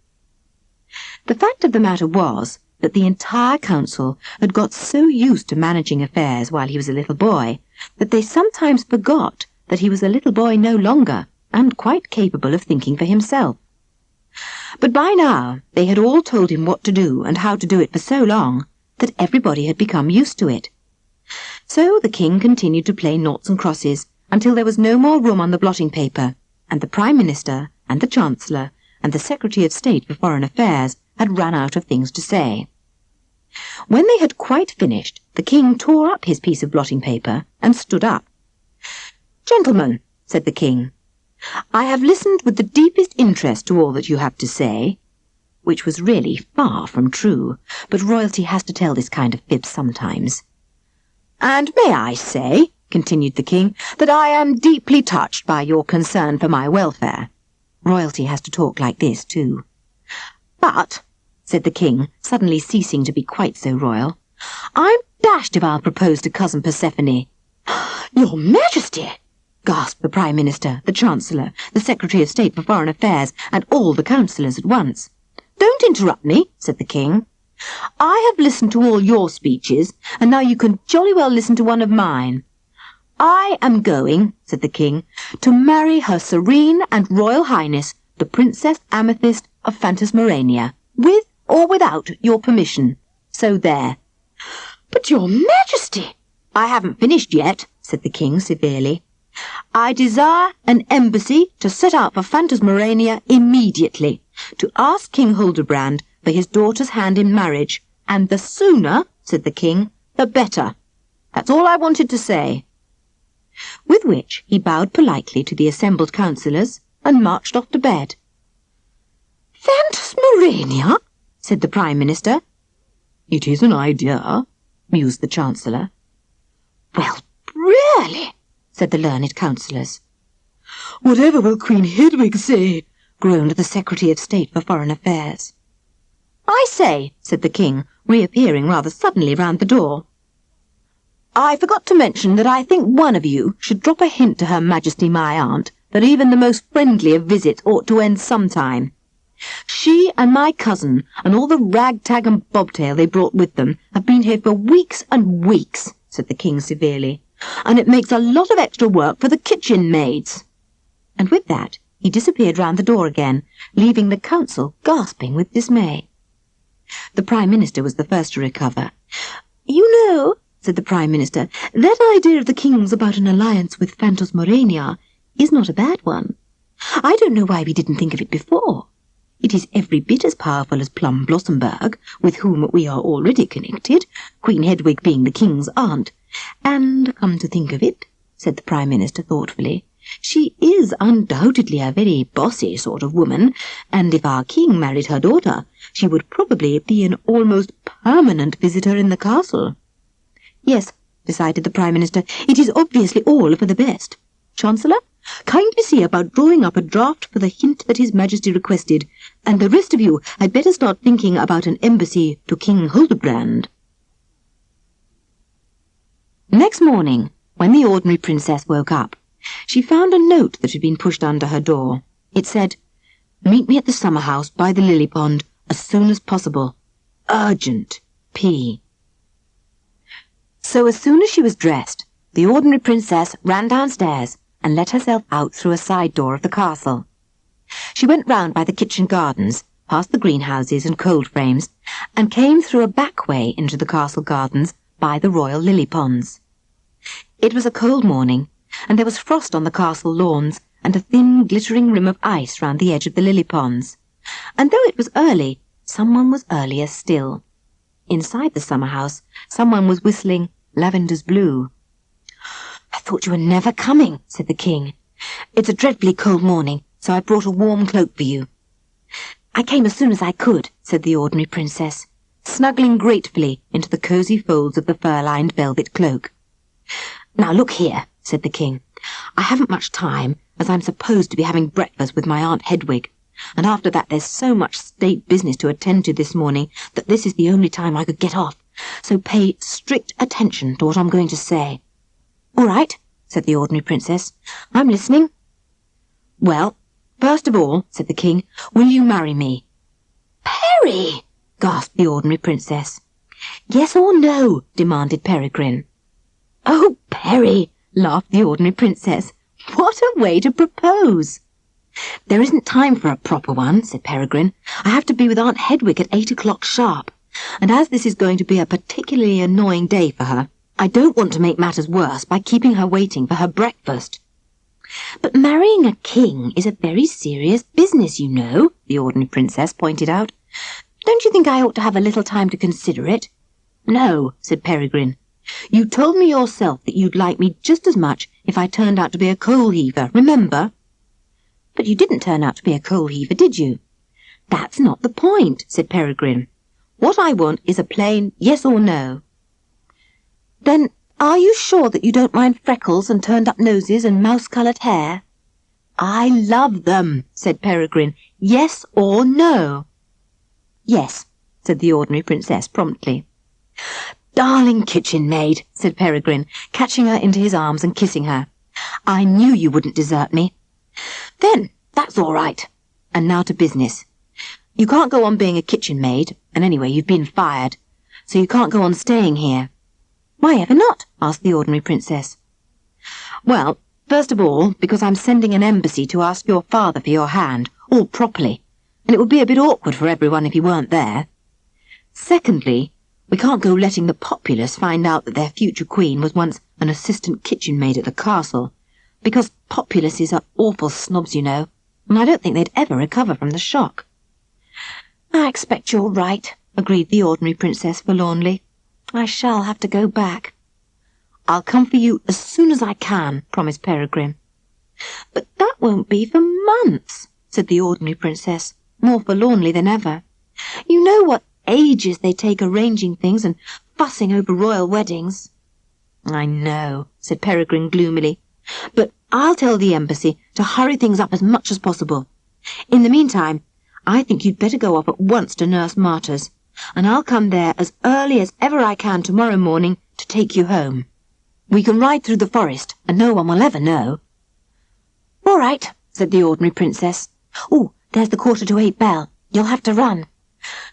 The fact of the matter was that the entire council had got so used to managing affairs while he was a little boy that they sometimes forgot that he was a little boy no longer and quite capable of thinking for himself. But by now they had all told him what to do and how to do it for so long that everybody had become used to it. So the king continued to play noughts and crosses until there was no more room on the blotting paper, and the Prime Minister and the Chancellor and the Secretary of State for Foreign Affairs had run out of things to say. When they had quite finished, the king tore up his piece of blotting paper and stood up. "Gentlemen," said the king, "I have listened with the deepest interest to all that you have to say," which was really far from true, but royalty has to tell this kind of fib sometimes. "And may I say," continued the king, "that I am deeply touched by your concern for my welfare." Royalty has to talk like this, too. "But," said the king, suddenly ceasing to be quite so royal, "I'm dashed if I'll propose to cousin Persephone." "Your Majesty!" gasped the Prime Minister, the Chancellor, the Secretary of State for Foreign Affairs, and all the councillors at once. "Don't interrupt me," said the king. "I have listened to all your speeches, and now you can jolly well listen to one of mine. I am going," said the king, "to marry Her Serene and Royal Highness, the Princess Amethyst of Phantasmorania, with or without your permission. So there." "But, Your Majesty—" "I haven't finished yet," said the king severely. "I desire an embassy to set out for Phantasmorania immediately, to ask King Hildebrand for his daughter's hand in marriage, and the sooner," said the king, "the better. That's all I wanted to say." With which he bowed politely to the assembled councillors and marched off to bed. "Phantasmorania?" said the Prime Minister. "It is an idea," mused the Chancellor. "Well, really," said the learned councillors. "Whatever will Queen Hedwig say?" groaned the Secretary of State for Foreign Affairs. "I say," said the king, reappearing rather suddenly round the door, I forgot to mention that I think one of you should drop a hint to Her Majesty my aunt that even the most friendly of visits ought to end sometime. She and my cousin and all the ragtag and bobtail they brought with them have been here for weeks and weeks, said the king severely, and it makes a lot of extra work for the kitchen maids. And with that he disappeared round the door again, leaving the council gasping with dismay. The Prime Minister was the first to recover. "You know," said the Prime Minister, "that idea of the King's about an alliance with Phantasmorania is not a bad one. I don't know why we didn't think of it before. It is every bit as powerful as Plum Blossomburg, with whom we are already connected, Queen Hedwig being the King's aunt. And, come to think of it," said the Prime Minister thoughtfully, "she is undoubtedly a very bossy sort of woman, and if our King married her daughter, she would probably be an almost permanent visitor in the castle." "Yes," decided the Prime Minister, "it is obviously all for the best. Chancellor, kindly see about drawing up a draft for the hint that His Majesty requested, and the rest of you had better start thinking about an embassy to King Hildebrand." Next morning, when the ordinary princess woke up, she found a note that had been pushed under her door. It said, "Meet me at the summer house by the lily pond as soon as possible. Urgent. P." So as soon as she was dressed, the ordinary princess ran downstairs and let herself out through a side door of the castle. She went round by the kitchen gardens, past the greenhouses and cold frames, and came through a back way into the castle gardens by the royal lily ponds. It was a cold morning, and there was frost on the castle lawns and a thin glittering rim of ice round the edge of the lily ponds. And though it was early, someone was earlier still. Inside the summer house, someone was whistling Lavender's Blue. "I thought you were never coming," said the king. "It's a dreadfully cold morning, so I brought a warm cloak for you." "I came as soon as I could," said the ordinary princess, snuggling gratefully into the cosy folds of the fur-lined velvet cloak. "Now look here," said the king. "I haven't much time, as I'm supposed to be having breakfast with my Aunt Hedwig, and after that there's so much state business to attend to this morning that this is the only time I could get off, so pay strict attention to what I'm going to say." "All right," said the ordinary princess. "I'm listening." "Well, first of all," said the king, "will you marry me?" "Perry!" gasped the ordinary princess. "Yes or no?" demanded Peregrine. "Oh, Perry!" laughed the ordinary princess. "What a way to propose!" "There isn't time for a proper one," said Peregrine. "I have to be with Aunt Hedwig at 8 o'clock sharp, and as this is going to be a particularly annoying day for her, I don't want to make matters worse by keeping her waiting for her breakfast." "But marrying a king is a very serious business, you know," the ordinary princess pointed out. "Don't you think I ought to have a little time to consider it?" "No," said Peregrine. "You told me yourself that you'd like me just as much if I turned out to be a coal-heaver, remember?" "But you didn't turn out to be a coal-heaver, did you?" "That's not the point," said Peregrine. "What I want is a plain yes or no." "Then are you sure that you don't mind freckles and turned-up noses and mouse-coloured hair?" "I love them," said Peregrine. "Yes or no?" "Yes," said the ordinary princess promptly. "Darling kitchen maid," said Peregrine, catching her into his arms and kissing her. "I knew you wouldn't desert me." "Then that's all right. And now to business. You can't go on being a kitchen maid, and anyway you've been fired, so you can't go on staying here." "Why ever not?" asked the ordinary princess. "Well, first of all, because I'm sending an embassy to ask your father for your hand, all properly, and it would be a bit awkward for everyone if he weren't there. Secondly, we can't go letting the populace find out that their future queen was once an assistant kitchen maid at the castle, because populaces are awful snobs, you know, and I don't think they'd ever recover from the shock." "I expect you're right," agreed the ordinary princess forlornly. "I shall have to go back." "I'll come for you as soon as I can," promised Peregrine. "But that won't be for months," said the ordinary princess, more forlornly than ever. "You know what ages they take arranging things and fussing over royal weddings." "I know," said Peregrine gloomily, "but I'll tell the embassy to hurry things up as much as possible. In the meantime, I think you'd better go off at once to Nurse Martha's, and I'll come there as early as ever I can tomorrow morning to take you home." We can ride through the forest, and no one will ever know." "All right," said the ordinary princess. "Oh, there's the 8:15 bell. You'll have to run.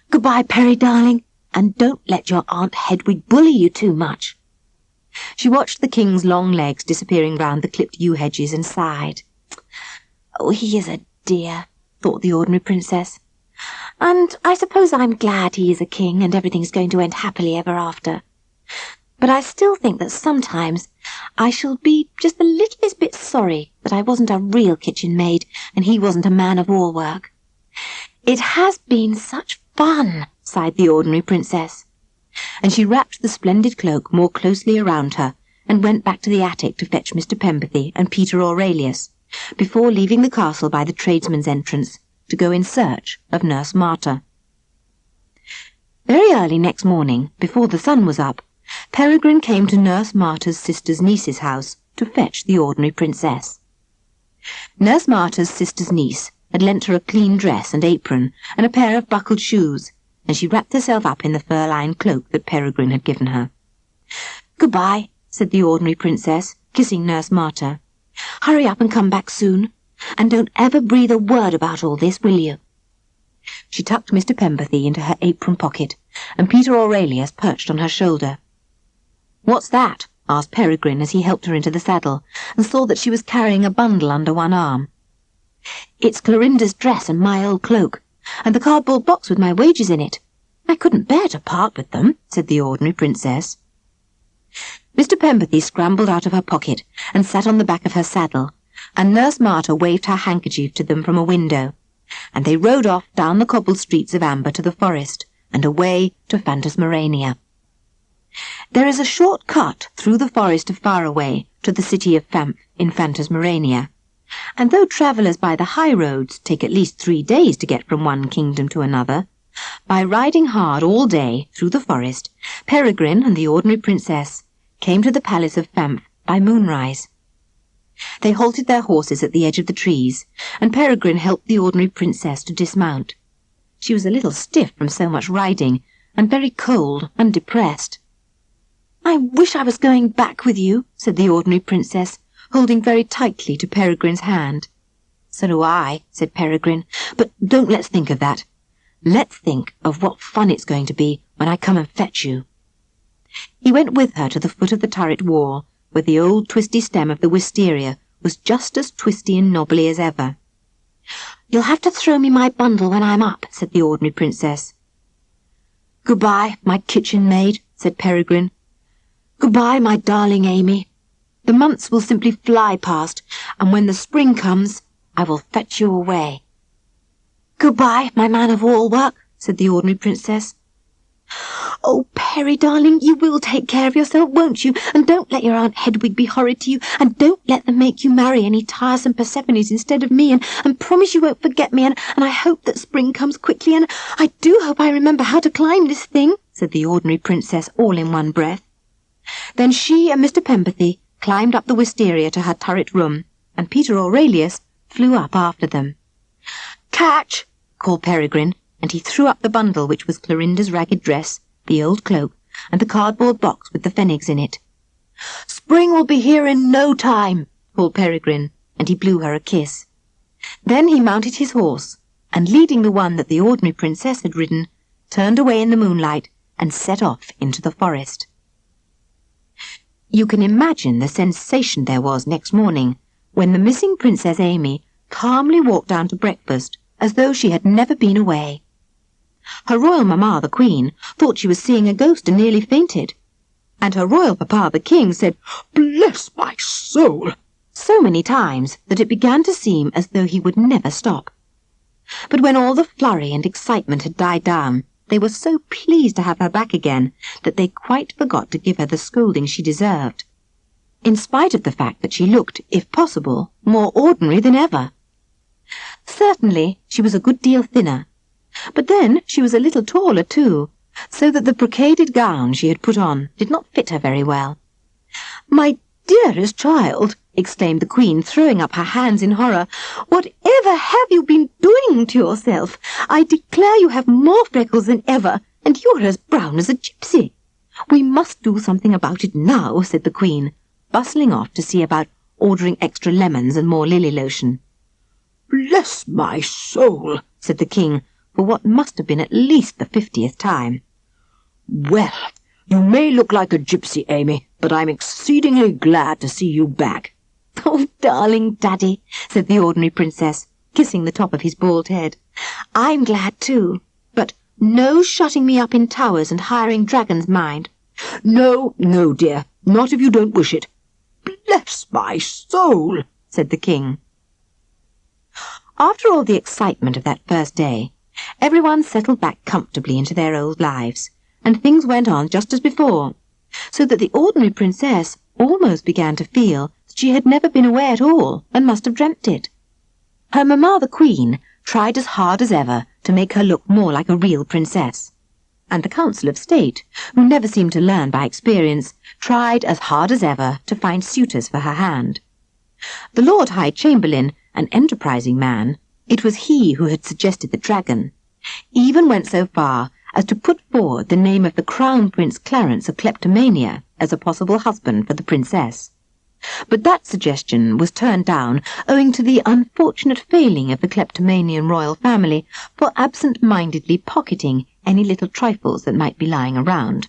Goodbye, Perry, darling, and don't let your Aunt Hedwig bully you too much." She watched the king's long legs disappearing round the clipped yew hedges and sighed. "Oh, he is a dear," thought the ordinary princess. "And I suppose I'm glad he is a king and everything's going to end happily ever after. But I still think that sometimes I shall be just the littlest bit sorry that I wasn't a real kitchen maid and he wasn't a man of all work. It has been such fun," sighed the ordinary princess. And she wrapped the splendid cloak more closely around her and went back to the attic to fetch Mr. Pempathy and Peter Aurelius, before leaving the castle by the tradesman's entrance to go in search of Nurse Marta. Very early next morning, before the sun was up, Peregrine came to Nurse Marta's sister's niece's house to fetch the ordinary princess. Nurse Marta's sister's niece had lent her a clean dress and apron and a pair of buckled shoes, and she wrapped herself up in the fur-lined cloak that Peregrine had given her. "Goodbye," said the ordinary princess, kissing Nurse Marta. "Hurry up and come back soon, and don't ever breathe a word about all this, will you?" She tucked Mr. Pempathy into her apron pocket, and Peter Aurelius perched on her shoulder. "What's that?" asked Peregrine as he helped her into the saddle, and saw that she was carrying a bundle under one arm. "It's Clorinda's dress and my old cloak, and the cardboard box with my wages in it. I couldn't bear to part with them," said the ordinary princess. Mr. Pempathy scrambled out of her pocket and sat on the back of her saddle, and Nurse Marta waved her handkerchief to them from a window, and they rode off down the cobbled streets of amber to the forest, and away to Phantasmorania. There is a short cut through the forest of Faraway to the city of Famph in Phantasmorania, and though travellers by the high roads take at least 3 days to get from one kingdom to another, by riding hard all day through the forest, Peregrine and the ordinary princess came to the palace of Famph by moonrise. They halted their horses at the edge of the trees, and Peregrine helped the ordinary princess to dismount. She was a little stiff from so much riding, and very cold and depressed. "I wish I was going back with you," said the ordinary princess, holding very tightly to Peregrine's hand. "So do I," said Peregrine, "but don't let's think of that. Let's think of what fun it's going to be when I come and fetch you." He went with her to the foot of the turret wall, where the old twisty stem of the wisteria was just as twisty and knobbly as ever. "You'll have to throw me my bundle when I'm up," said the ordinary princess. "Goodbye, my kitchen maid," said Peregrine. "Goodbye, my darling Amy. The months will simply fly past, and when the spring comes, I will fetch you away." "Goodbye, my man of all work," said the ordinary princess. "Oh, Perry, darling, you will take care of yourself, won't you? And don't let your Aunt Hedwig be horrid to you, and don't let them make you marry any tiresome Persephones instead of me, and promise you won't forget me, and I hope that spring comes quickly, and I do hope I remember how to climb this thing," said the ordinary princess all in one breath. Then she and Mr. Pempathy climbed up the wisteria to her turret room, and Peter Aurelius flew up after them. "Catch!" called Peregrine, and he threw up the bundle which was Clorinda's ragged dress, the old cloak, and the cardboard box with the pfennigs in it. "Spring will be here in no time," called Peregrine, and he blew her a kiss. Then he mounted his horse, and leading the one that the ordinary princess had ridden, turned away in the moonlight and set off into the forest. You can imagine the sensation there was next morning when the missing Princess Amy calmly walked down to breakfast as though she had never been away. Her royal mamma, the Queen, thought she was seeing a ghost and nearly fainted, and her royal papa, the King, said, "Bless my soul," so many times that it began to seem as though he would never stop. But when all the flurry and excitement had died down, they were so pleased to have her back again that they quite forgot to give her the scolding she deserved, in spite of the fact that she looked, if possible, more ordinary than ever. Certainly she was a good deal thinner, but then she was a little taller too, so that the brocaded gown she had put on did not fit her very well. "My dearest child," exclaimed the Queen, throwing up her hands in horror, "whatever have you been doing to yourself? I declare you have more freckles than ever, and you're as brown as a gypsy." "We must do something about it now," said the Queen, bustling off to see about ordering extra lemons and more lily lotion. "Bless my soul," said the king, for what must have been at least the 50th time. "Well, you may look like a gypsy, Amy, but I'm exceedingly glad to see you back." "Oh, darling Daddy," said the ordinary princess, kissing the top of his bald head. "I'm glad too, but no shutting me up in towers and hiring dragons, mind." "No, no, dear, not if you don't wish it." "Bless my soul," said the king. After all the excitement of that first day, everyone settled back comfortably into their old lives, and things went on just as before, so that the ordinary princess almost began to feel that she had never been away at all and must have dreamt it. Her mamma, the queen, tried as hard as ever to make her look more like a real princess, and the Council of State, who never seemed to learn by experience, tried as hard as ever to find suitors for her hand. The Lord High Chamberlain, an enterprising man, it was he who had suggested the dragon, even went so far as to put forward the name of the Crown Prince Clarence of Kleptomania as a possible husband for the princess. But that suggestion was turned down owing to the unfortunate failing of the kleptomanian royal family for absent-mindedly pocketing any little trifles that might be lying around.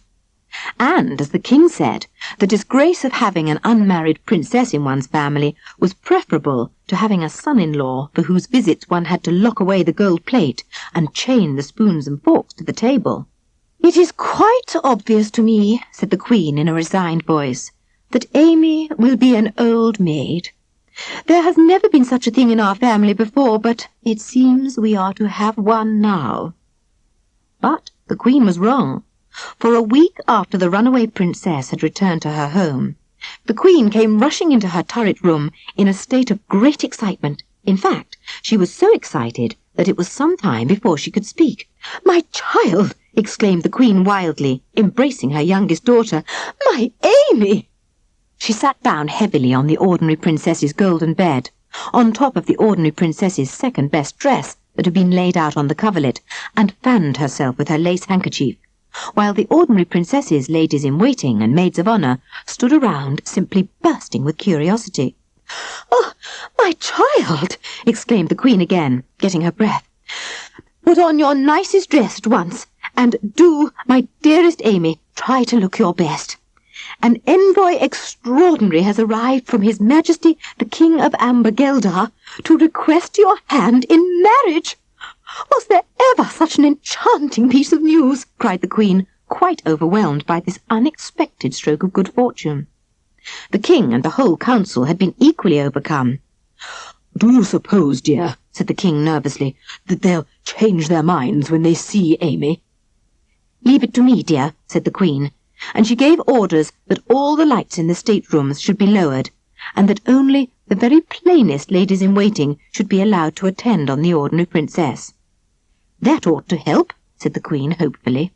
And, as the king said, the disgrace of having an unmarried princess in one's family was preferable to having a son-in-law for whose visits one had to lock away the gold plate and chain the spoons and forks to the table. "It is quite obvious to me," said the queen in a resigned voice, "that Amy will be an old maid. There has never been such a thing in our family before, but it seems we are to have one now." But the queen was wrong. For a week after the runaway princess had returned to her home, the queen came rushing into her turret room in a state of great excitement. In fact, she was so excited that it was some time before she could speak. "My child!" exclaimed the queen wildly, embracing her youngest daughter. "My Amy!" She sat down heavily on the ordinary princess's golden bed, on top of the ordinary princess's second-best dress that had been laid out on the coverlet, and fanned herself with her lace handkerchief, while the ordinary princesses, ladies-in-waiting, and maids of honour stood around, simply bursting with curiosity. "Oh, my child!" exclaimed the queen again, getting her breath. "Put on your nicest dress at once, and do, my dearest Amy, try to look your best. An envoy extraordinary has arrived from His Majesty the King of Ambergeldar to request your hand in marriage." "Was there ever such an enchanting piece of news?" cried the queen, quite overwhelmed by this unexpected stroke of good fortune. The king and the whole council had been equally overcome. "Do you suppose, dear," said the king nervously, "that they'll change their minds when they see Amy?" "Leave it to me, dear," said the queen, and she gave orders that all the lights in the staterooms should be lowered, and that only the very plainest ladies-in-waiting should be allowed to attend on the ordinary princess. "That ought to help," said the queen hopefully.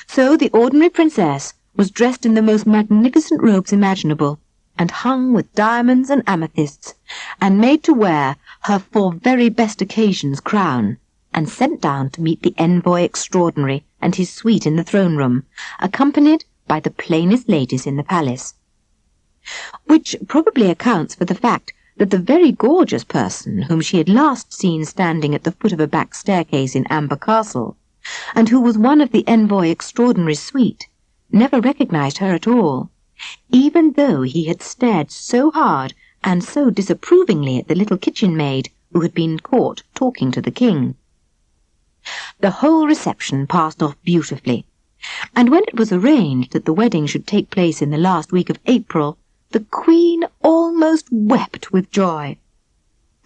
So the ordinary princess was dressed in the most magnificent robes imaginable, and hung with diamonds and amethysts, and made to wear her for very best occasions crown, and sent down to meet the envoy extraordinary and his suite in the throne-room, accompanied by the plainest ladies in the palace. Which probably accounts for the fact that the very gorgeous person whom she had last seen standing at the foot of a back staircase in Amber Castle, and who was one of the envoy extraordinary's suite, never recognized her at all, even though he had stared so hard and so disapprovingly at the little kitchen maid who had been caught talking to the king. The whole reception passed off beautifully, and when it was arranged that the wedding should take place in the last week of April, the queen almost wept with joy.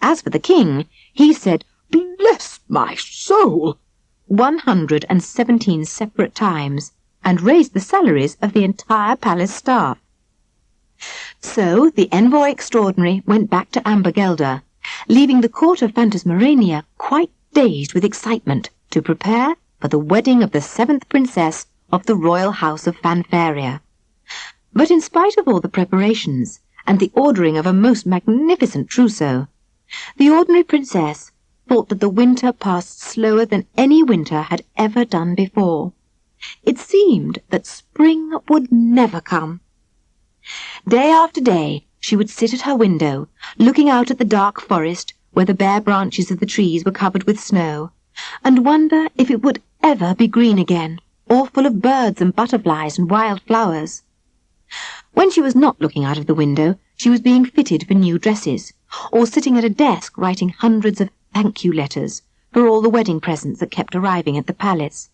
As for the king, he said, "Bless my soul," 117 separate times, and raised the salaries of the entire palace staff. So the envoy extraordinary went back to Ambergeldar, leaving the court of Phantasmorania quite dazed with excitement to prepare for the wedding of the 7th princess of the royal house of Fanfaria. But in spite of all the preparations and the ordering of a most magnificent trousseau, the ordinary princess thought that the winter passed slower than any winter had ever done before. It seemed that spring would never come. Day after day she would sit at her window, looking out at the dark forest where the bare branches of the trees were covered with snow, and wonder if it would ever be green again, or full of birds and butterflies and wild flowers. When she was not looking out of the window, she was being fitted for new dresses, or sitting at a desk writing hundreds of thank-you letters for all the wedding presents that kept arriving at the palace.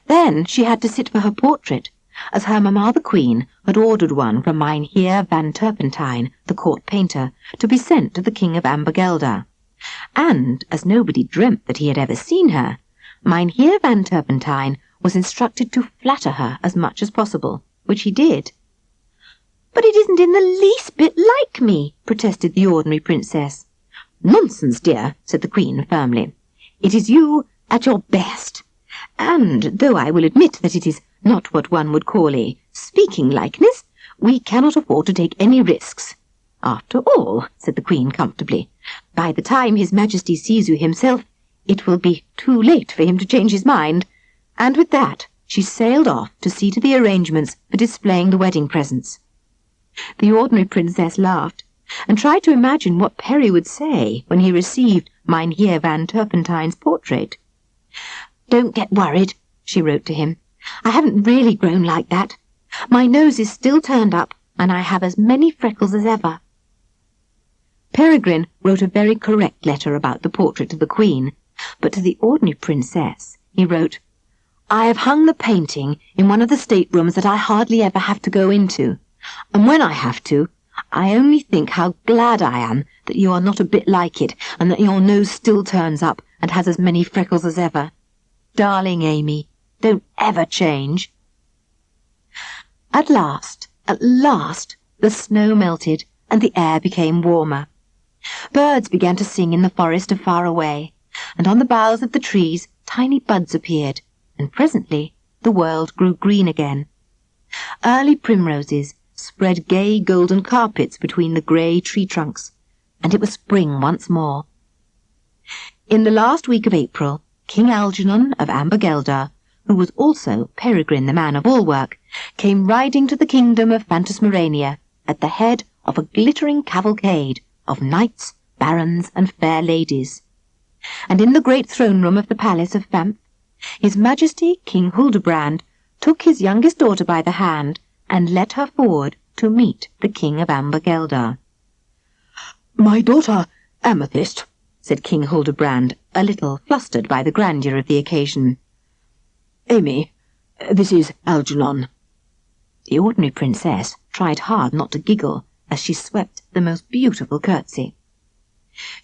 Then she had to sit for her portrait, as her mamma the Queen had ordered one from Mynheer van Turpentine, the court painter, to be sent to the King of Ambergelda. And, as nobody dreamt that he had ever seen her, Mynheer van Turpentine was instructed to flatter her as much as possible, which he did. "But it isn't in the least bit like me," protested the ordinary princess. "Nonsense, dear," said the Queen firmly. "It is you at your best. And, though I will admit that it is not what one would call a speaking likeness, we cannot afford to take any risks. After all," said the Queen comfortably, "by the time His Majesty sees you himself, it will be too late for him to change his mind." And with that, she sailed off to see to the arrangements for displaying the wedding presents. The ordinary princess laughed, and tried to imagine what Perry would say when he received Mynheer van Turpentine's portrait. "Don't get worried," she wrote to him. "I haven't really grown like that. My nose is still turned up, and I have as many freckles as ever." Peregrine wrote a very correct letter about the portrait of the Queen, but to the ordinary princess he wrote, "I have hung the painting in one of the staterooms that I hardly ever have to go into, and when I have to, I only think how glad I am that you are not a bit like it, and that your nose still turns up and has as many freckles as ever. Darling Amy, don't ever change." At last, the snow melted and the air became warmer. Birds began to sing in the forest afar away, and on the boughs of the trees tiny buds appeared, and presently the world grew green again. Early primroses spread gay golden carpets between the grey tree trunks, and it was spring once more. In the last week of April, King Algernon of Ambergelda, who was also Peregrine the man-of-all-work, came riding to the kingdom of Phantasmorania at the head of a glittering cavalcade of knights, barons, and fair ladies. And in the great throne-room of the palace of Famp, His Majesty King Hildebrand took his youngest daughter by the hand and led her forward to meet the King of Ambergelda. "My daughter, Amethyst," said King Hildebrand, a little flustered by the grandeur of the occasion. "Amy, this is Algernon." The ordinary princess tried hard not to giggle as she swept the most beautiful curtsy.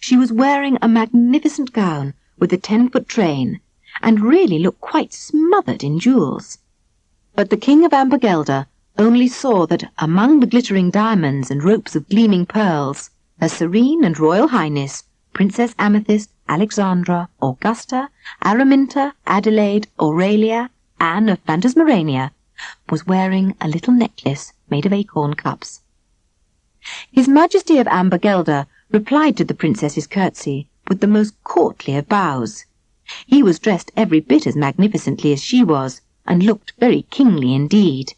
She was wearing a magnificent gown with a 10-foot train, and really looked quite smothered in jewels. But the King of Ambergelda only saw that among the glittering diamonds and ropes of gleaming pearls, Her Serene and Royal Highness, Princess Amethyst, Alexandra, Augusta, Araminta, Adelaide, Aurelia, Anne of Phantasmorania, was wearing a little necklace made of acorn cups. His Majesty of Ambergelda replied to the princess's curtsy with the most courtly of bows. He was dressed every bit as magnificently as she was, and looked very kingly indeed.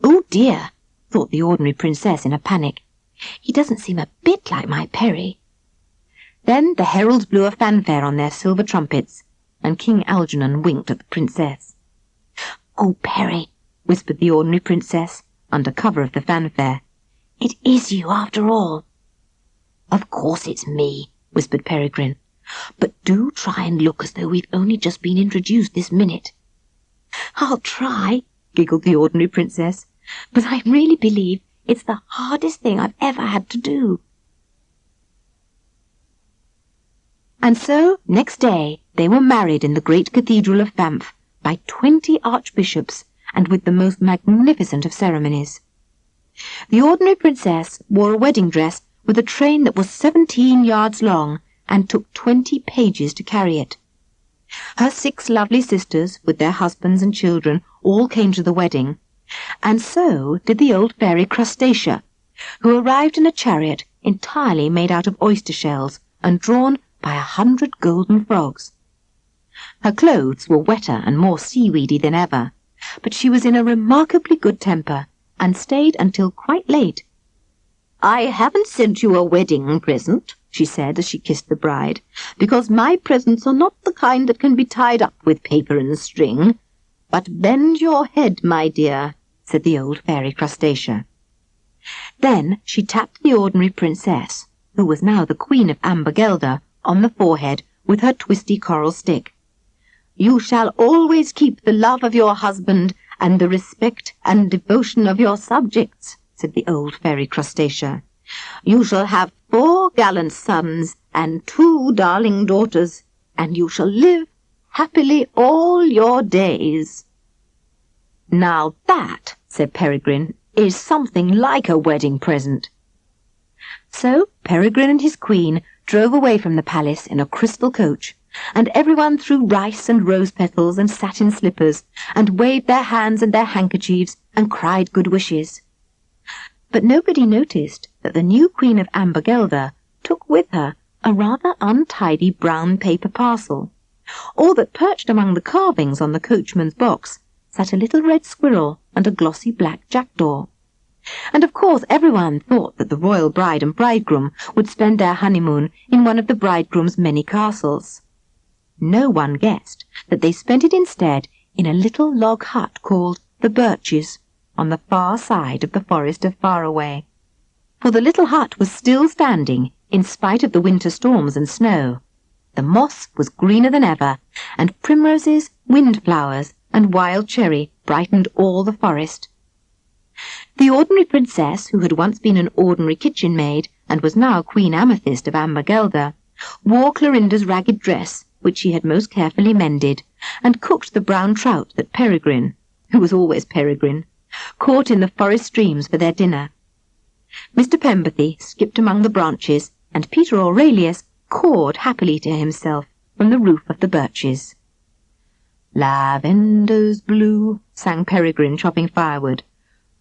"Oh dear," thought the ordinary princess in a panic. "He doesn't seem a bit like my Perry." Then the heralds blew a fanfare on their silver trumpets, and King Algernon winked at the princess. "Oh, Perry," whispered the ordinary princess, under cover of the fanfare. "It is you after all." "Of course it's me," whispered Peregrine. "But do try and look as though we've only just been introduced this minute." "I'll try," giggled the ordinary princess, "but I really believe it's the hardest thing I've ever had to do." And so, next day, they were married in the great cathedral of Banff by 20 archbishops, and with the most magnificent of ceremonies. The ordinary princess wore a wedding dress with a train that was 17 yards long, and took 20 pages to carry it. Her 6 lovely sisters, with their husbands and children, all came to the wedding, and so did the old fairy Crustacea, who arrived in a chariot entirely made out of oyster shells and drawn by 100 golden frogs. Her clothes were wetter and more seaweedy than ever, but she was in a remarkably good temper, and stayed until quite late. "I haven't sent you a wedding present," she said as she kissed the bride, "because my presents are not the kind that can be tied up with paper and string. But bend your head, my dear," said the old fairy Crustacea. Then she tapped the ordinary princess, who was now the Queen of Ambergelda, on the forehead with her twisty coral stick. "You shall always keep the love of your husband and the respect and devotion of your subjects," said the old fairy Crustacea. "You shall have 4 gallant sons and 2 darling daughters, and you shall live happily all your days." "Now that," said Peregrine, "is something like a wedding present." So Peregrine and his queen drove away from the palace in a crystal coach, and everyone threw rice and rose petals and satin slippers, and waved their hands and their handkerchiefs, and cried good wishes. But nobody noticed that the new Queen of Ambergelda took with her a rather untidy brown paper parcel, or that perched among the carvings on the coachman's box sat a little red squirrel and a glossy black jackdaw. And of course everyone thought that the royal bride and bridegroom would spend their honeymoon in one of the bridegroom's many castles. No one guessed that they spent it instead in a little log hut called the Birches, on the far side of the forest of Faraway. For the little hut was still standing in spite of the winter storms and snow. The moss was greener than ever, and primroses, windflowers, and wild cherry brightened all the forest. The ordinary princess, who had once been an ordinary kitchen maid and was now Queen Amethyst of Ambergelda, wore Clorinda's ragged dress, which she had most carefully mended, and cooked the brown trout that Peregrine, who was always Peregrine, caught in the forest streams for their dinner. Mr. Pemberthy skipped among the branches, and Peter Aurelius cawed happily to himself from the roof of the Birches. "Lavender's blue," sang Peregrine, chopping firewood.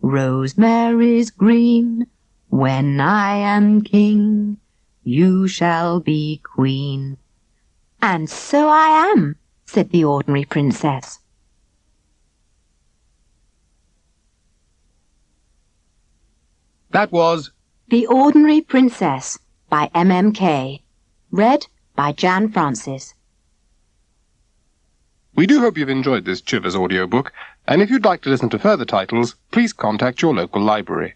"Rosemary's green. When I am king, you shall be queen." "And so I am," said the ordinary princess. That was The Ordinary Princess by M.M. Kaye. Read by Jan Francis. We do hope you've enjoyed this Chivers audiobook, and if you'd like to listen to further titles, please contact your local library.